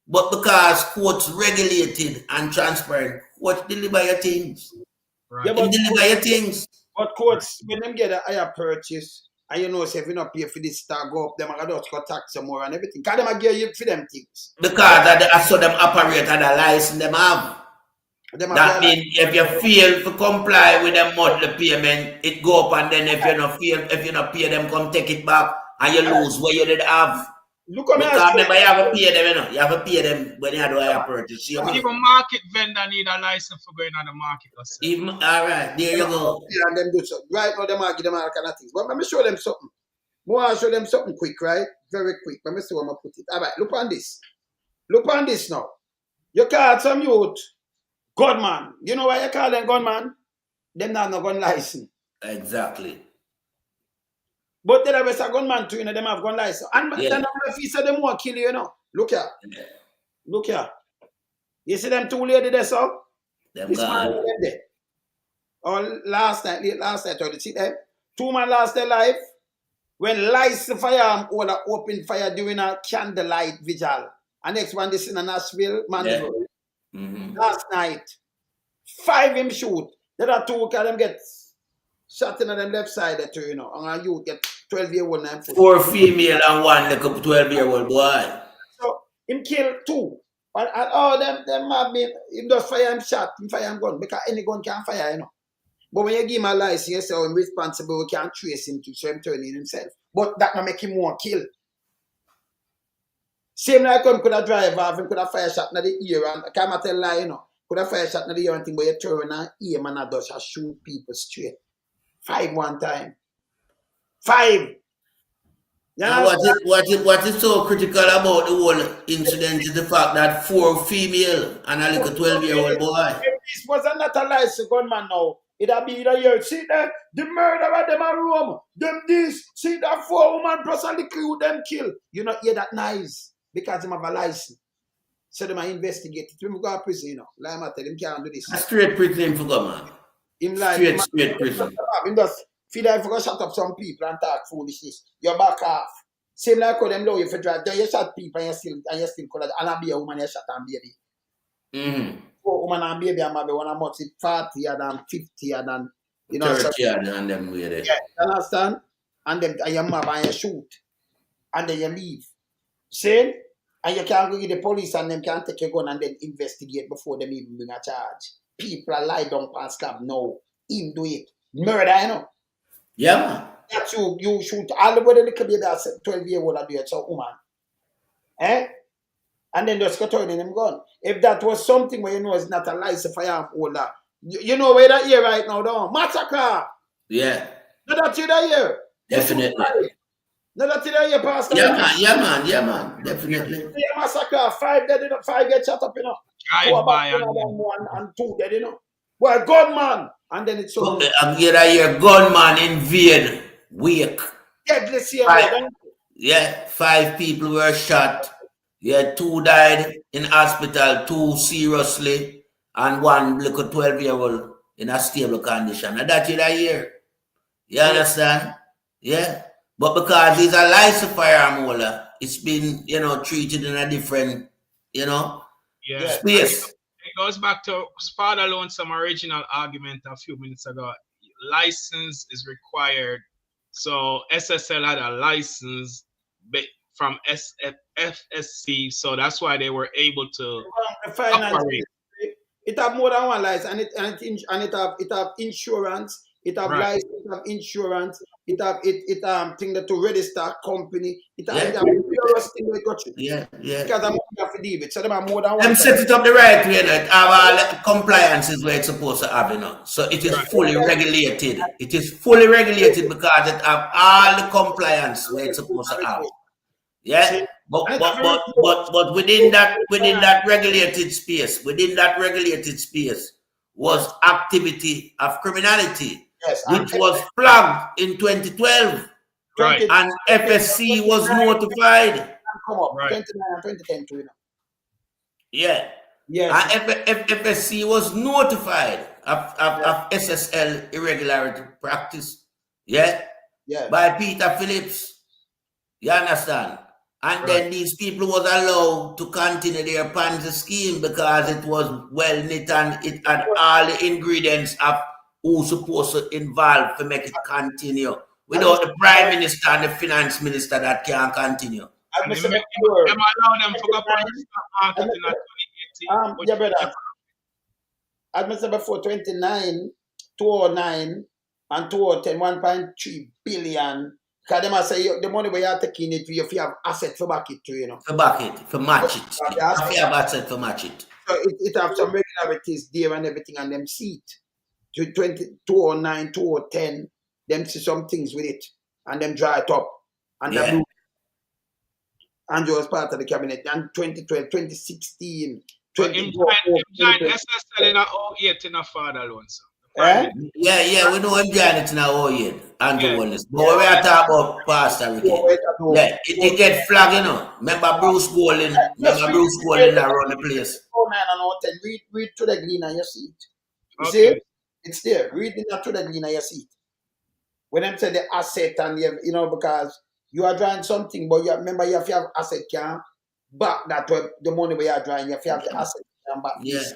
But because courts regulated and transparent, courts deliver your things. Right. Yeah, but deliver your things. But courts, when them get a higher purchase, and you know, say if you not pay for this star go up, them are going to tax some more and everything. Because them are give you for them things. Because I saw them operate at the license them have. That means if you fail to comply with them monthly payment, it go up, and then if you not pay them, come take it back and you lose what you did have. Look at me. Remember, you have to pay them, you know. You have to pay them when you do a purchase. Even market vendor need a license for going on the market. Even, all right, there you go. And them do something. Right now, they might give them all kind of things. But let me show them something. I want to show them something quick, right? Very quick. Let me see where I'm going to put it. All right, look on this. Look on this now. You call some youth gunman. You know why you call them gunman? Them not no gun license. Exactly. But then there's a gunman too, you know, them have gun license. And then if you say them won't kill you, you know. Look here. Yeah. Look here. You see them 2 ladies there, so? Them this man there. Or last night, you see them? 2 men lost their life when licensed firearm owner opened fire during a candlelight vigil. And next one, this in Nashville, Mandeville. Yeah. Last night. 5 him shoot. There are 2 can them get shot in on them left side there too, you know. And you get 12-year-old 9 foot. 4 female and 1 like a 12-year-old boy. So him killed 2 And oh, them might be, him just fire him shot, him fire him gun, because any gun can fire, you know. But when you give him a license, you say I'm responsible, we can't trace him to, so him turning himself. But that not make him more kill. Same like him could have drive off, him could have fire shot in the ear, and I can't tell lie, you know. Could have fire shot in the ear and thing, but you turn and aim and just shoot people straight. 5 one time. 5. And what is so critical about the whole incident is the fact that 4 female and a little 12-year-old boy. If this was not a licensed gunman now, it'd be the year. See that the murder of them are room. Them this. See that 4 women plus a little who them kill. You not hear that nice because them have a license. So them are investigate it. When we go to prison, you know. Like I tell them can't do this. A straight prison for go, man. Straight prison. Him just feel like if you go shut up some people and talk foolishness, you're back off. Same like how them allow you for drive. Then you shot people and you still call it. And I be a woman you shot and baby. 4 woman and baby and maybe one of much 40 and 50 and you know 30 and them way there. Yeah, you understand? And then you map and you shoot. And then you leave. See? And you can't go to the police and them can take your gun and then investigate before them even bring a charge. People are lie down and stab. No. Him do it. Murder, you know. Yeah, man. That's you shoot all the way the little baby that's 12-year-old and do it, so woman. Eh? And then just go turn in him gun. If that was something where you know it's not a license firearm holder, you know where that here right now, don't massacre. Yeah. No that you there here. Definitely. No that you there here, Pastor. Yeah, man. Definitely. Yeah, massacre. 5 dead, 5 get shot up, you know. 4 back, one and 2 dead, you know. Well, gunman. And then it's so. I'm here, gunman invade. Wake. Deadly yeah, 5 people were shot. Yeah, 2 died in hospital, 2 seriously, and 1 little 12-year-old in a stable condition. And that's it a year. You understand? Yeah. But because he's a licensed firearm holder, it's been, you know, treated in a different, you know, space. It goes back to Father Alone, some original argument a few minutes ago. License is required. So SSL had a license from FSC, so that's why they were able to operate. It have more than one license, and it have insurance. It have license. It have insurance. It have thing that to register company. It have various thing they got you. Yeah. Because I'm affidavit, so them have more than one. Them set it up the right way. That have all compliance is where it's supposed to have, you know. So it is fully regulated. It is fully regulated because it have all the compliance where it's supposed to have. Yeah, but within that regulated space, was activity of criminality, which was flagged in 2012, right? And FSC was notified. Come up, 29 and 2010 too, you know. Yeah. Yes. And FSC was notified of SSL irregularity practice. Yeah. By Peter Phillips. You understand? And then these people was allowed to continue their Ponzi scheme because it was well knit and it had all the ingredients of who's supposed to involve to make it continue. Without the Prime Minister and the Finance Minister, that can't continue. Them allow them to go for the stock market in 2018. Yeah, brother. As I said before, 2009 and 2010, 1.3 billion. Because them say the money where you're taking it, you have asset for back it too, you know. For back it, for match it. You have asset for match it. So it have some regularities there and everything, and them see it. 2009, 2010, them see some things with it, and them dry it up. And Andrew was part of the cabinet. And 2012, 2016, 2014. SSL in 08 in a Father Alone, sir. Yeah, we know him join it now, Andrew Wallace. But when we are talking about Pastor Ricky, it get flagged, you know. Remember Bruce Golding that run the place. 09 and 010, read to the green and you see it. You see it? It's there. Read it to the green and you see it. When them say the asset and you know, because you are drawing something, but you remember you have to have asset can back that the money where you are drawing, you have to have the asset can back this.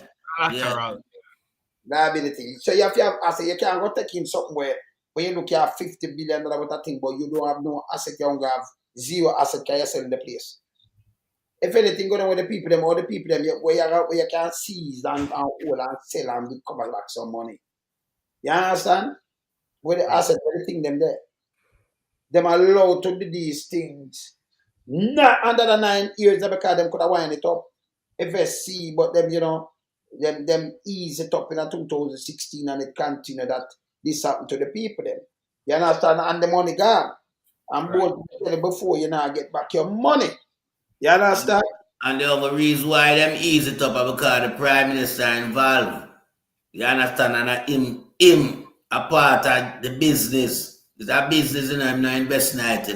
Liability. So you have to have asset. You can't go take in something where when you look at $50 billion worth of thing, but you don't have no asset, you don't have zero asset, can you sell in the place? if anything going on with the people them, all the people them where you can seize and hold and sell and recover back some money. You understand? Where the asset, everything them there. Them allowed to do these things. Not under the 9 years because them could have wind it up. FSC, but them, them ease it up in 2016 and it continue that this happened to the people them. You understand? And the money gone. And before you now get back your money. You understand? And the other reason why them ease it up is because the Prime Minister involved. You understand? And him a part of the business. It's a business, I'm not investing in it,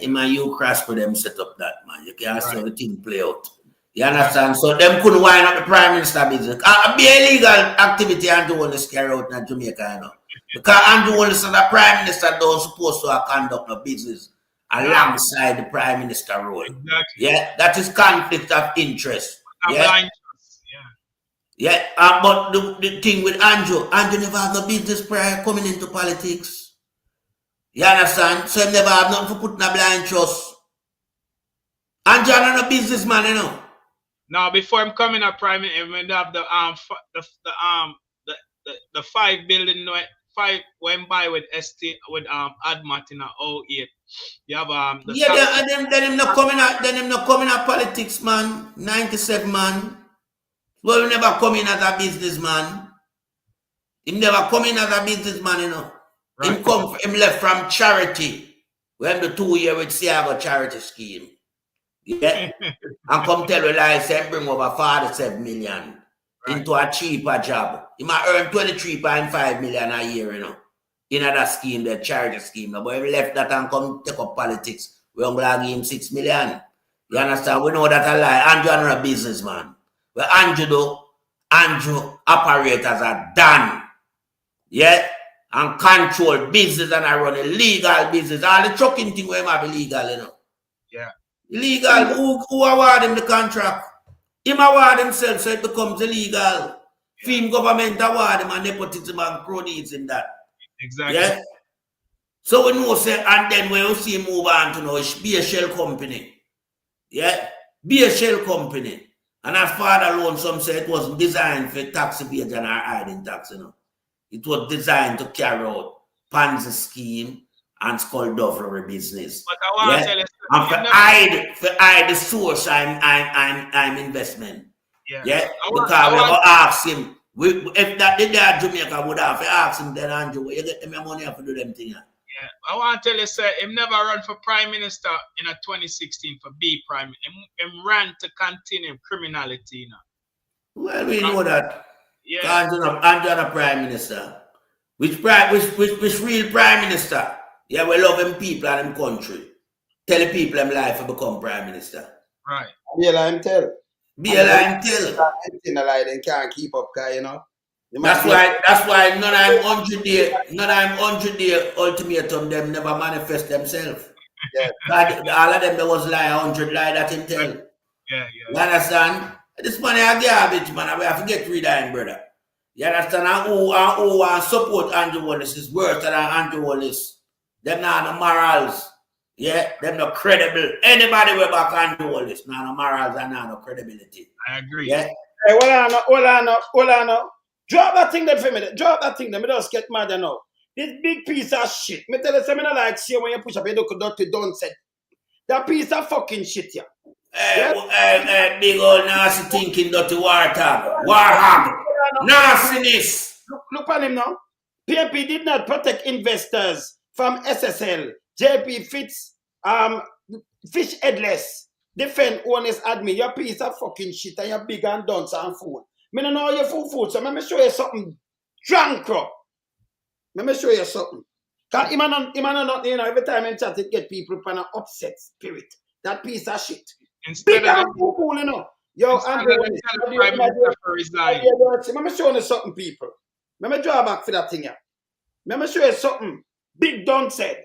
Him and Hugh Croskery them set up that, man. You can't see how the thing play out. You understand? So them couldn't wind up the Prime Minister business. It be illegal activity Andrew Holness carry out in Jamaica, Because Andrew Holness and the Prime Minister don't supposed to conduct no business alongside the Prime Minister role. Exactly. Yeah, that is conflict of interest. Yeah, but the thing with Andrew never had no business prior coming into politics. You understand? So he never have nothing for putting a blind trust. Andrew not a businessman, Now, before I'm coming up, Prime Minister, when they have the 5 building, 5 went by with ST with Admat in 08. You have then him not coming at politics, man. 97 man. Well, he never come in as a businessman. He never come in as a businessman, Right. Him left from charity. When the 2 year with Siago charity scheme. Yeah. And come tell you like say bring over 47 million into a cheaper job. He might earn 23.5 million a year, in that scheme, the charity scheme. But he left that and come take up politics. We're going to give him 6 million. You understand? We know that a lie. Andrew not a businessman. But Andrew operators are done. Yeah? And control business and I run a legal business. All the trucking thing where might be legal, Yeah. Illegal. Who award him the contract? Him award himself so it becomes illegal. Film government award him and nepotism and cronies in that. Exactly. Yeah? So we know say, and then when you see him move on to now, be a shell company. Yeah? Be a shell company. And as father alone, some say it wasn't designed for tax evasion or hiding tax, It was designed to carry out Ponzi scheme and skullduggery business. But I want to tell you, and for hide the source I'm investment. Yeah. Because we will ask him. If that did that Jamaica would have to ask him then Andrew, where you get them your money to do them things. Yeah, I want to tell you, sir, him never run for Prime Minister in 2016 for B Prime. Him ran to continue criminality, Well, we know that. Yeah. Andrew not Prime Minister. Which real Prime Minister? Yeah, we love him people and him country. Tell the people them life to become Prime Minister. Right. Be a line tell. Be a line tell. Anything a lie, they can't keep up, That's why none of them 100-day ultimatum them never manifest themselves. Yeah. All of them there was lie 100 lie that him tell. Yeah. You understand? This money a garbage, man. We have to get rid of him, brother. You understand? And who support Andrew Holness is worse than Andrew Holness. Them not no morals. Yeah, them no credible. Anybody will back Andrew Holness, not no morals and not no credibility. I agree. Yeah. Hey, hold on. Drop that thing there for me. Drop that thing there. Me just get mad now. This big piece of shit. Me tell you something I like see when you push up your dirty don't say. That piece of fucking shit here. Hey, big old nasty thinking dirty war talk. War hog. Nastiness. Look on him now. PNP did not protect investors from SSL. JP Fitz, Fish Headless. Defend honest admin. Your piece of fucking shit and you're big and dunce and fool. Me don't know your fool, so let me show you something drunk, bro. Let me show you something. Because every time in chat, it get people on an upset spirit. That piece of shit. Big and fool, Yo, Andrew, let me show you something, people. Let me draw back for that thing here. Let me show you something. Big Don said.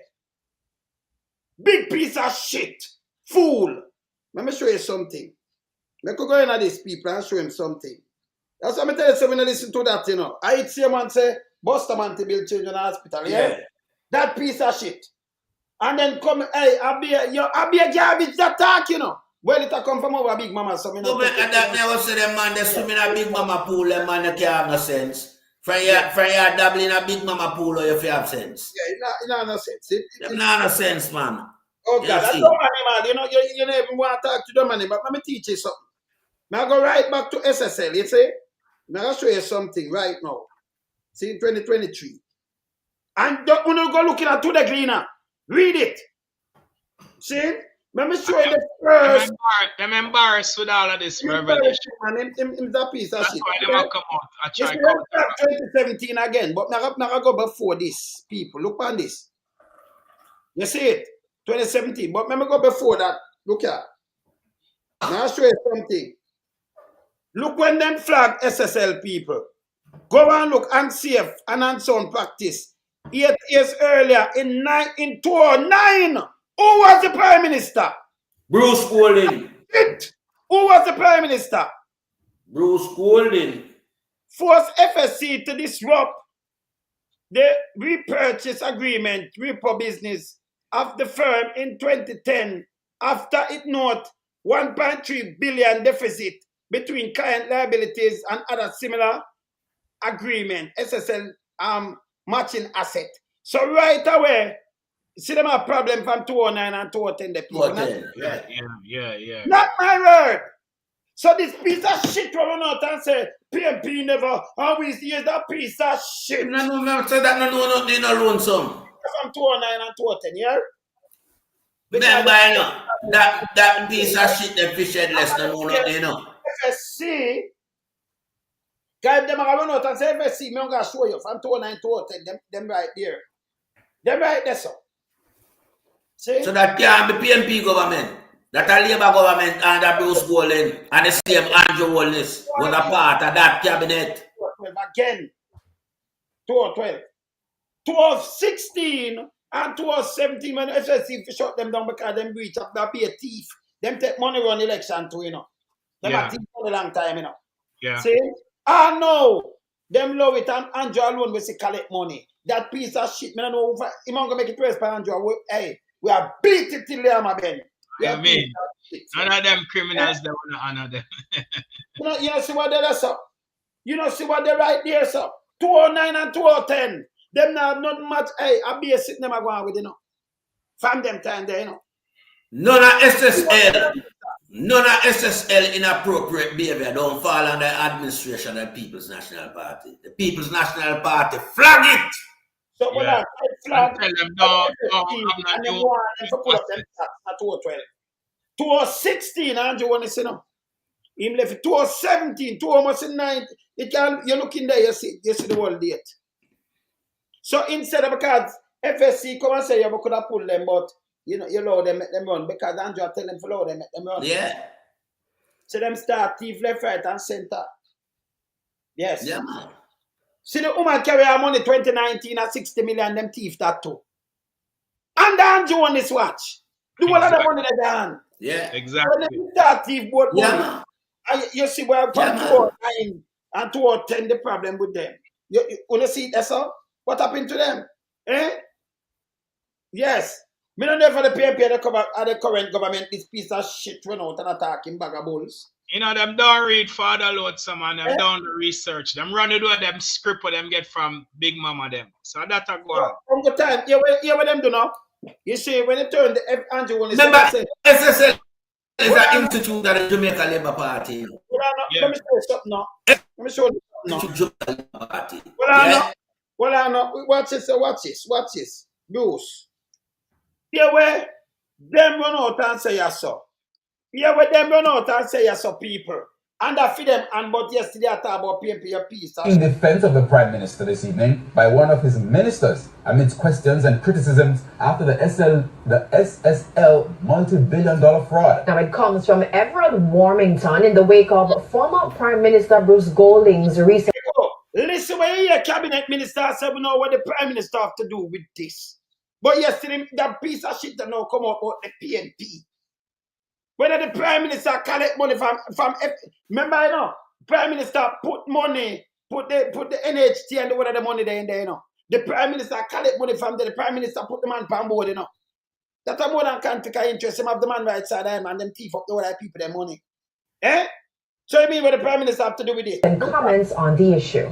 Big piece of shit. Fool. Let me show you something. Let me go in at these people and show him something. That's what I tell you, so when I listen to that, I see a man say, Buster man to build children hospital, yeah? That piece of shit. And then come, hey, I be a garbage that talk, Well, it come from over Big Mama, so me not. That never say them man, they swim in a Big Mama pool, them man, they can't have no sense. From your dabble in a Big Mama pool, or you have sense. Yeah, it not no sense. Them not no sense, man. Oh God, that's no money, man. You know, you never even want to talk to the money, but let me teach you something. Now go right back to SSL, you see? Now I'll show you something right now. See, in 2023. And when you go looking at to the cleaner, read it. See? Let me show you the first. I'm embarrassed with all of this revelation. Man, him that piece of shit. That's why they will come out. I try to come back 2017 again, but now I go before this, people. Look on this. You see it? 2017. But let me go before that. Look here. Now I'll show you something. Look when them flag SSL people. Go and look and see if and on practice. 8 years earlier in 2009. Who was the Prime Minister? Bruce Golding. Who was the Prime Minister? Bruce Golding. Forced FSC to disrupt the repurchase agreement, repo business of the firm in 2010 after it noted 1.3 billion deficit between client liabilities and other similar agreement, SSL matching asset. So right away, see them a problem from 2009 and 2010. The people. Yeah. Not my word. So this piece of shit run out and say PMP never always use that piece of shit. No, say that no lonesome. From 2009 and 2010, yeah? Remember, that piece of shit them fish headless, you know. FSC, guys, them are run out and say FSC, me gonna show you from 2009 to 2010, them right there. Them right there, so. See? So that can't be PNP government. That a Labour government under Bruce Golding and the same Andrew Holness was a part of that cabinet. Again, 2012. 2016 and 2017 when FSC shut them down because them breach up that be a thief. Them take money run election too, you know. Them a thief for a long time, you know. Yeah. See? Ah no. Them love it and Andrew alone will say collect money. That piece of shit, man, I know if I'm gonna make it press by Andrew. Hey, we are beat it till there, my Ben. I mean, none of them criminals that want to honor them. you know, see what they're so? You know, see what they're right there, so? 2009 and 2010. Them now not much, hey, I'll be a sitting them going with, you know. From them time there, you know. None of SSL inappropriate behavior don't fall under administration of the People's National Party. The People's National Party flag it! So when I flag, tell them no, and then go on and put up them at 2012. 2016, Andrew want to say no. Him left 2017, 2009. You look in there, you see the whole date. So instead of because FSC come and say you could have pulled them, but you know, you allow them make them run because Andrew tell them to allow them make them run. Yeah. So them start thief left, right, and center. Yes. Yeah, man. See the woman carry her money 2019 at 60 million, them thief that too. And Andrew on this watch. The whole of the money they done. Yeah, exactly. When they start thief both money, and you see where from 2009 and 2010 the problem with them. You wanna see that's all? What happened to them? Eh? Yes. Me don't know for the PMP the current government this piece of shit run out and attacking bag of bulls. You know, them don't read Father Lord some and them don't research. Them run to do them script what them get from Big Mama them. So that's a go on. From the time, yeah, what them do now? You see, when they turn the Andrew one is SSL is an institute that the Jamaica Labour Party. Let me show you something now. Let me show you something now. Well, I know. Watch this. Bruce. Here where them run out and say yes, sir. Here where them run out and say yes, sir, people. And I feed them, and but yesterday I talked about PMP peace. In defense of the Prime Minister this evening by one of his ministers amidst questions and criticisms after the SSL multi-billion-dollar fraud. Now it comes from Everett Warmington in the wake of former Prime Minister Bruce Golding's recent... Listen, when you hear cabinet minister say we know what the Prime Minister have to do with this. But yesterday, that piece of shit that now come out about the PNP. Whether the Prime Minister collect money from remember, you know, Prime Minister put money, put the NHT and whether the money there in there, you know. The Prime Minister collect money from the Prime Minister put the man on board, you know. That's a more than conflict of interest. Some of the man right side of him and them thief up the whole people their money. So you mean what the Prime Minister have to do with it? And comments on the issue.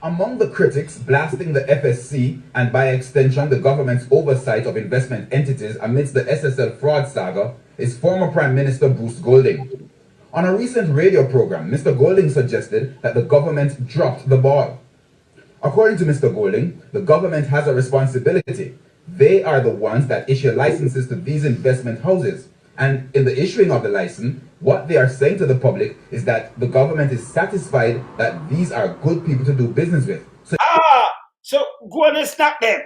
Among the critics blasting the FSC and by extension the government's oversight of investment entities amidst the SSL fraud saga is former Prime Minister Bruce Golding. On a recent radio program, Mr. Golding suggested that the government dropped the ball. According to Mr. Golding, the government has a responsibility. They are the ones that issue licenses to these investment houses. And in the issuing of the license, what they are saying to the public is that the government is satisfied that these are good people to do business with. So go and snap them.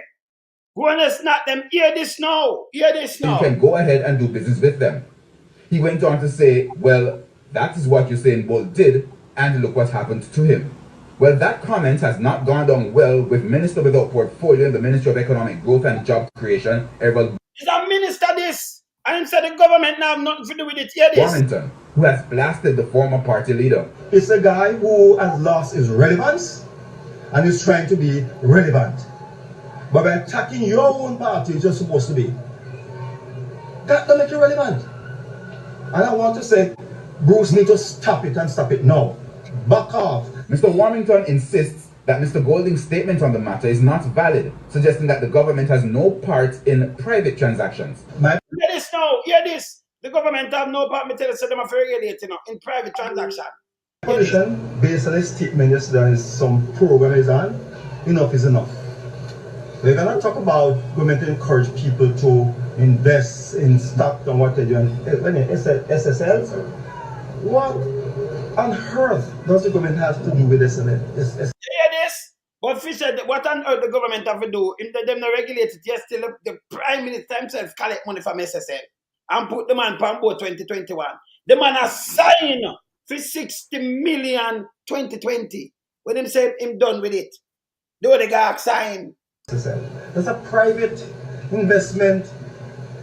Go and snap them. Hear this now. Hear this now. You can go ahead and do business with them. He went on to say, well, that is what Usain Bolt did, and look what happened to him. Well, that comment has not gone down well with Minister without portfolio in the Ministry of Economic Growth and Job Creation, Errol. Is a minister this? And him said the government now have nothing to do with it. Hear this. Warrington, who has blasted the former party leader. It's a guy who has lost his relevance and is trying to be relevant. But by attacking your own party, you're supposed to be. That don't make you relevant. And I want to say, Bruce needs to stop it and stop it now. Back off. Mr. Warrington insists that Mr. Golding's statement on the matter is not valid, suggesting that the government has no part in private transactions. Hear this now. Hear this. The government have no part, me tell you, so them have to regulate, in private transaction. Position, based on his statement yesterday, is some program is on. Enough is enough. We're going to talk about government to encourage people to invest in stock and what they're doing. When SSLs, what on earth does the government have to do with this? Hear this? But Fisher, what on earth the government have to do? If them not regulate it, yes, still the Prime Minister himself collect money from SSL and put the man on board 2021. The man has signed for 60 million 2020. When him say him done with it, do the guy sign. That's a private investment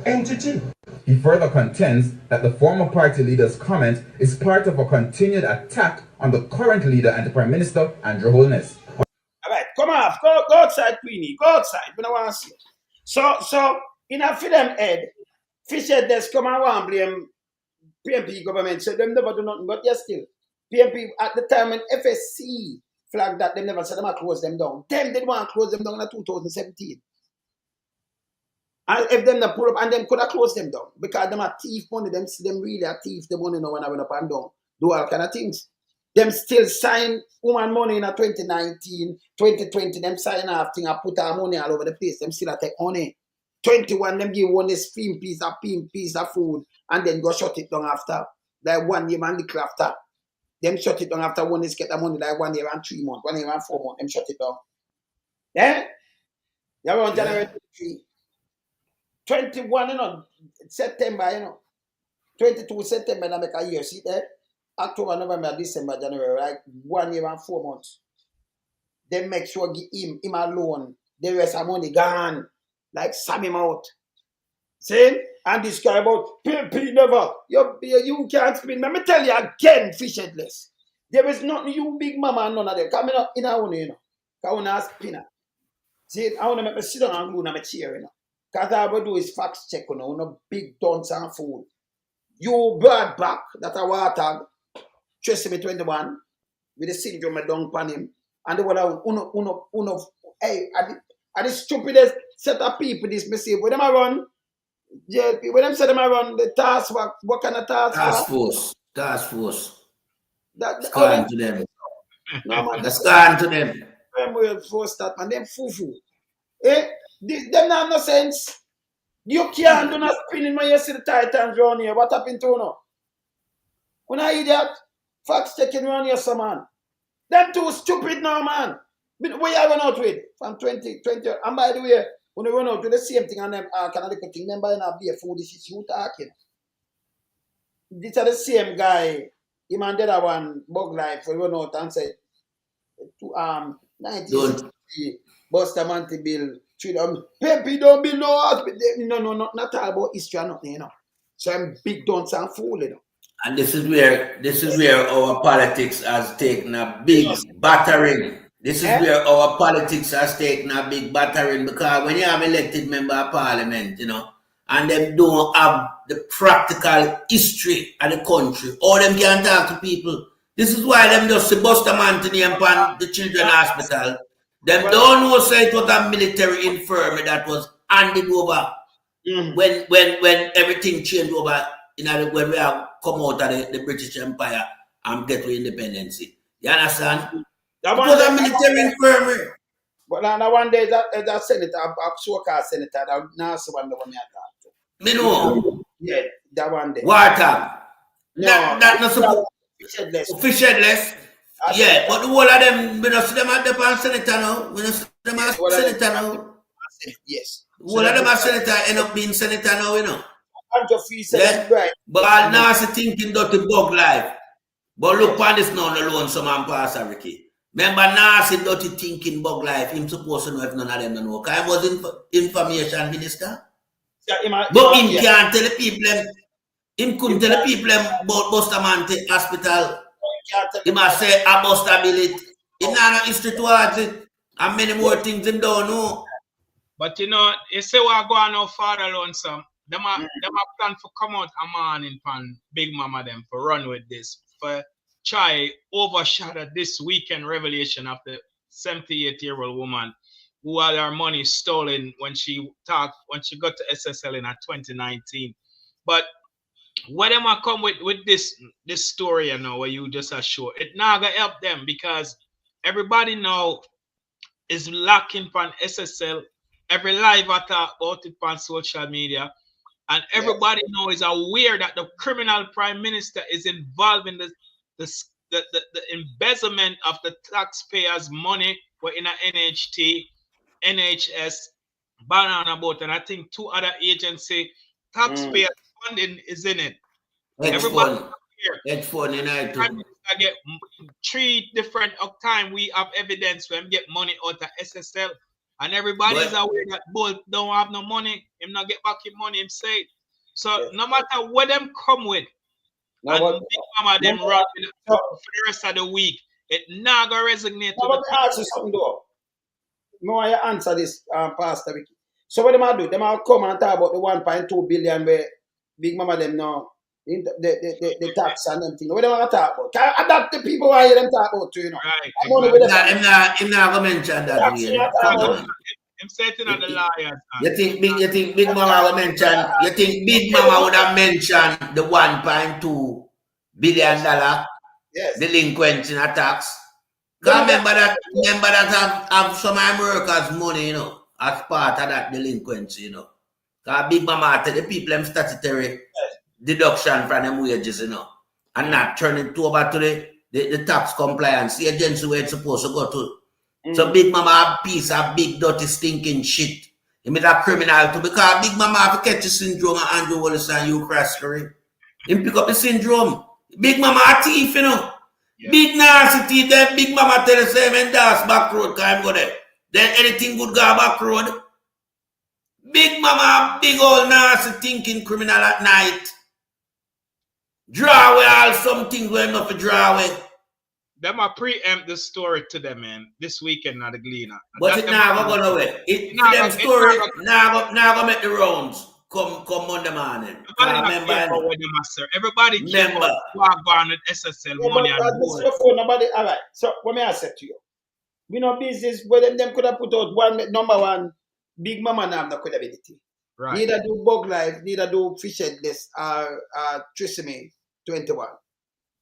entity. He further contends that the former party leader's comment is part of a continued attack on the current leader and the Prime Minister, Andrew Holness. All right, come off. Go outside, Queenie. Go outside. We don't want to see it. So in a film head, Fisher just come and want blame PMP government. So them never do nothing, but yes, still. PMP at the time when FSC flagged that, they never said them to close them down. Them didn't want to close them down in 2017. And if them not pull up, and them could have closed them down because them are thief money, them really are thief the money now when I went up and down, do all kind of things. Them still sign woman money in 2019, 2020, them sign off thing and put our money all over the place. Them still take money. 21, them give one this piece of food and then go shut it down after. Like 1 year and little after. Them shut it down after one is get the money like 1 year and 3 months, 1 year and 4 months, them shut it down. Yeah? You're on January 23. 21, September, 22 September, I make a year. See there? October, November, December, January, like 1 year and 4 months. They make sure give him alone. The rest of money gone. Like Sam him out. See? And this guy about PMP never. You can't spin. Let me tell you again, fish headless. There is nothing you big mama and none of them. Coming up in our own, Because I want to spinner. See, I want to make me sit down and glue on my chair, Because all I will do is fact check, no big dunce and fool. You brought back that I water, Tresemme 21, with the syndrome I don't pan him. And the one hey, and the stupidest set of people this message. When them I run, JLP, when them say them I run the task force, what kind of task force? Task force. That's gone to them. No, man, That's gone to them. Them will force that, man. Them foo-foo. Them have no sense. You can't do not spinning when you see the Titans around here. What happened to you now? When I idiot, facts checking around here, some man. Them too stupid now, man. Where you run out with? From 2020. And by the way, when you run out with the same thing and them kind of thing, them buying a beer food, this is you talking. These are the same guy. Him and the other one, Bug Life, we run out and said, 1960, Buster Manti Bill, PMP don't build no hospital. No, not all about history or nothing, So I'm big dunce and fool, And this is where our politics has taken a big battering. This is where our politics has taken a big battering, because when you have elected member of parliament, and them don't have the practical history of the country. Or them can talk to people. This is why them just bust a man to name upon the children hospital. Them don't know say it was a military infirmary that was handed over when everything changed over when we have come out of the British Empire and get to independence. You understand? It was a military infirmary. But now one day that senator, a so-called senator, that nasty one the one I talk to. Me know. Yeah, that one day. Water. No, that not supposed fish headless. Yeah, but the whole of them, we don't see them at the senator now. We don't see them as senator now. Yes. The whole of them as senator end up being senator now, you know. Yeah. Right. But all nasty thinking dirty bug life. But look on this now alone, some man pass Ricky. Remember nasty dirty thinking bug life. Him supposed to know if none of them don't know. Because he was information minister. But him can't tell the people. Him couldn't tell the people about Bustamante Hospital. He must say a Bustamante. He not history towards it. And many more things him don't know. But you know, you say what going on far alone, some. Them are plan for come out a morning pan Big Mama them for run with this. For try overshadow this weekend revelation of the 78-year-old woman who had her money stolen when she got to SSL in 2019. But when them are come with this story, you know, where you just are sure it not gonna help them because everybody now is lacking on SSL. Every live I talk about it on social media, and everybody now is aware that the criminal prime minister is involved in the embezzlement of the taxpayers' money. We're in a NHT, NHS, Banana Boat, and I think two other agency taxpayer funding is in it. Everybody It's fun, United. I get 3 different time we have evidence when we get money out of SSL. And everybody's aware that both don't have no money. Him not get back his money, him say. So no matter what them come with, and Big Mama them run for the rest of the week, it not gonna resonate with the ask you something though. I want you to answer this, Pastor Vicky. So what them do? Them all come and talk about the 1.2 billion where Big Mama them now the tax and them thing. What them want to talk about? Can adapt the people who hear them talk about too, you know. Right. I'm not gonna mention that again. I'm sitting on the liars. You think Big Mama will mention? You think Big Mama would have mentioned the 1.2 billion dollar delinquents in a tax? Because remember that have some Americans' money, you know, as part of that delinquency, you know. Because Big Mama tell the people them statutory deduction from them wages, you know, and not turn it over to the tax compliance agency where it's supposed to go to. So Big Mama have a piece of big dirty stinking shit. He made a criminal too because Big Mama have to catch the syndrome of Andrew Wallace and Hugh Croskery. He pick up the syndrome. Big Mama a thief, you know. Yeah. Big nasty thief, then Big Mama tell us him that's back road, can go there. Then anything good go back road. Big Mama, big old nasty thinking criminal at night. Draw away all some things where enough to draw away. Them a preempt the story to them, man. This weekend at the Gleaner. But it now go nowhere. Them story now go make the rounds. Come Monday morning. Everybody care about what going with SSL money and nobody. All right. So what may I say to you? We know business where them could have put out number one. Big Mama now have no credibility. Right. Neither do Bug Life, neither do Fish Headless or Trisomy 21.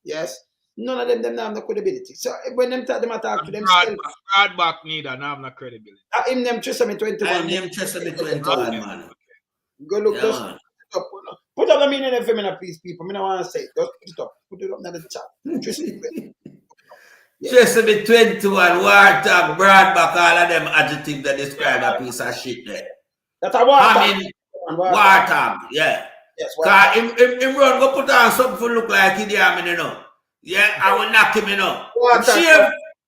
Yes. None of them have no credibility. So when them talk to them, Broadback neither have no credibility. In them Trisomy 21. In them Trisomy 21, man. Go look, just put up the meaning of feminine, please, people. I don't want to say it. Just put it up. Put it up in the chat. Trisomy 21, War Talk, Broadback, all of them adjectives that describe a piece of shit there. That's a War Talk. I mean, War Talk, yeah. Yes, because him run go put on something for look like Idi Amin, you know. Yeah, I will knock him, you know.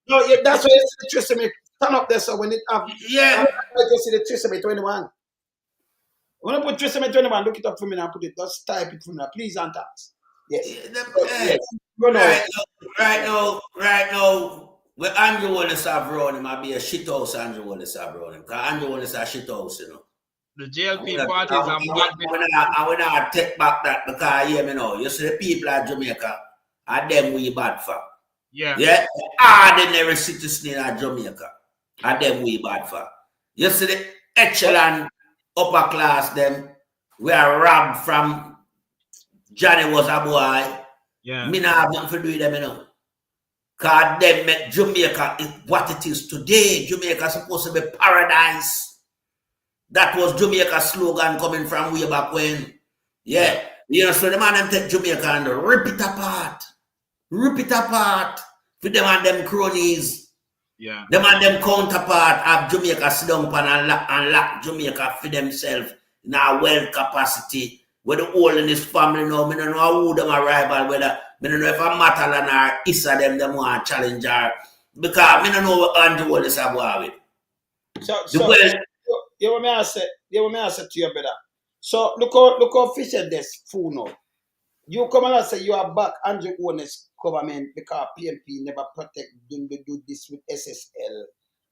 No, yeah, that's why you see the Trisomy. Stand up there, so when it have. Yeah. You see the Trisomy 21. When I put Trisomy 21, look it up for me and put it. Just type it for me, please, and tax. Yes. Right now, when Andrew Wallace have run him, I'll be a shit house Andrew Wallace have run him. Because Andrew Wallace a shit house, you know. The JLP parties are back. I will not take back that because hear me now. You see the people at Jamaica are them we bad for. Yeah. Yeah. Ordinary citizens in Jamaica are them we bad for. You see the echelon upper class them we are robbed from Johnny was a boy. Yeah. Me not have nothing to do with them, you know. Because them make Jamaica what it is today. Jamaica supposed to be paradise. That was Jamaica's slogan coming from way back when. Yeah. You know, so the man them take Jamaica and rip it apart. Rip it apart. For them and them cronies. Yeah. Them and them counterpart have Jamaica sit down and lock Jamaica for themselves in our wealth capacity. Where the whole in this family now, I don't know who them are rival, whether I don't know if I'm Matalan or Issa them want to challenge her. Because I don't know what Andrew is about with. So you want me to say to you, brother. So look how Fisher this fool now. You come and say you are back Andrew Owen's government because PMP never protect them to do this with SSL.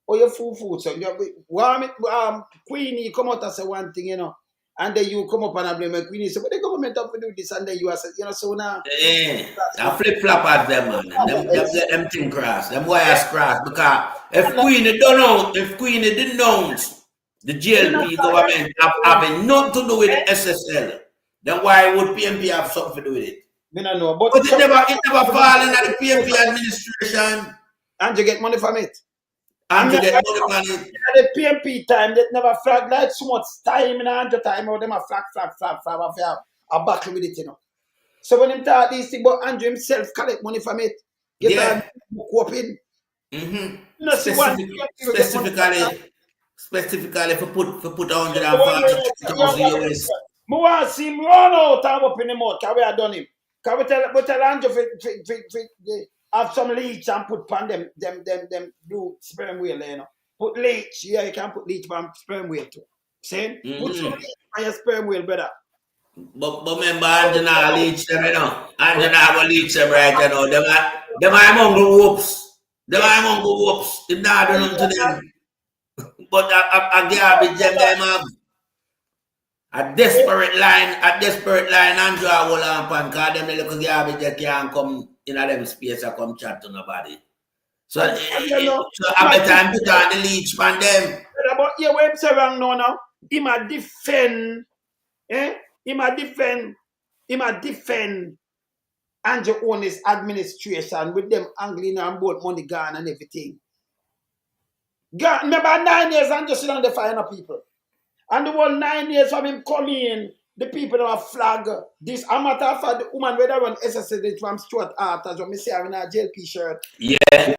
Or you fool. So Queenie come out and say one thing, you know. And then you come up and blame Queenie. So, but the government have to do this, and then you are, you know, so now. Yeah, I flip flop at them, man. Them thing cross, them wires cross. Because if Queenie don't know, if Queenie didn't know the GLP government having nothing to do with the SSL, then why would PMP have something to do with it? I don't know, but it never fall in the PMP administration. And you get money from it. And you get money from it. The PMP time, they never flag like so much time in 100 time, or them a flag, a battle with it, you know. So when him talk these things, but Andrew himself collect money from it. Get book open. You know, specifically for put 140,000 US. I want to see him run out and open him out, because we have done him. Because we tell Andrew have some leech and put on them blue sperm wheel, you know. Put leech, yeah, you can put leech on sperm wheel too. See? Put some leech on your sperm wheel, brother. But remember, Andrew not leech them, you know. Andrew not go leech them right, you know. Them are among the whoops. Them are among the whoops. Them not do nothing to them. But a garbage them have. A desperate line, Andrew will on pan, because them little garbage they can't come in them space and come chat to nobody. So I better put on the leech from them. But yeah, what I'm saying now, he might defend, he might defend Andrew Owen's administration with them angling and both money gone and everything. God, remember 9 years and just sit on the fire people. And the whole 9 years from him coming in, the people that have flag this. I'm a matter of fact, the woman whether run SSL from Stuart Arthurs when me see her in a JLP shirt. Yeah.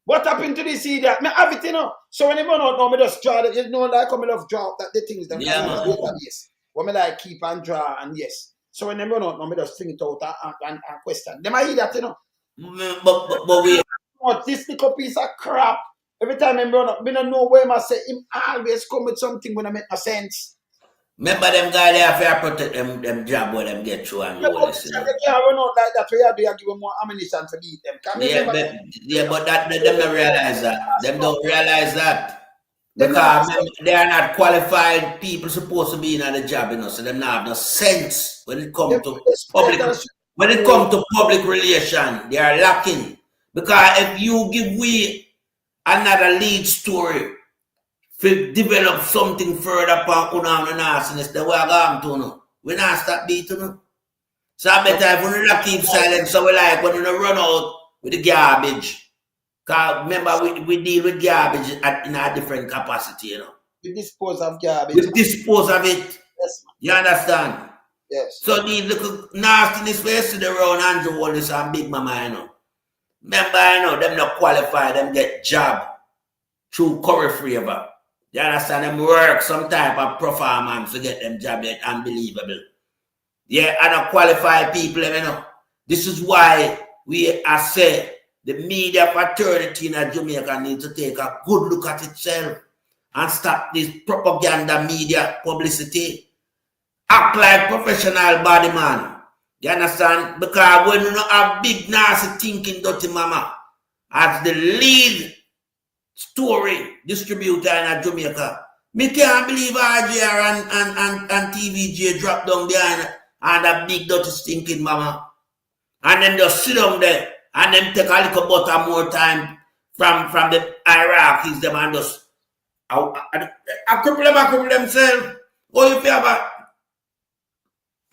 What happened to this idiot? Me have it, you know. So when you run out now, me just draw it. You know, like come off draw that the things them. Yeah, yes. When me like keep and draw and yes. So when they run out now, me just sing it out and question. Them I hear that, you know. But we. This little piece of crap. Every time I run up, I don't know where I say him always come with something when I make no sense. Remember them guys they have to protect them job where them get through and all this. They can't run out like that. We have to give them more ammunition to beat them. But that them don't realize that. Them don't realize that. Because they are not qualified people supposed to be in the job, you know, so they don't have no sense when it comes to public relation. They are lacking. Because if you give we another lead story to develop something further upon Unam and nastiness, the way I go to, we not stop beating them. So I better if we not keep silent, so we like when we run out with the garbage. Because remember, we deal with garbage in a different capacity, you know. We dispose of garbage. We dispose of it. Yes. You understand? Yes. So these little nastiness we see around Andrew Wallace and Big Mama, you know. Remember, you know, them not qualified, them get job through Curry Favor. You understand? Them work some type of performance to get them job yet unbelievable. Yeah, and not qualified people, you know. This is why we are saying the media fraternity in Jamaica needs to take a good look at itself and stop this propaganda media publicity. Act like professional body man. You understand? Because when you have big nasty thinking dirty mama as the lead story distributor in Jamaica, Me can't believe RJR and TVJ drop down behind and that big dirty stinking mama. And then just sit down there and then take a little butter more time from the Iraqis them and just I cripple themselves. Or if you have a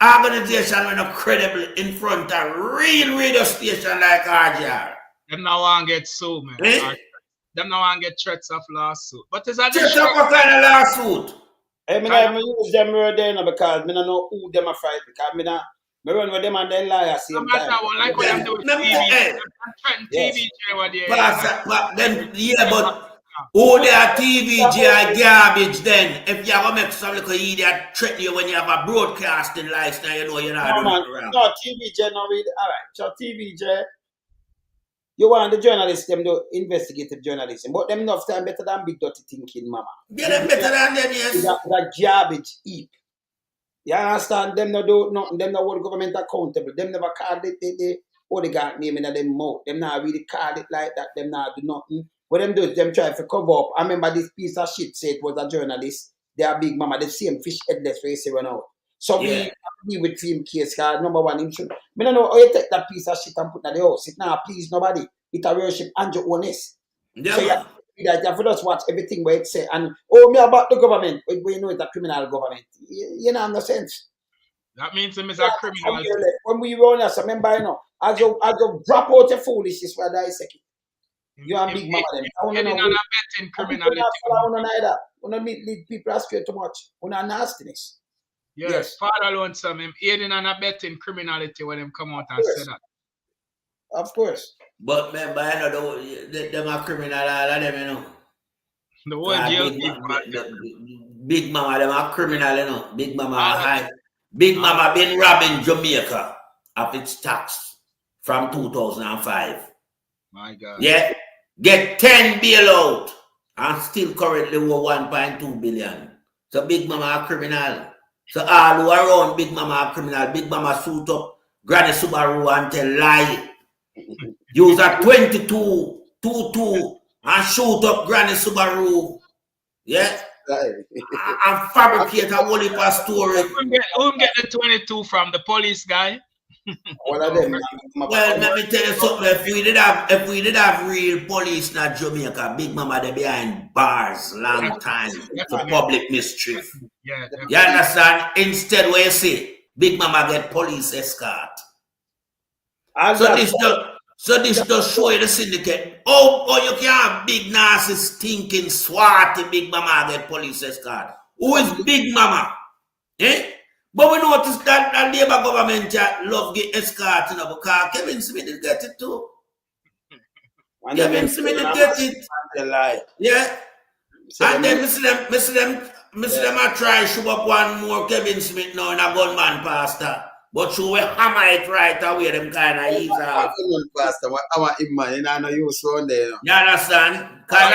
organization when are credible in front of real radio station like RJR. Them now want to get sued, man. Them now want to get threats of lawsuit. But is that threats of what kind of lawsuit? I mean, I use them right there because I don't know who them are fight because I run with them and they lie at the same time. Like what I'm doing with TV. I'm TVJ what they but who they are TVJ garbage then? If you ever make some little idiot threaten you when you have a broadcasting lifestyle, you know you're not doing it wrong. No, TVJ not really. All right, so TVJ, you want the journalists, them do investigative journalism, but them enough time better than big dirty thinking, mama. Yeah, them better than them, yes. That garbage heap. You understand? Them no do nothing. Them no hold government accountable. Them never call it they got name in them mouth. Them not really call it like that. Them not do nothing. What them do is them try to cover up. I remember this piece of shit said it was a journalist. They are big mama. The same fish headless face they run out. So we agree with him case card number one. Him should. I don't know how you take that piece of shit and put in the house. It now please nobody. It a worship and your honest. Yeah. So you have to just watch everything where it say and me about the government. We know it's a criminal government. You know, no sense. That means him is a criminal. When we run as a member, you know, as you drop out your foolishness for that second. You are big mama them. I want to know. Betting criminality. We don't lead people astray too much. We not nastiness. Yes. Father alone some him aiding and abetting criminality when them come out and say that. Of course. But remember, you know, them are criminal, all of them, you know. The whole jail big mama, them are criminal, you know. Big mama, Big mama been robbing Jamaica of its tax from 2005. My God. Yeah. Get 10 bailout and still currently owe 1.2 billion. So big mama are criminal. So all who are around big mama are criminal. Big mama suit up Granny Subaru and tell lie. Use a 22 and shoot up Granny Subaru. Yeah. And fabricate a whole heap of story. Who get the 22 from? The police guy? One of them. Well, let me tell you something. If we did have real police in Jamaica, Big Mama they behind bars long time for public mischief. Yeah, you understand? Instead, what you say, Big Mama get police escort. So this does show you the syndicate. Oh, you can have big nasty stinking swatty Big Mama get police escort. Who is Big Mama? Eh? But we notice that the Labour government love get escort, you know, because Kevin Smith did get it too. Kevin Smith did get it. Yeah. And then miss them I try to show up one more Kevin Smith now in a gunman pastor. But you will hammer it right away, them kind of ease off. Pastor, I want him, man. I know you so there. You understand? Because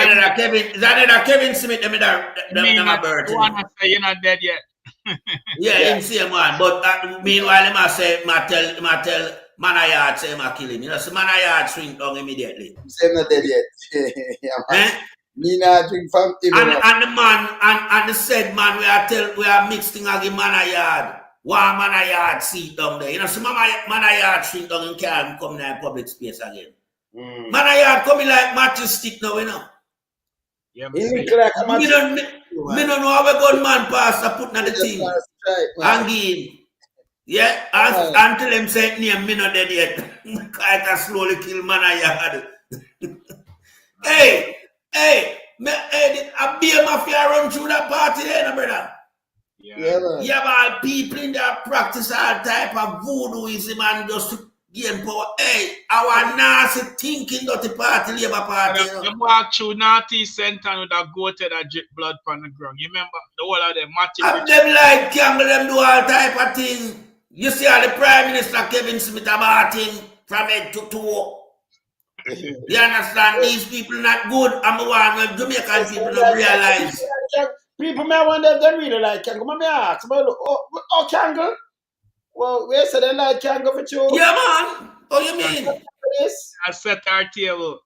that Kevin Smith, them a bird. You're not dead yet. Yeah, him same one. But meanwhile, him tell Manayard say him a kill him. You know, so Manayard shrink down immediately. Same not dead yet. Me not drink from him. And the man, and the said man, we are mixing again Manayard. One Manayard seat down there. You know, so Manayard shrink down and can't come in public space again. Manayard coming like matches stick now, you know. Yeah, me don't know how a gunman pastor putting on the thing and give him. Yeah, until him say name me not dead yet. I can slowly kill Manayard. hey, a beer mafia run through that party there, no, brother. You have all people in there practice all type of voodooism and just to gain power. Hey, our nasty thinking dirty party, Labour Party. Them walk through Northeast Center with a goat that drip blood on the ground. You remember the whole of them matching. Them like Campbell, them do all type of things. You see how the Prime Minister Kevin Smith about him from head to toe. You understand? These people not good. I'm the one when Jamaican people don't realize. People may wonder if they really like Kango. May I ask about Kango? Well, we said they like Kango for you. Yeah, man. What you mean? I set our table.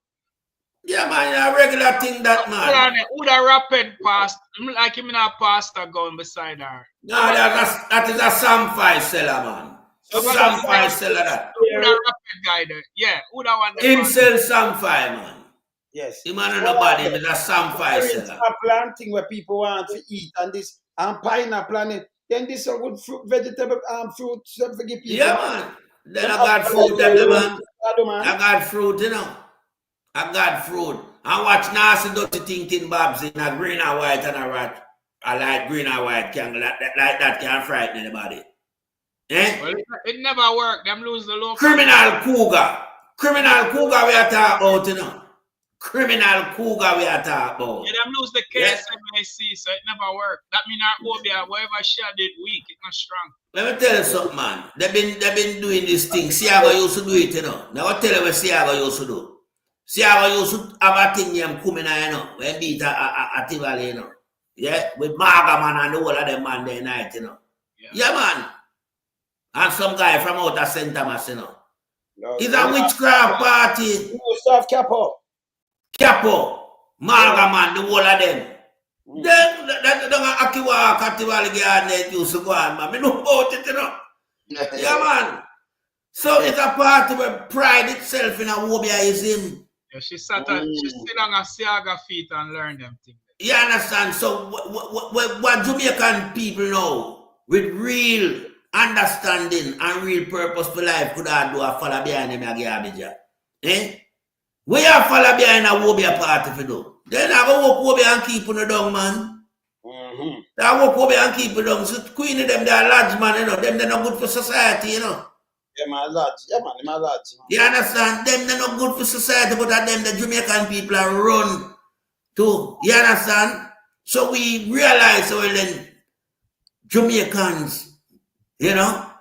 Yeah, man, a regular thing that, man. Who the rapid past, like him in a pastor going beside her. No, that is a Samphire seller, man. Samphire seller that. Who the rapid guy there? Yeah, who the one that Him sell Samphire, man. Yes. Him and nobody, is a Samphire seller. A planting where people want to eat and this and pineapple and it. Then this a good fruit, vegetable fruit for give people. Yeah, man. Then I got fruit, man. I got fruit, you know. I got fruit. I watch nasty dirty thinking Bobs in a green and white and a rat. I like green and white candle. Like that can't frighten anybody. Eh? Well, it never worked. Them lose the local. Criminal cougar. Criminal cougar we are talking about, you know. Criminal cougar we are talking about. Yeah, them lose the case MAC, so it never worked. That means our Obia, whatever shot did weak, it's not strong. Let me tell you something, man. They've been doing this thing. Siaga used to do it, you know. Now I'll tell you what Siaga used to do. Siaga used to have a thing them coming out, you know. When beat a Tivoli, you know. Yeah, with Maga man and the whole of them man day night, you know. Yeah, man. And some guy from out of St. Thomas, you know. It's a witchcraft party. Stuff Capo. Capo. Maga man, the whole of them. Then that Akiwa Kativali Garden used to go on, man. I know about it, you know. Yeah, man. So it's a party where pride itself in a Wobiaism. Yeah, she sit on a Siaga feet and learn them things. You understand? So what Jamaican people know with real understanding and real purpose for life could I do a follow behind them a garbage? Eh? We have follow behind a Wobia party for do. Then I go walk Wobia and keep on the down, man. I walk Wobia and keep it down. So Queen of them, they are large, man, you know. Them they're not good for society, you know. Yeah, man, large. Yeah, man, they're large. You understand? Them they're not good for society, but at them the Jamaican people are run too. You understand? So we realize, well then, Jamaicans, you know,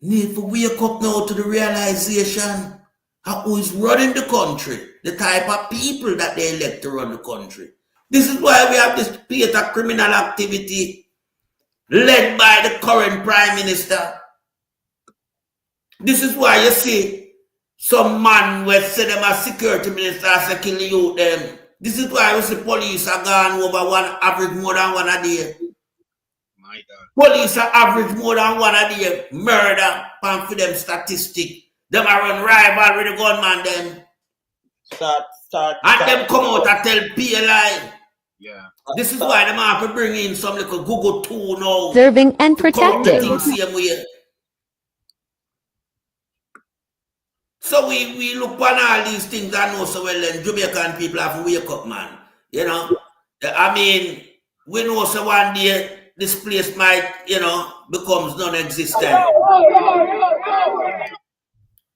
need to wake up now to the realization of who is running the country, the type of people that they elect to run the country. This is why we have this theater criminal activity led by the current Prime Minister. This is why you see some man will say them as security minister say kill the youth them. This is why we see police are gone over one average more than one a day. My God. Police are average more than one a day. Murder, pan for them statistic. Them are run rival with the gunman them. And them come out and tell PLI. Yeah. This is why them have to bring in some little Google tool now. Serving and protecting. So we look on all these things and know so well then Jamaican people have to wake up, man. You know? I mean, we know so one day this place might, you know, becomes non-existent.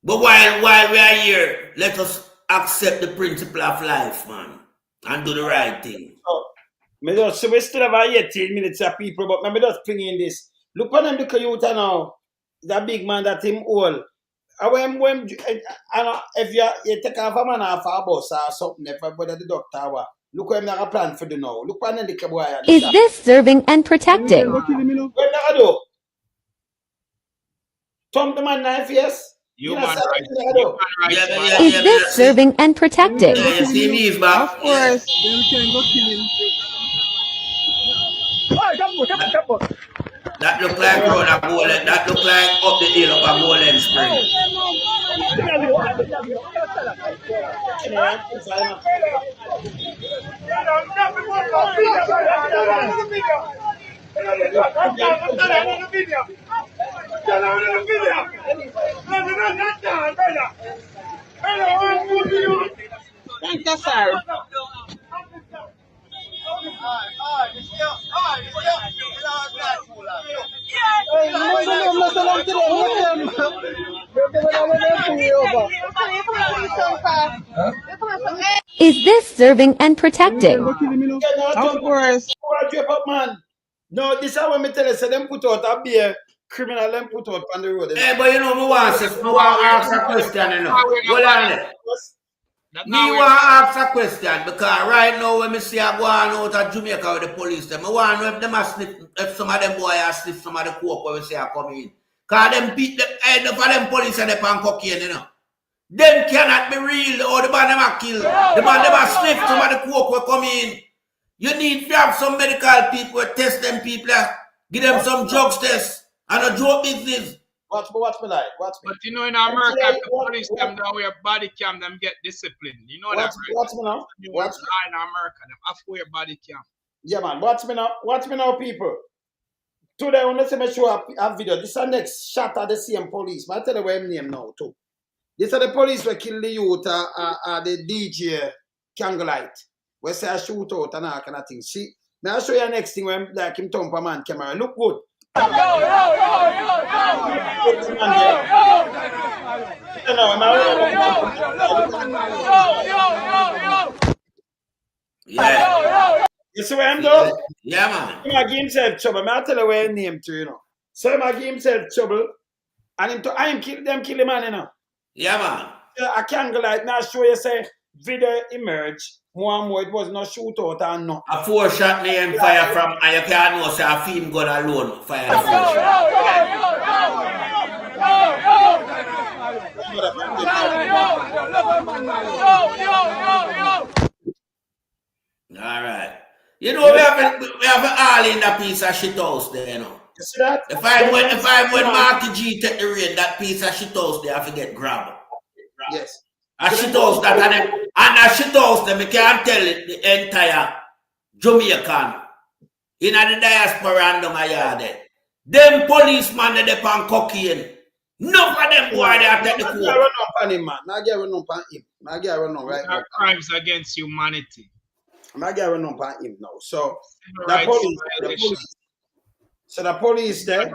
But while we are here, let us accept the principle of life, man. And do the right thing. So we still have 18 minutes of people, but maybe just bring in this. Look on them, the youth now. That big man that him old. When if you take off a man off a bus or something, if the doctor look when I plan for the now. Look on the boy. Is this serving and protecting? When I do? Tom the man 9 years. Is this serving and protecting? Of course. That look like road of Golden. That look like up the hill of a Golden Spring. Thank you, sir. Is this serving and protecting? Of course. No, this is what me tell you. So them put out a beer criminal them put out on the road. Hey, but you know, me want to ask a question, you know. Hold on there. Me want to ask a question because right now when me see I go on out of Jamaica with the police, them, I want to know if them are sniff, if some of them boys are sniff some of the coke when we see I come in. Because them beat them, enough of them police and they pan cocaine, you know. Them cannot be real, or the man never kill. The man never sniff, somebody coke will come in. You need to have some medical people test them people, give them some drugs test, and a drug business. Watch me like. Watch me. But you know, in America, if the police them don't wear body cam, them get disciplined. You know that, right? Watch me now. Watch me. In America, them have to wear body cam. Yeah, man. Watch me now, people. Today, I want to say show a video. This is the next shot at the same police. I tell you where I'm name now, too. These are the police who kill the youth the DJ Candlelight. We say a shootout and all kind of thing. See, may I show you next thing when like him thump a man camera. Look good. Yeah. You see where I'm doing? Yeah, man. He might give himself trouble. I tell you where his name to, you know. So he might give himself trouble and him to kill the man, you know. Yeah, man. I can't go like now show you say video emerge more and more. It was no shootout and no. A 4-shot name fire from and you can't know say a film gun alone fire the 4-shot. All right. You know we have all in that piece of shit house there, you know. You see that? If I when Marty G take the rain, that piece of shit house there, I forget grab. Yes. A shit house that and a shit house them, you can't tell it, the entire Jamaican in the diaspora and down a yard there. Them policemen they on cocaine. None of them boy they are take the court. I run up on him, man. I get run up on him. I get run up right now. Crimes against humanity. I get run up on him now. So the police there.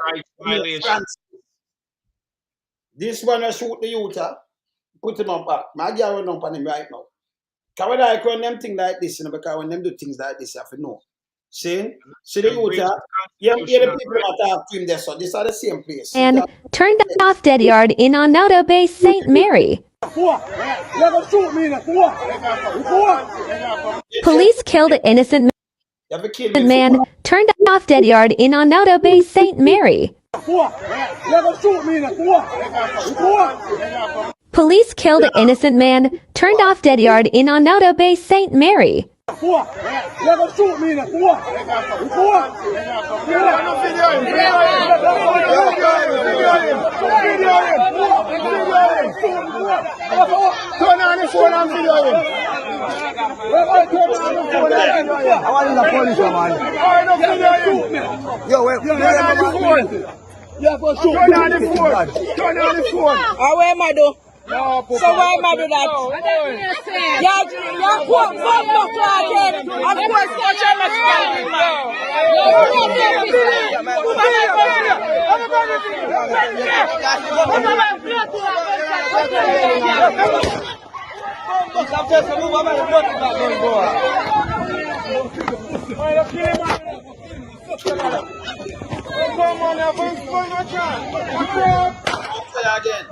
This one will shoot the youth, put him on back. I get run up on him right now. Because when I run them things like this, you know, because when them do things like this, you have to know. See the youth, the people that talk to him there, so these are the same place. And turned off dead yard in Onoto Bay, St. Mary. Police killed innocent man, turned off dead yard in Onoto Bay, St. Mary. Police killed innocent man, turned off dead yard in Onoto Bay, St. Mary. Turn on the phone and video him. I want the police, man. Yo, wait. Turn on the phone. Turn on the phone. Turn on the phone. Where am I do? So why am I do that? Yeah, fuck no closet. Of course, social Mexican Again.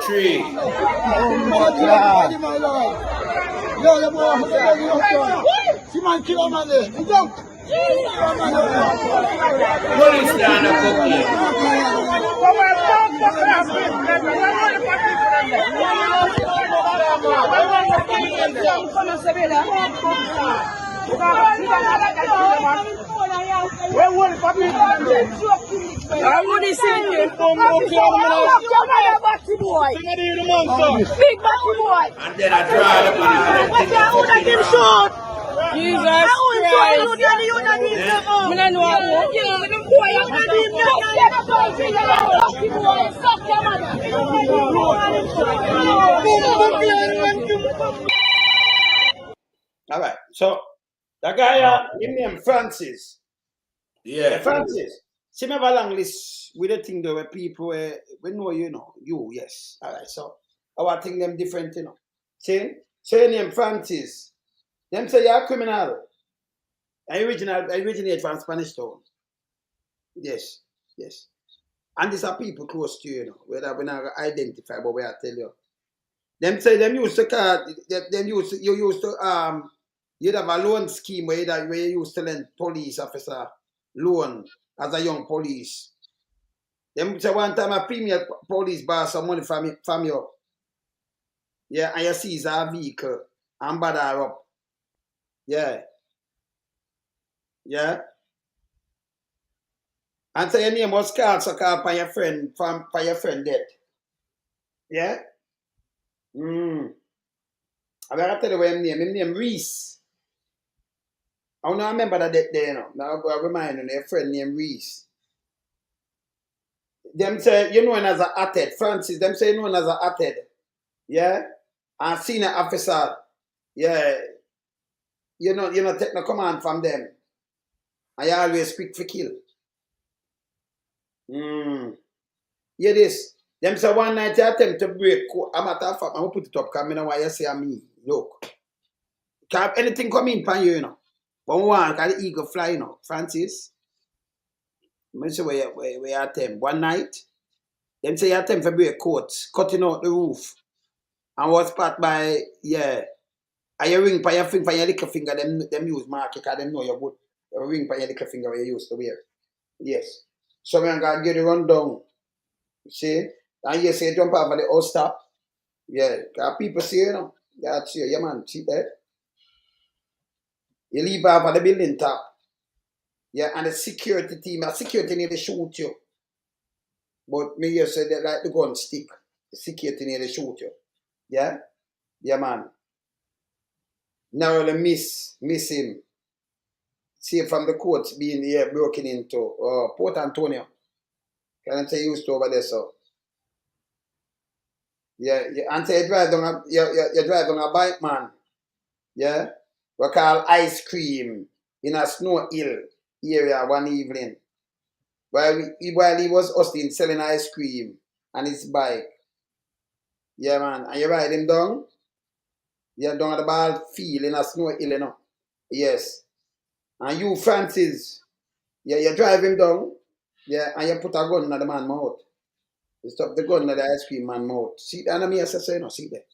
3. Police down the and then I drive the Jesus Christ. All right. So the guy his name Francis. Yeah. Francis. See me have a long list with the thing there where people we know you, yes. All right. So our thing them different, you know. See? So your name Francis. Them say you're a criminal. I originate from Spanish Town. Yes. And these are people close to you, you know, whether we not identify, but we are tell you. Them say them used to call you used to You'd have a loan scheme where you used to lend police officer loan as a young police. Them say one time a female police borrow some money from you. Yeah, and you seize a vehicle and bad her up. Yeah. Yeah. And say your name was called so called for your friend dead. Yeah? I'm gonna tell you what his name Reese. I don't remember that day, you know. Now I remind you, a friend named Reese. Them say you known as a athead, Francis. Them say you known as a athead. Yeah? And senior officer, yeah. You know take no command from them. I always speak for kill. Hear this. Them say one night they attempt to break code. I'm matter of fact, I'm gonna put it up because I know why you say me. Look. Can't anything come in pan you know. But one can the eagle fly, you know, Francis. I say where you attempt. One night, them say you attempt to break code, cutting out the roof. And was part by, yeah. And you ring by your finger, your little finger, them use market because them know you're good. You ring by your little finger where you used to wear. Yes. So I'm gonna get the rundown. See? And you say jump over the house top. Yeah. Because people see, you know. That's you, yeah man. See that? You leave over the building top. Yeah, and the security team, the security need to shoot you. But me you say they like the gun stick. The security need to shoot you. Yeah? Yeah man. Narrowly miss him. See from the courts being here broken into Port Antonio. Can I say used to over there, so? Yeah, and say you drive on a bike, man. Yeah? We call ice cream in a snow hill area one evening. While he was hustling selling ice cream on his bike. Yeah, man. And you ride him down? Yeah, down at the ball field in a snow hill, you know. Yes. And you, Francis, yeah, you drive him down. Yeah, and you put a gun in the man's mouth. You stop the gun in the ice cream man's mouth. See that? And me, I say, you know, see that.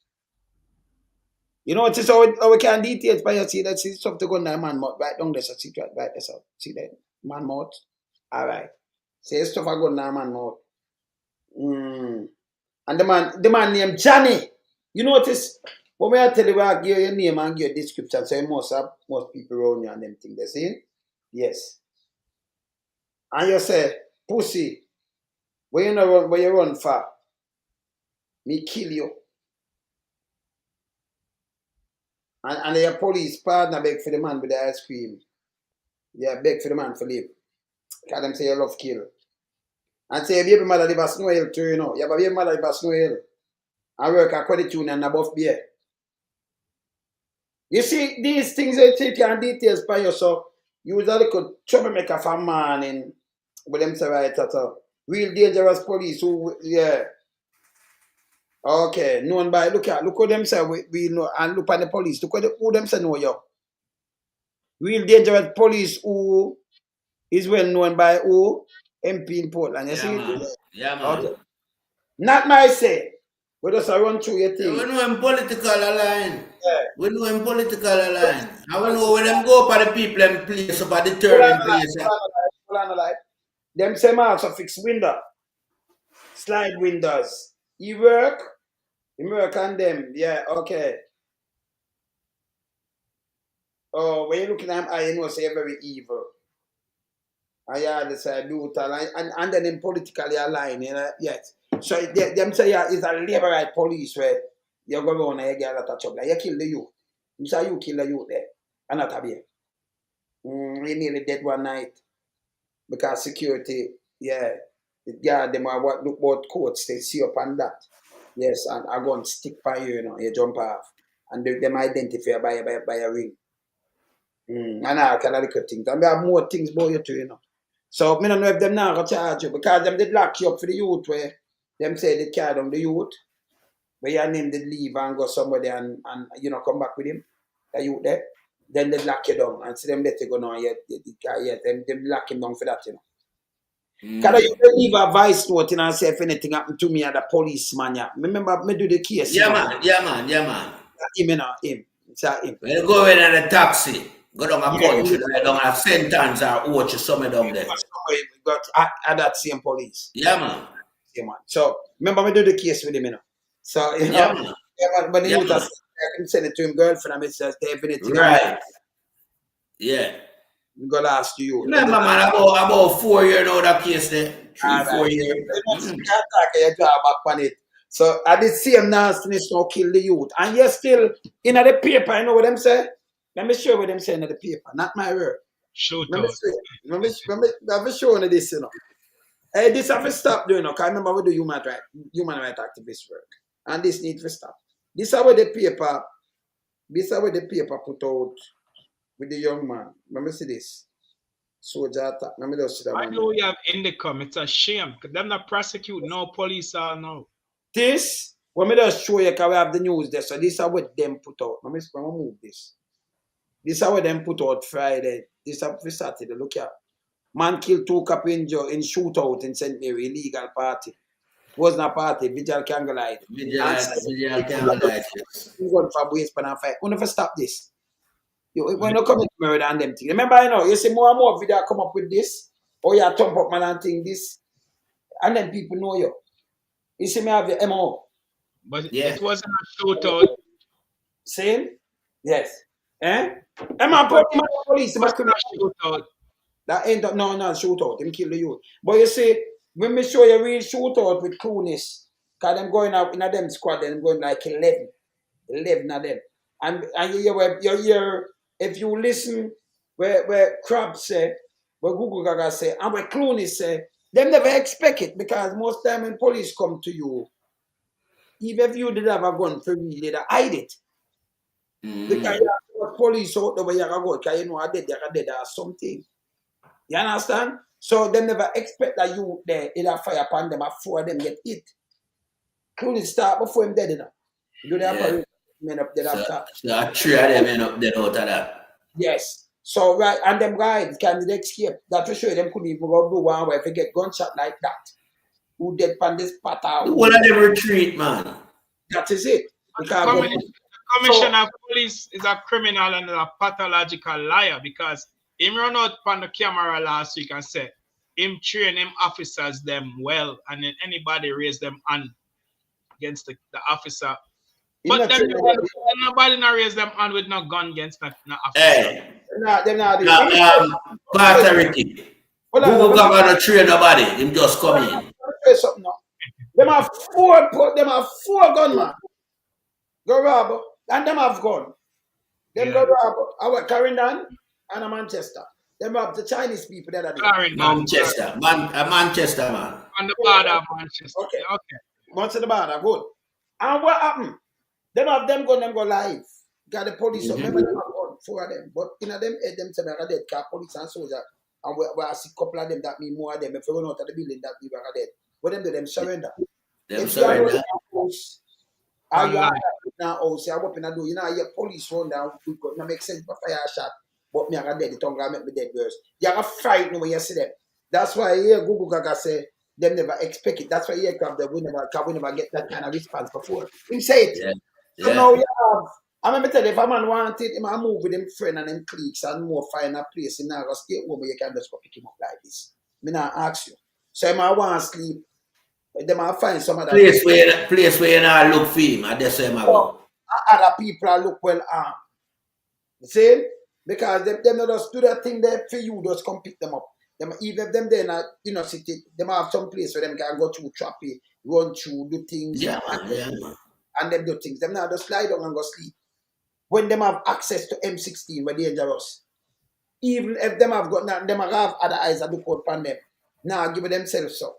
You know, it's how we can detail it, but you see that, see, stop the gun in the man's mouth. Right down there, so see right there, so see that? Man's mouth. All right. Say, stuff a gun in the man's mouth. And the man named Johnny. You notice, when I tell you I give your name and give your description, so you must have most people around you and them things. They see? Yes. And you say, pussy, where you run for? Me kill you. And your police partner beg for the man with the ice cream. Yeah, beg for the man for live. Because them say you love kill. And say, baby mother live a snow hill too, you know. You have a baby mother live a snow hill. And work a credit union and above beer. You see, these things they take and details by you, so you was a little troublemaker for morning. But them say right at a real dangerous police who, yeah. Okay, known by, look how them say we know, and look at the police. Look at who them say know you. Real dangerous police who is well known by who? MP in Portland. You see? Man. Yeah, man. Okay. Not my say. We just run through your thing. We know him political align. Yeah. We know him political align. And we know when them go for the people and place up at the turning place. Hold on a life. Them same also fix window. Slide windows. He work on them. Yeah, okay. Oh, when you looking at him, I know say very evil. I say brutal and then him politically aligned, you know, yes. So them say yeah, it's a labor right police where you go around and you get a lot of trouble. You kill the youth. You say you kill the youth there. And not a beer. He nearly dead one night. Because security, yeah, the guard them are what look about courts, they see up on that. Yes, and I go and stick by you, you know, you jump off. And them identify by a ring. And all kind of little things. And there are more things about you too, you know. So I don't know if them now go charge you because them did lock you up for the youth where them say they carry down the youth, where your name did leave and go somewhere and you know come back with him, the youth there. Then they lock you down and see them let you go now yet. Them lock him down for that, you know. Because you don't leave a voice note and say if anything happened to me and the policeman, yeah. Remember me do the case. Yeah, man. Him, you know, him. It's a him. When you go in the taxi, go down a country, down a sentence or watch somewhere down there. But at that same police. Yeah, man. Yeah, man. So remember, we do the case with him, you know. So you know, Yeah, man. when the youth I can send it to him girlfriend, and it says definitely right. Yeah. We got to ask you. Remember, man, about 4 years now that case there. 3-4 years. You can't back on it. So at the same nastiness now kill the youth. And you're still in the paper, you know what them say? Let me show you what them say in the paper, not my word. Shoot Let me show you this, you know. Hey, this have to stop doing, because I remember we do human right activist work. And this needs to stop. This is what the paper put out with the young man. Let me see this. Soldier attack. Let me just see that. I know we have Indicom. It's a shame. Because them not prosecute no police all now. This, let me just show you because we have the news there. So this is what them put out. Let me move this. This is what them put out Friday. This is Saturday. Look here. Man killed 2 cops in shootout in St. Mary, illegal party. It wasn't a party, vigil candlelight. Vigil candlelight. Going for waistband and fight. We never stop this. When you come to murder and them things. Remember, you know, you see more and more video come up with this. Or you thump up man and think this. And then people know you. You see me have the MO. But it wasn't a shootout. Same? Yes. Eh? Emma put my police. Shootout. That ain't no shootout. Them kill the youth. But you see, when me show you real shootout with coolness, because them going out in a them squad, them going like 11 of them. And you hear, if you listen where Crab say, where Google Gaga say, and where Clooney say, them never expect it, because most time when police come to you, even if you did have a gun for me, they'd hide it. Because you have police out there where you go, because you know I did or something. You understand? So they never expect that you there either fire upon them before them get hit. Clooney start before him dead enough. Do they have men up there after? So 3 of them end up dead out of that. Yes. So right, and them guys can they escape. That for sure them couldn't even go do one where if they get gunshot like that. Who dead pan this pattern? The one of them retreat, man. That is it. Because the commissioner of police is a criminal and a pathological liar, because him run out on the camera last week and said him train him officers them well, and then anybody raise them hand against the officer. But then nobody not raise them hand with no gun against no officer. Hey, authority. Google governor train nobody. Him just come in. Something now. Them have 4 gunmen. Go rob, and them have gun. Them go rob our Clarendon and a Manchester. Them have the Chinese people that are there. Manchester, Manchester, man. On the border of Manchester. Okay. Okay. On the border, good. And what happened? Them have them gun, them go live. Got the police, remember them have gun, 4 of them. But in them head, them say, I dead, car police and soldier. And we see a couple of them that mean more of them. If we run out of the building, that mean we are dead. What them do, them surrender. Them surrender. Are you now house? You open a door. You know, your police run down. It no make sense for fire shot. But me, I got dead. The tongue make me dead worse. You have a fright when you see them. That's why here Google Gaga say them never expect it. That's why here come we never get that kind of response before. Him say it. Yeah. So now you have. I remember tell you, if a man wanted him, I move with him friend and them cliques and more find a place in now stay home where you can just go pick him up like this. Me not ask you. So if I want to sleep. Them I find some other place where you not look for him, and that's where I go. Other people look well armed. You see? Because them not just do that thing there for you, just come pick them up. Them even if them there not, you know, city, them have some place where them can go through trappy, run through, do things. Yeah, man. And them do things. Them now just lie down and go sleep. When them have access to M16, we're dangerous. Even if them have got them have other eyes that look out upon them. Now give themselves so.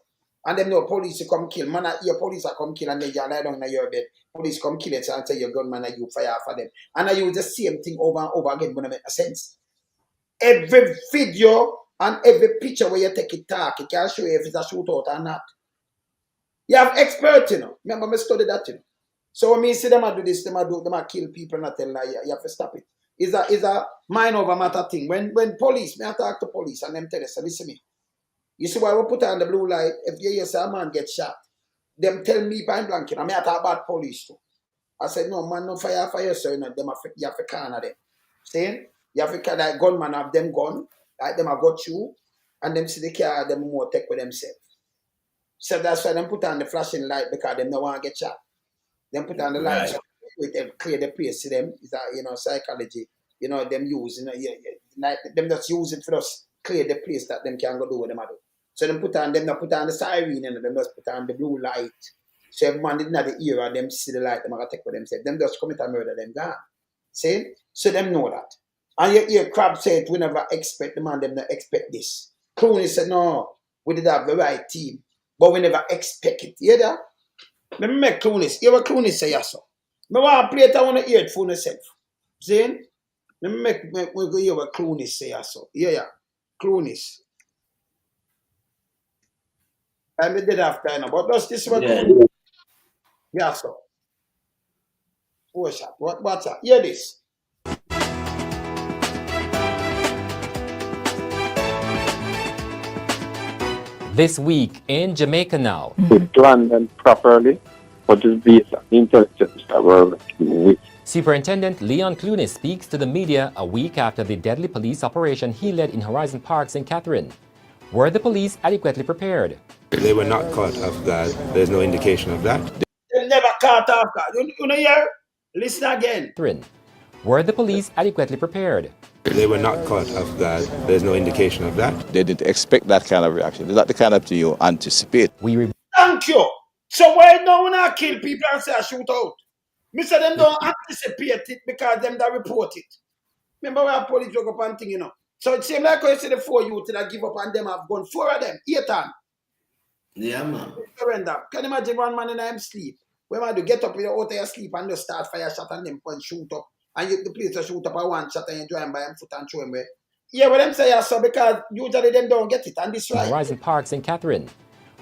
And them know police come kill. Man, your police are come kill and they lie down in your bed. Police come kill it and say your gunman and you fire for them. And I use the same thing over and over again when it makes sense. Every video and every picture where you take it talk, it can show you if it's a shootout or not. You have experts, you know. Remember, I studied that, you know. So when me see them do this, them kill people and I tell lie, you have to stop it. It's a mind over matter thing. When police, me I talk to police and them tell us, listen me. You see why we put on the blue light, if you hear a man get shot, them tell me point blank, I talk about police too. I said, no, man, no fire, so you know, you have to corner them. Saying, you have to carry that gunman have them gun, like them have got you, and them see the car, them more take with themselves. So that's why them put on the flashing light because them don't want to get shot. Them put on the light so with them clear the place to them. Is that, you know, psychology, you know, them use, you know, like them just use it for us, clear the place that them can go do what them do. So them put on the siren, you know, them just put on the blue light. So every man didn't have the ear and them see the light, them are take for themselves. Them just commit a murder, them gone. See? So them know that. And you hear Crab said, we never expect the man, them not expect this. Clooney said, no, we did have the right team, but we never expect it. You hear that? Let me make Clooney. Hear what Clooney say, yes, sir. I want to play it, I want to hear it for myself. See? Let me make hear what Clooney say, yes, sir. Yeah. Clooney. And we did after, you know, but does this what Clooney? Yes, sir. What's that? What's that? Hear this. This week in Jamaica now. It's planned and properly, but it's based on intelligence that we're working with. Superintendent Leon Clunis speaks to the media a week after the deadly police operation he led in Horizon Parks in Catherine. Were the police adequately prepared? They were not caught off guard. There's no indication of that. They never caught off guard. You know here? Listen again. Were the police adequately prepared? They were not caught off guard. There's no indication of that. They didn't expect that kind of reaction. Is that the kind of thing you anticipate? Thank you. So why don't we not kill people and say a shootout? Me say them don't anticipate it because them that report it. Remember where police joke up and thing, you know. So it seems like you see the 4 youth that give up and them have gone 4 of them, 8 times. Yeah, man. Surrender. Can you imagine one man in him sleep? When man do get up with out of your sleep and just start fire shot and them point shoot up. And you, the police just shoot up a one shot and you join by him foot and throw him away. Yeah, but them say yeah, so because usually them don't get it and this right. Horizon Parks in Catherine.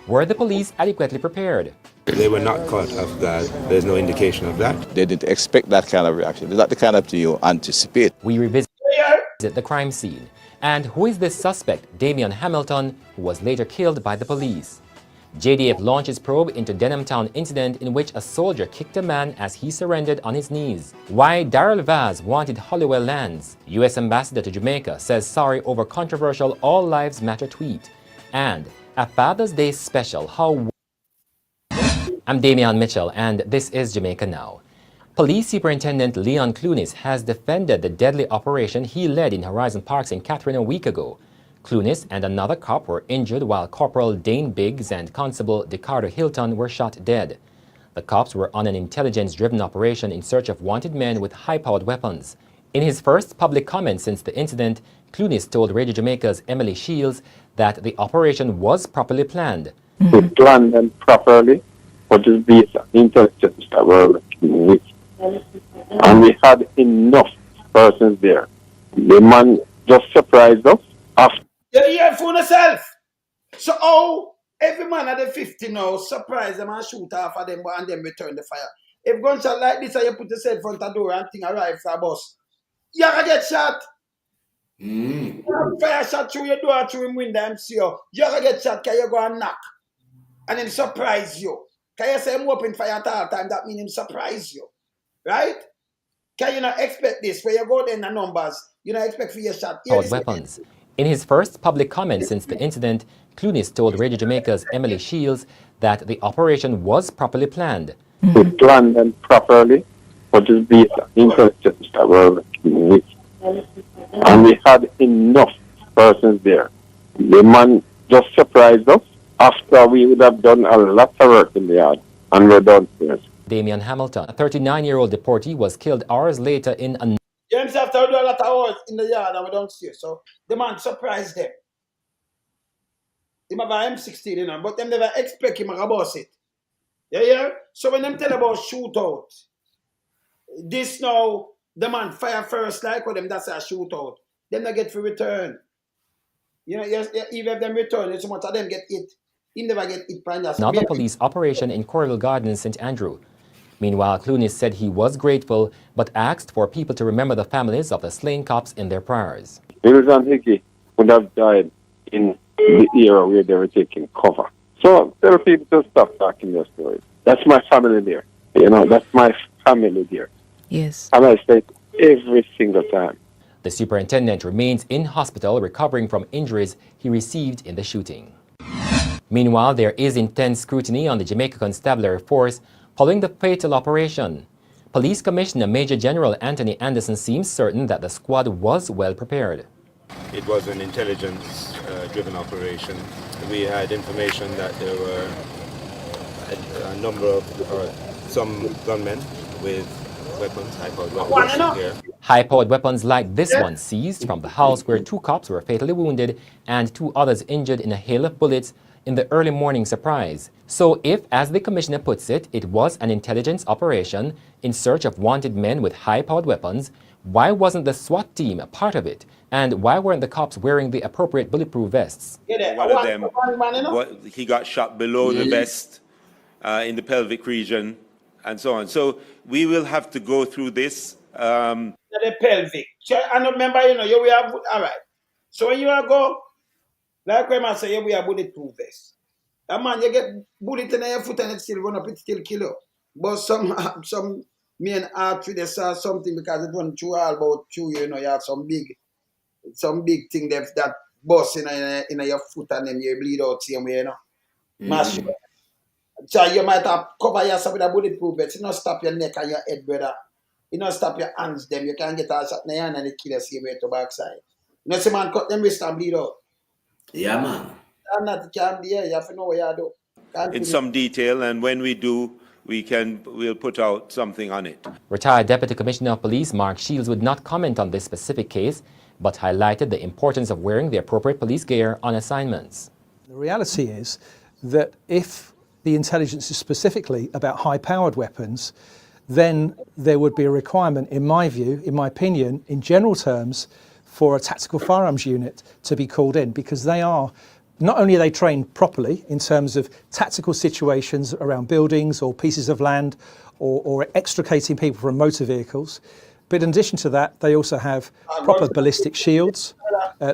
Were the police adequately prepared? They were not caught off guard. There's no indication of that. They didn't expect that kind of reaction. Is that the kind of thing you anticipate? We revisit the crime scene. And who is this suspect, Damian Hamilton, who was later killed by the police? JDF launches probe into Denham Town incident in which a soldier kicked a man as he surrendered on his knees. Why Daryl Vaz wanted Hollywell lands. U.S. Ambassador to Jamaica says sorry over controversial All Lives Matter tweet. And a Father's Day special, how... I'm Damian Mitchell, and this is Jamaica Now. Police Superintendent Leon Clunis has defended the deadly operation he led in Horizon Parks in Catherine a week ago. Clunis and another cop were injured while Corporal Dane Biggs and Constable Ricardo Hilton were shot dead. The cops were on an intelligence-driven operation in search of wanted men with high-powered weapons. In his first public comment since the incident, Clunis told Radio Jamaica's Emily Shields that the operation was properly planned. It's planned and properly, but it's based on intelligence that we're working with. And we had enough persons there. The man just surprised us after. You hear for yourself. So how every man at the 50 now surprise them and shoot off of them and then return the fire. If gunshot like this and you put yourself in front of the door and thing arrive for a bus, you're gonna get shot. Fire shot through your door, through your window, and see you. You're gonna get shot because you go and knock. And him surprise you. Can you say him open fire at all time? That means him surprise you. Right? Can you not expect this? Where you go there in the numbers, you don't expect for your shot. Weapons. In his first public comment since the incident, Clunis told Radio Jamaica's Emily Shields that the operation was properly planned. It's planned and properly, but it's based on intelligence that we're working with. And we had enough persons there. The man just surprised us after we would have done a lot of work in the yard, and we're downstairs. Damian Hamilton, a 39-year-old deportee, was killed hours later in a... James have to do a lot of hours in the yard and we don't see it. So the man surprised them. He have a M16, you know, but them never expect him to boss it. Yeah? So when them tell about shootout, this now, the man fire first, like with them, that's a shootout. Then they get for return. You know, yes, even if them return, so much of them get it. He never get it. Another police operation in Coral Gardens, St. Andrew. Meanwhile, Clunis said he was grateful, but asked for people to remember the families of the slain cops in their prayers. Mills and Hickey would have died in the era where they were taking cover. So tell people to stop talking their stories. That's my family there. You know, that's my family there. Yes. And I say every single time. The superintendent remains in hospital recovering from injuries he received in the shooting. Meanwhile, there is intense scrutiny on the Jamaica Constabulary Force following the fatal operation. Police Commissioner Major General Anthony Anderson seems certain that the squad was well prepared. It was an intelligence-driven operation. We had information that there were a number of, some gunmen with weapons, high-powered weapons here. High-powered weapons like this one seized from the house where 2 cops were fatally wounded and 2 others injured in a hail of bullets in the early morning surprise. So if, as the commissioner puts it, it was an intelligence operation in search of wanted men with high-powered weapons, why wasn't the SWAT team a part of it? And why weren't the cops wearing the appropriate bulletproof vests? One of them, he got shot below the vest in the pelvic region and so on. So we will have to go through this. The pelvic. I remember, you we have, all right. So when you go, like when I say, we have bulletproof vest. A man, you get bullet in your foot and it still run up, it still kill you. But some main artery, they saw something because it run through all about through, you have some big thing that bust in your foot and then you bleed out same way, Mash. So you might have cover yourself with a bulletproof vest. You don't stop your neck and your head, brother. You don't stop your hands, them. You can't get a shot in the hand and it kill the same way to backside. See man cut them wrist and bleed out. Yeah, man. And that can be here. You have to know what you do. In some detail, and when we do, we'll put out something on it. Retired Deputy Commissioner of Police Mark Shields would not comment on this specific case, but highlighted the importance of wearing the appropriate police gear on assignments. The reality is that if the intelligence is specifically about high-powered weapons, then there would be a requirement, in my view, in my opinion, in general terms, for a tactical firearms unit to be called in, because they are, not only are they trained properly in terms of tactical situations around buildings or pieces of land or extricating people from motor vehicles, but in addition to that, they also have proper ballistic shields.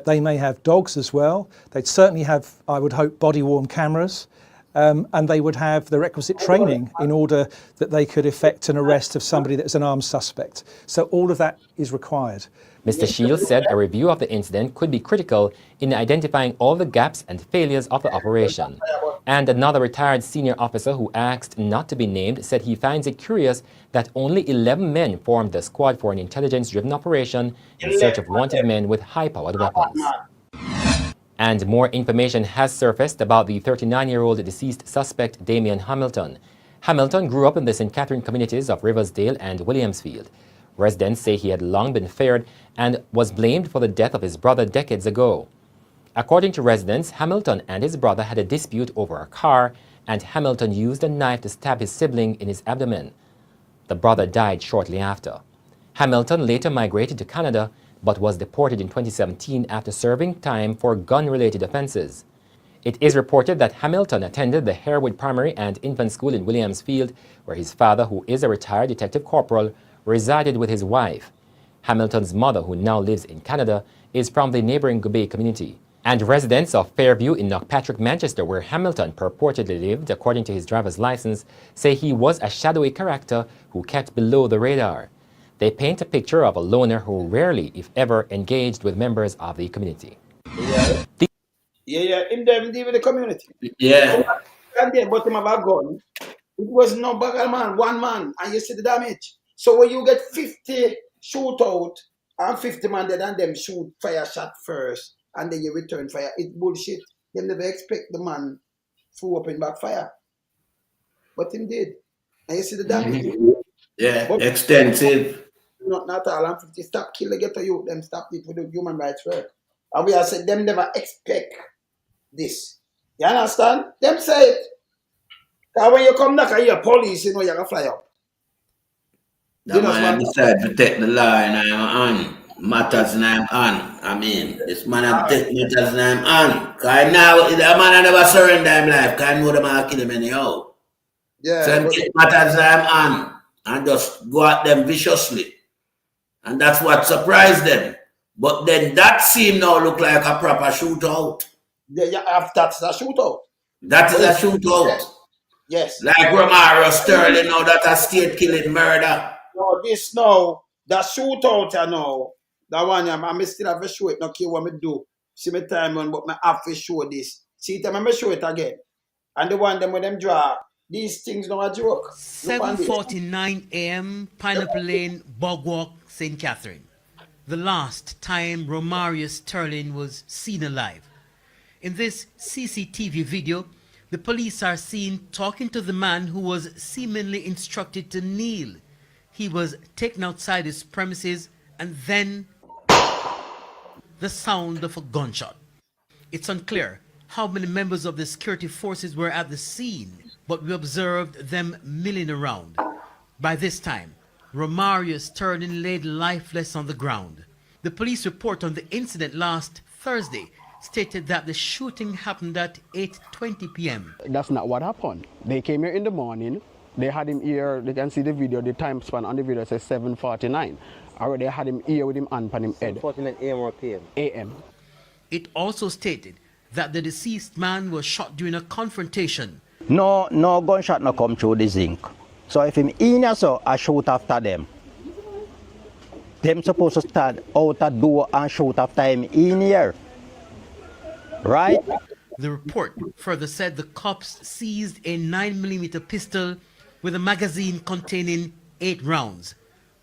They may have dogs as well. They'd certainly have, I would hope, body-worn cameras. And they would have the requisite training in order that they could effect an arrest of somebody that's an armed suspect. So all of that is required. Mr. Shields said a review of the incident could be critical in identifying all the gaps and failures of the operation. And another retired senior officer who asked not to be named said he finds it curious that only 11 men formed the squad for an intelligence-driven operation in search of wanted men with high-powered weapons. And more information has surfaced about the 39-year-old deceased suspect, Damian Hamilton. Hamilton grew up in the St. Catherine communities of Riversdale and Williamsfield. Residents say he had long been feared and was blamed for the death of his brother decades ago. According to residents, Hamilton and his brother had a dispute over a car, and Hamilton used a knife to stab his sibling in his abdomen. The brother died shortly after. Hamilton later migrated to Canada, but was deported in 2017 after serving time for gun-related offenses. It is reported that Hamilton attended the Harewood Primary and Infant School in Williamsfield, where his father, who is a retired detective corporal, resided with his wife. Hamilton's mother, who now lives in Canada, is from the neighboring Gubay community. And residents of Fairview in Knockpatrick, Manchester, where Hamilton purportedly lived, according to his driver's license, say he was a shadowy character who kept below the radar. They paint a picture of a loner who rarely, if ever, engaged with members of the community. In the community. Yeah. And they bought him a gun. It was no bugger man, one man, and you see the damage. So when you get 50 shootout and 50 man dead and them shoot fire shot first, and then you return fire, it's bullshit. They never expect the man to open backfire. But him did. And you see the damage. Yeah, but extensive. Not all, and 50 stop kill the ghetto youth, them stop it for the human rights work. And we have said them never expect this. You understand? Them say it. Because when you come back and you're police, you're going to fly up. That man decide to take the law in him on. Matters in him on. I mean, this man have take matters in him on. Because now, the man never surrender him life. Because I know the man kill him anyhow. Yeah. So him take matters in him on. And just go at them viciously. And that's what surprised them. But then that scene now look like a proper shootout. Yeah, that's a shootout. That is a shootout. Yes. Like Romario Sterling now, that a state killing murder. No, this now, the shootout I know, the one I still have to show it, no care what me do. See me time on, but I have to show this. See it, I show it again. And the one them when them draw, these things don't a joke. 7:49 a.m. Pineapple Lane, Bogwalk, St. Catherine. The last time Romario Sterling was seen alive. In this CCTV video, the police are seen talking to the man who was seemingly instructed to kneel. He was taken outside his premises and then the sound of a gunshot. It's unclear how many members of the security forces were at the scene, but we observed them milling around. By this time, Romario Sterling laid lifeless on the ground. The police report on the incident last Thursday stated that the shooting happened at 8:20 p.m. That's not what happened. They came here in the morning. They had him here. They can see the video. The time span on the video says 7:49. Already had him here with him hand on him head. 7:49 a.m. or p.m. a.m. It also stated that the deceased man was shot during a confrontation. No gunshot no come through the zinc. So if him in here, so I shoot after them. Them supposed to stand out the door and shoot after him in here. Right? The report further said the cops seized a 9mm pistol with a magazine containing 8 rounds.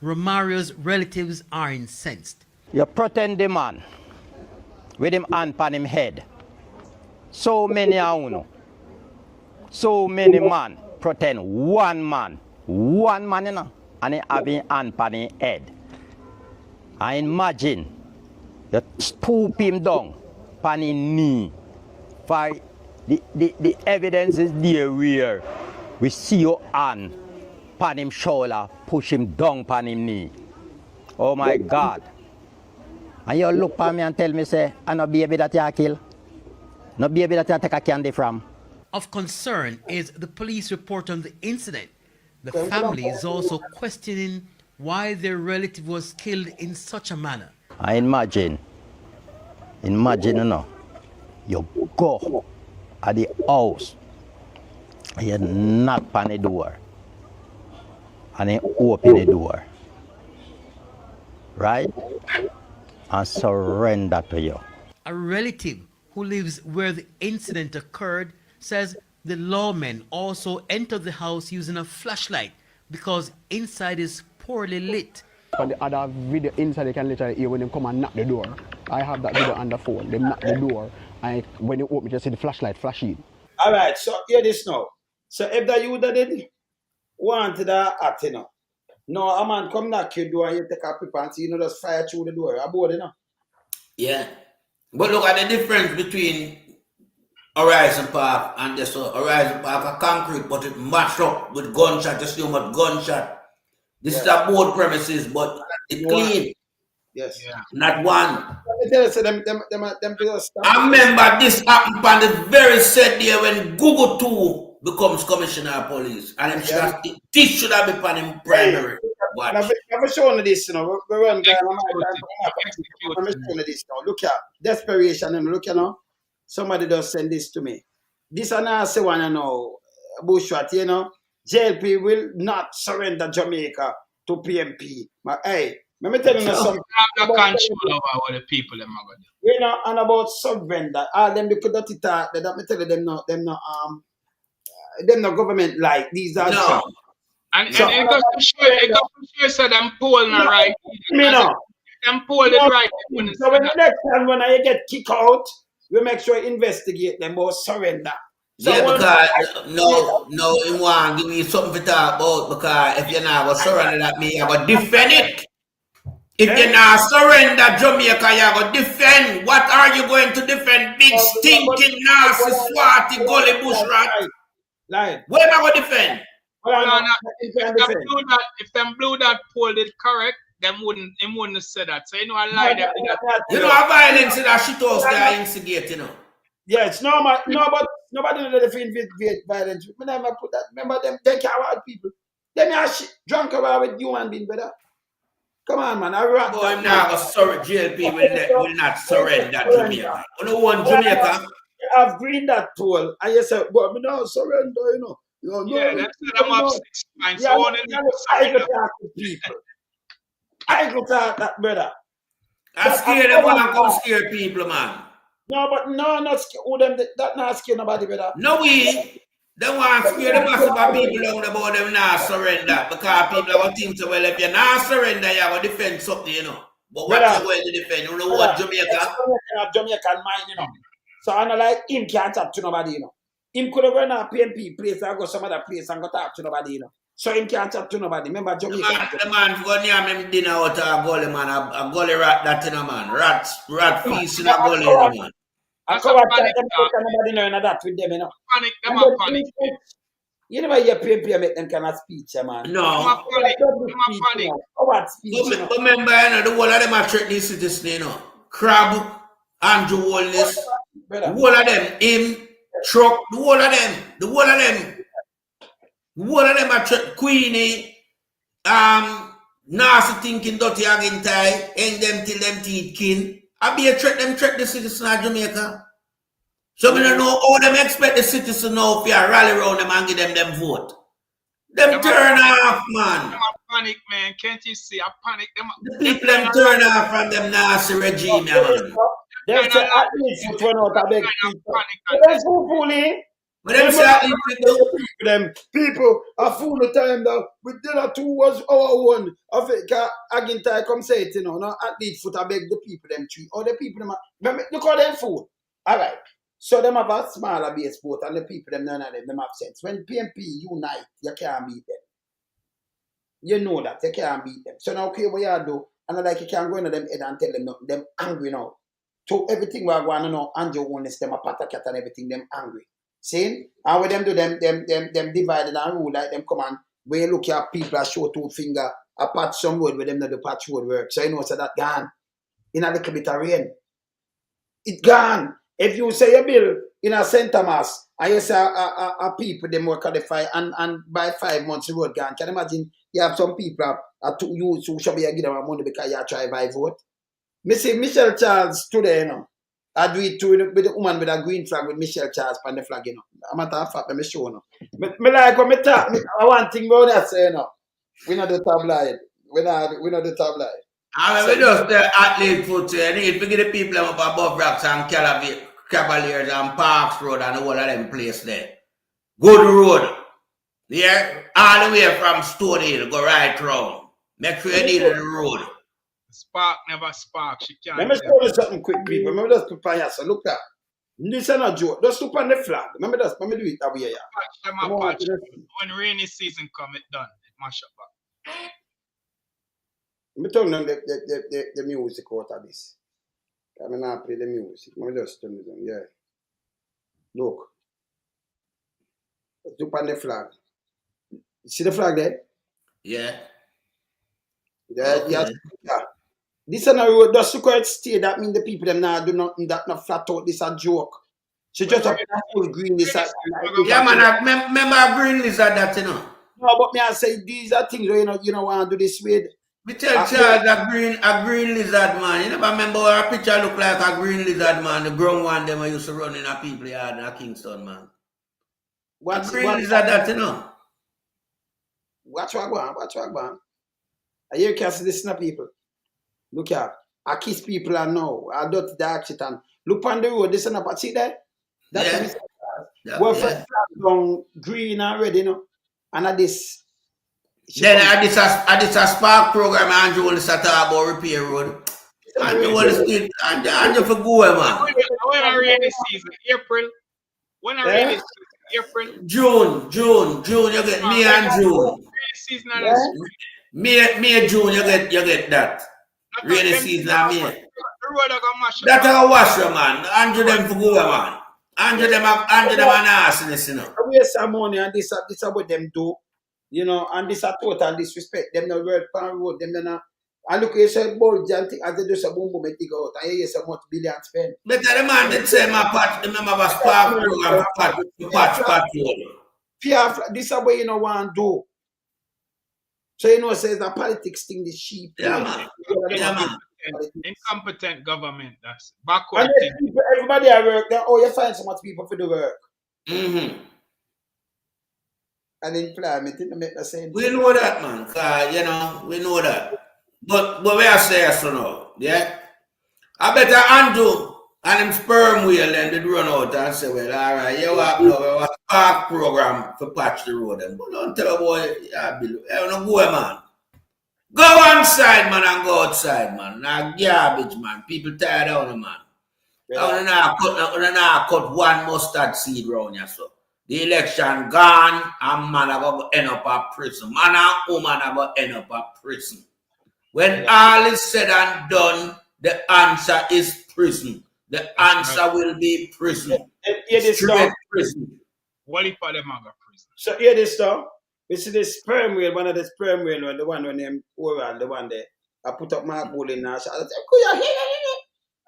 Romario's relatives are incensed. You pretend the man with him hand on him head. So many uno. So many man pretend one man, you know, and he have him hand on his head. I imagine you stoop him down on his knee. For the evidence is there where we see your hand on him shoulder, push him down on him knee. Oh my God. And you look at me and tell me, say, I no baby that you kill. No baby that you take a candy from. Of concern is the police report on the incident. The family is also questioning why their relative was killed in such a manner. I imagine, you know, you go at the house, and you knock on the door, and you open the door, right? And surrender to you. A relative who lives where the incident occurred says the lawmen also entered the house using a flashlight because inside is poorly lit. On the other video inside, you can literally hear when they come and knock the door. I have that video on the phone. They knock the door, and when you open, you just see the flashlight flashing. All right, so hear this now. So if the you that did want that act, you know, no, a man come knock your door and you take a paper and see, you know, just fire through the door. About it, you know? Yeah. But look at the difference between Horizon Park and this Horizon Park are concrete, but it mashed up with gunshot. You see how much gunshot. This is a board premises, but it's clean. Yes. Yeah. Not one. Let me tell you, so them I remember this happened on the very set day when Google 2 becomes commissioner of police. And this should have been on him primary. I've shown you this, you know. We run guy, I'm showing you this now. Look at desperation, and look, you know. Somebody does send this to me. This and I say one, you know, Bushrat, you know. JLP will not surrender Jamaica to PMP. But hey, let me tell you something. Have no control over what the people them are going to do. We know and about surrender. All them the dirty talk that me tell you them no government like these are no. And it goes to show so them poll not right. Me no. Them poll is right. So when the next time when I get kicked out, we make sure investigate them about surrender. So yeah, because no, you want to give me something to talk about because if you're not going to surrender that me, you're going to defend it. If you're not surrender Jamaica, you're going to defend. What are you going to defend? Big stinking nasty swati gully bushrat. What am I going to defend? If them blew that poll did correct, them wouldn't have said that. So you know I lied. You know how violence in that shit house they instigate, you know. Yes, no, but nobody knows that if violence. We never put that. Remember them take care of people. Them are drunk about with human being, brother. Come on, man. Boy, now sorry, JLP will not surrender Jamaica. You know one Jamaica. I've green that poll, and you say, but me not surrender, you know. Yeah, that's what I'm up 6 points. So I go talk to people. I go talk that brother. I scare them man, come scare people, man. No, but no, not scare. Who them that not scare nobody, brother. No, we. They want to scare the massive people down about them not surrender. Because people are going to think, so, well, if you're not surrender, you're going to defend something, you know. But what you're going to defend, you know what, Jamaica? Jamaican mind, you know. So I know like him can't talk to nobody, you know. Him could have gone to a PNP place and go some other place and go talk to nobody, you know. So him can't talk to nobody. Remember Jamaica? The man go near him dinner out of a gully, man. A gully rat that in a man. Rat feast in a gully, you know, man. I come and tell them nobody know that with them, you know. Panic, them a panic. You never hear PNP make them kind of speech, man. No. Panic. What speech? But remember, you know, the whole of them are threatening citizens, you know. Crab, Andrew Wallace, the whole of them, him, Truck, the whole of them, the whole of them are threatening Queenie, nasty thinking dirty again tie, hang them till them teeth kin. I be a threat the citizens of Jamaica. So we don't know how them expect the citizens now if you rally around them and give them vote. Them turn off, man. Them a panic, man. Can't you see? I panic. The people them turn off from them nasty regime, man. They say at least you turn out a big people. That's who fooling. But them say them people are full of time though. We did a 2 was our one. Of it, again, come say it, you know. No, at least foot I beg the people them tree. Or the people them. You call them fool. All right. So them have a smaller base vote and the people them none of them have sense. When PNP unite, you can't beat them. You know that you can't beat them. So now okay, what you do? And like you can't go into them head and tell them nothing. Them angry now. So everything we're going to know, Andrew Wallace, them a patakat and everything, them angry. See? And when them do them divided and rule, like them come on, where you look at people a show 2 finger, a patch some road where them not the patch road work. So you know so that gone. In a little bit of rain. It gone. If you say a bill in a St. Thomas, and you say a people them work qualify and by 5 months the road gone. Can you imagine you have some people who should be give them money because you try by vote? Me see Michelle Charles today, you know. I do it too with the woman with a green flag with Michelle Charles on the flag, you know. I'm a matter of fact, me show you know. Me like when me talk, I want thing about that say, you know. We not the tabloid. We not the tabloid. I mean, we just the athlete foot, you need to get the people up above Rocks and Cavaliers and Parks Road and the whole of them place there. Good road. Yeah, all the way from Stony Hill, go right round. Make sure you need the road. Spark never spark. She can't. Let me show you something quick, people. Remember just prepare yourself. Look at this is not a joke. Just look on the flag. Remember that. Let me do it that way. Patch. When rainy season come, it done. It mash up back. Let me turn on the music out of this. I'm not play the music. Let me just turn it on. Yeah. Look. Look on the flag. See the flag there? Yeah. Yeah. Yeah. This is not road. Just look how it stay. That means the people them now do nothing. That not flat out. This a joke. She just a full green lizard. Yeah, man. I remember a green lizard that, you know. No, but me I say these are things where you know want to do this with. Me tell Charles a green lizard, man. You never remember our picture look like a green lizard, man. The ground one them I used to run in a people yard in a Kingston, man. What green lizard that, you know? Watch what go on. I hear you can see this now, people. Look here. I kiss people and know. I do the action and look on the road. This and up. See there? That's well, first down green already, you know. And at this. Then at this a spark program, Andrew will start about repair road. Andrew will still Andrew for go, man. When are rainy season? April. When are rainy season? April. June. You get me and June. Rainy season and Me June. You get that. Rainy season and me. The road are gonna mash up. That's a washer, man. Andrew them for go, man. Andrew them an arsonist, you know. We waste some money and this is what them do. You know, and this is total disrespect. Them no word pan road. Them no. And look, you say bulge and think as they do some boom boom and dig out. And you hear so much billion spend. But the man that say my patch, remember a spark program patch. This is what you know want to do. So you know, it says the politics thing, the sheep. Yeah, man. Incompetent government. That's backward. Everybody at work. Oh, you find so much people for the work. Mm-hmm. and employment, it make the same. We know that, man. You know, we know that. But we are saying so now, yeah? I better undo and him sperm wheel then did run out and say, well, all right, you have now a park program for patch the road. And don't tell a boy, yeah, Bill, no boy, man. Go one side, man, and go outside, man. Now garbage, man. People tired of it, man. I wanna cut one mustard seed round here, so. The election gone, and man are going to end up at prison. Man and woman are going to end up at prison. When all is said and done, the answer is prison. The answer will be prison. Straight prison. What if them are prison? So hear this now. You see this sperm wheel, one of the sperm wheel, the one when them oral, the one there. I put up my goal in now. So I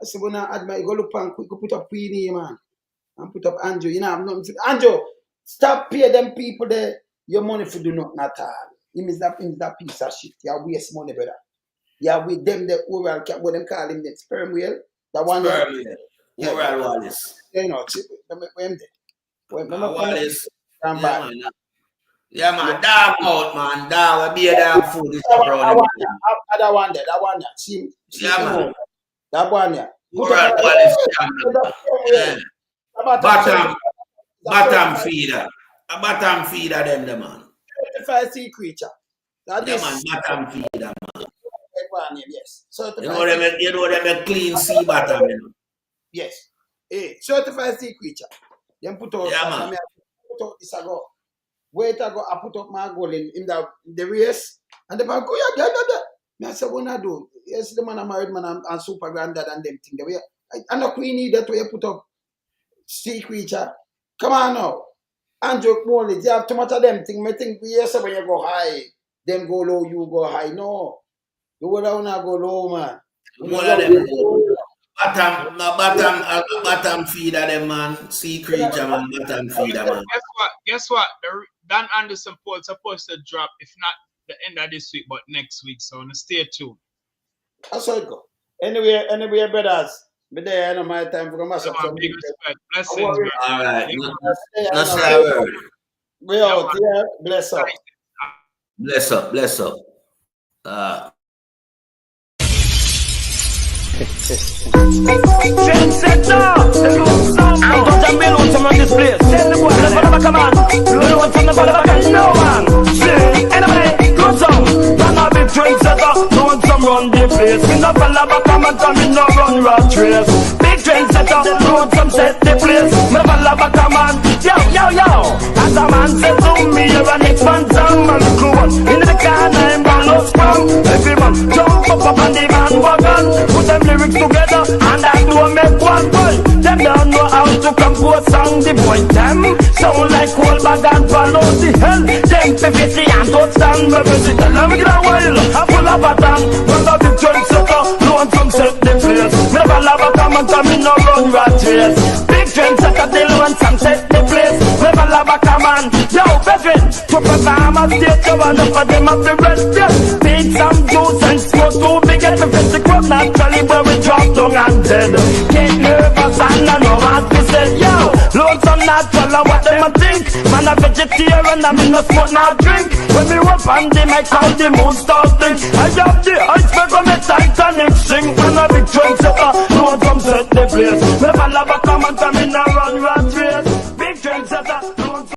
said, when I add my go look pan quick, put up Queenie, man. And put up Andrew. You know, I'm not Andrew, stop pay them people there your money for do nothing at all. Him is that piece of shit. You waste money, brother. Yeah, with them the oral what them call him the sperm wheel. The one sperm wheel. Yeah, oral Wallace. You know, Wallace. Yeah, man, dog out, man. Dog, be a dog food. That one there. See, yeah, man. That one there. Oral Wallace. Bottom feeder. A bottom feeder them, the man. 35 sea creature. That yeah, man, bottom feeder, man. Yes. You know them a clean sea bottom, you know. Yes. Certified sea creature. Then put out, yeah, man. Put out this ago. Wait ago, I put up my goal in the race, and the man go, yeah. I said, what I do? Yes, the man, a married man, and super granddad, and them thing. The way I know Queenie that way you put up sea creature. Come on now. Andrew Molly, you have too much of them thing. I think yes, when you go high, them go low, you go high. No. You go down and go low, man. Bottom feeder them, man. Sea creature, man. Bottom feeder, man. Guess what? Dan Anderson poll supposed to drop, if not the end of this week, but next week. So stay tuned. That's how it go. Anyway, brothers. But there, I know my time for mash up some big respect. Blessings, all right. That's our word. We out here. Bless up. Bless up. Bless up. Run the place. Me no follow back a man, me no run rat race. Big trendsetter, load some set the place. Me follow back a man, yo. As a man said to me, you're an expansion man. Cool in the corner, I'm gonna sprung. Every man jump up on the bandwagon. Put them lyrics together, and that will make one boy. Them don't know how to compose song. The boy them sound like cold bag and follow the hell. Them 50 and don't stand. Me visit the love get a while. I pull up a tank. Run the big trendsetter, load some set the place. Me never love a comment, me no run rat race. Big trendsetter, they load some set the place. Me never love a comment, yo, veteran. To perform a state, you want for them up the rest, yes. Take some juice and smoke too big at the festival. Naturally, where we drop down and dead. Get nervous and I know what to say, yo. Load some natural and what them a think. Man a vegetarian and me no smoke, no drink. When me up and they might call the moon starting.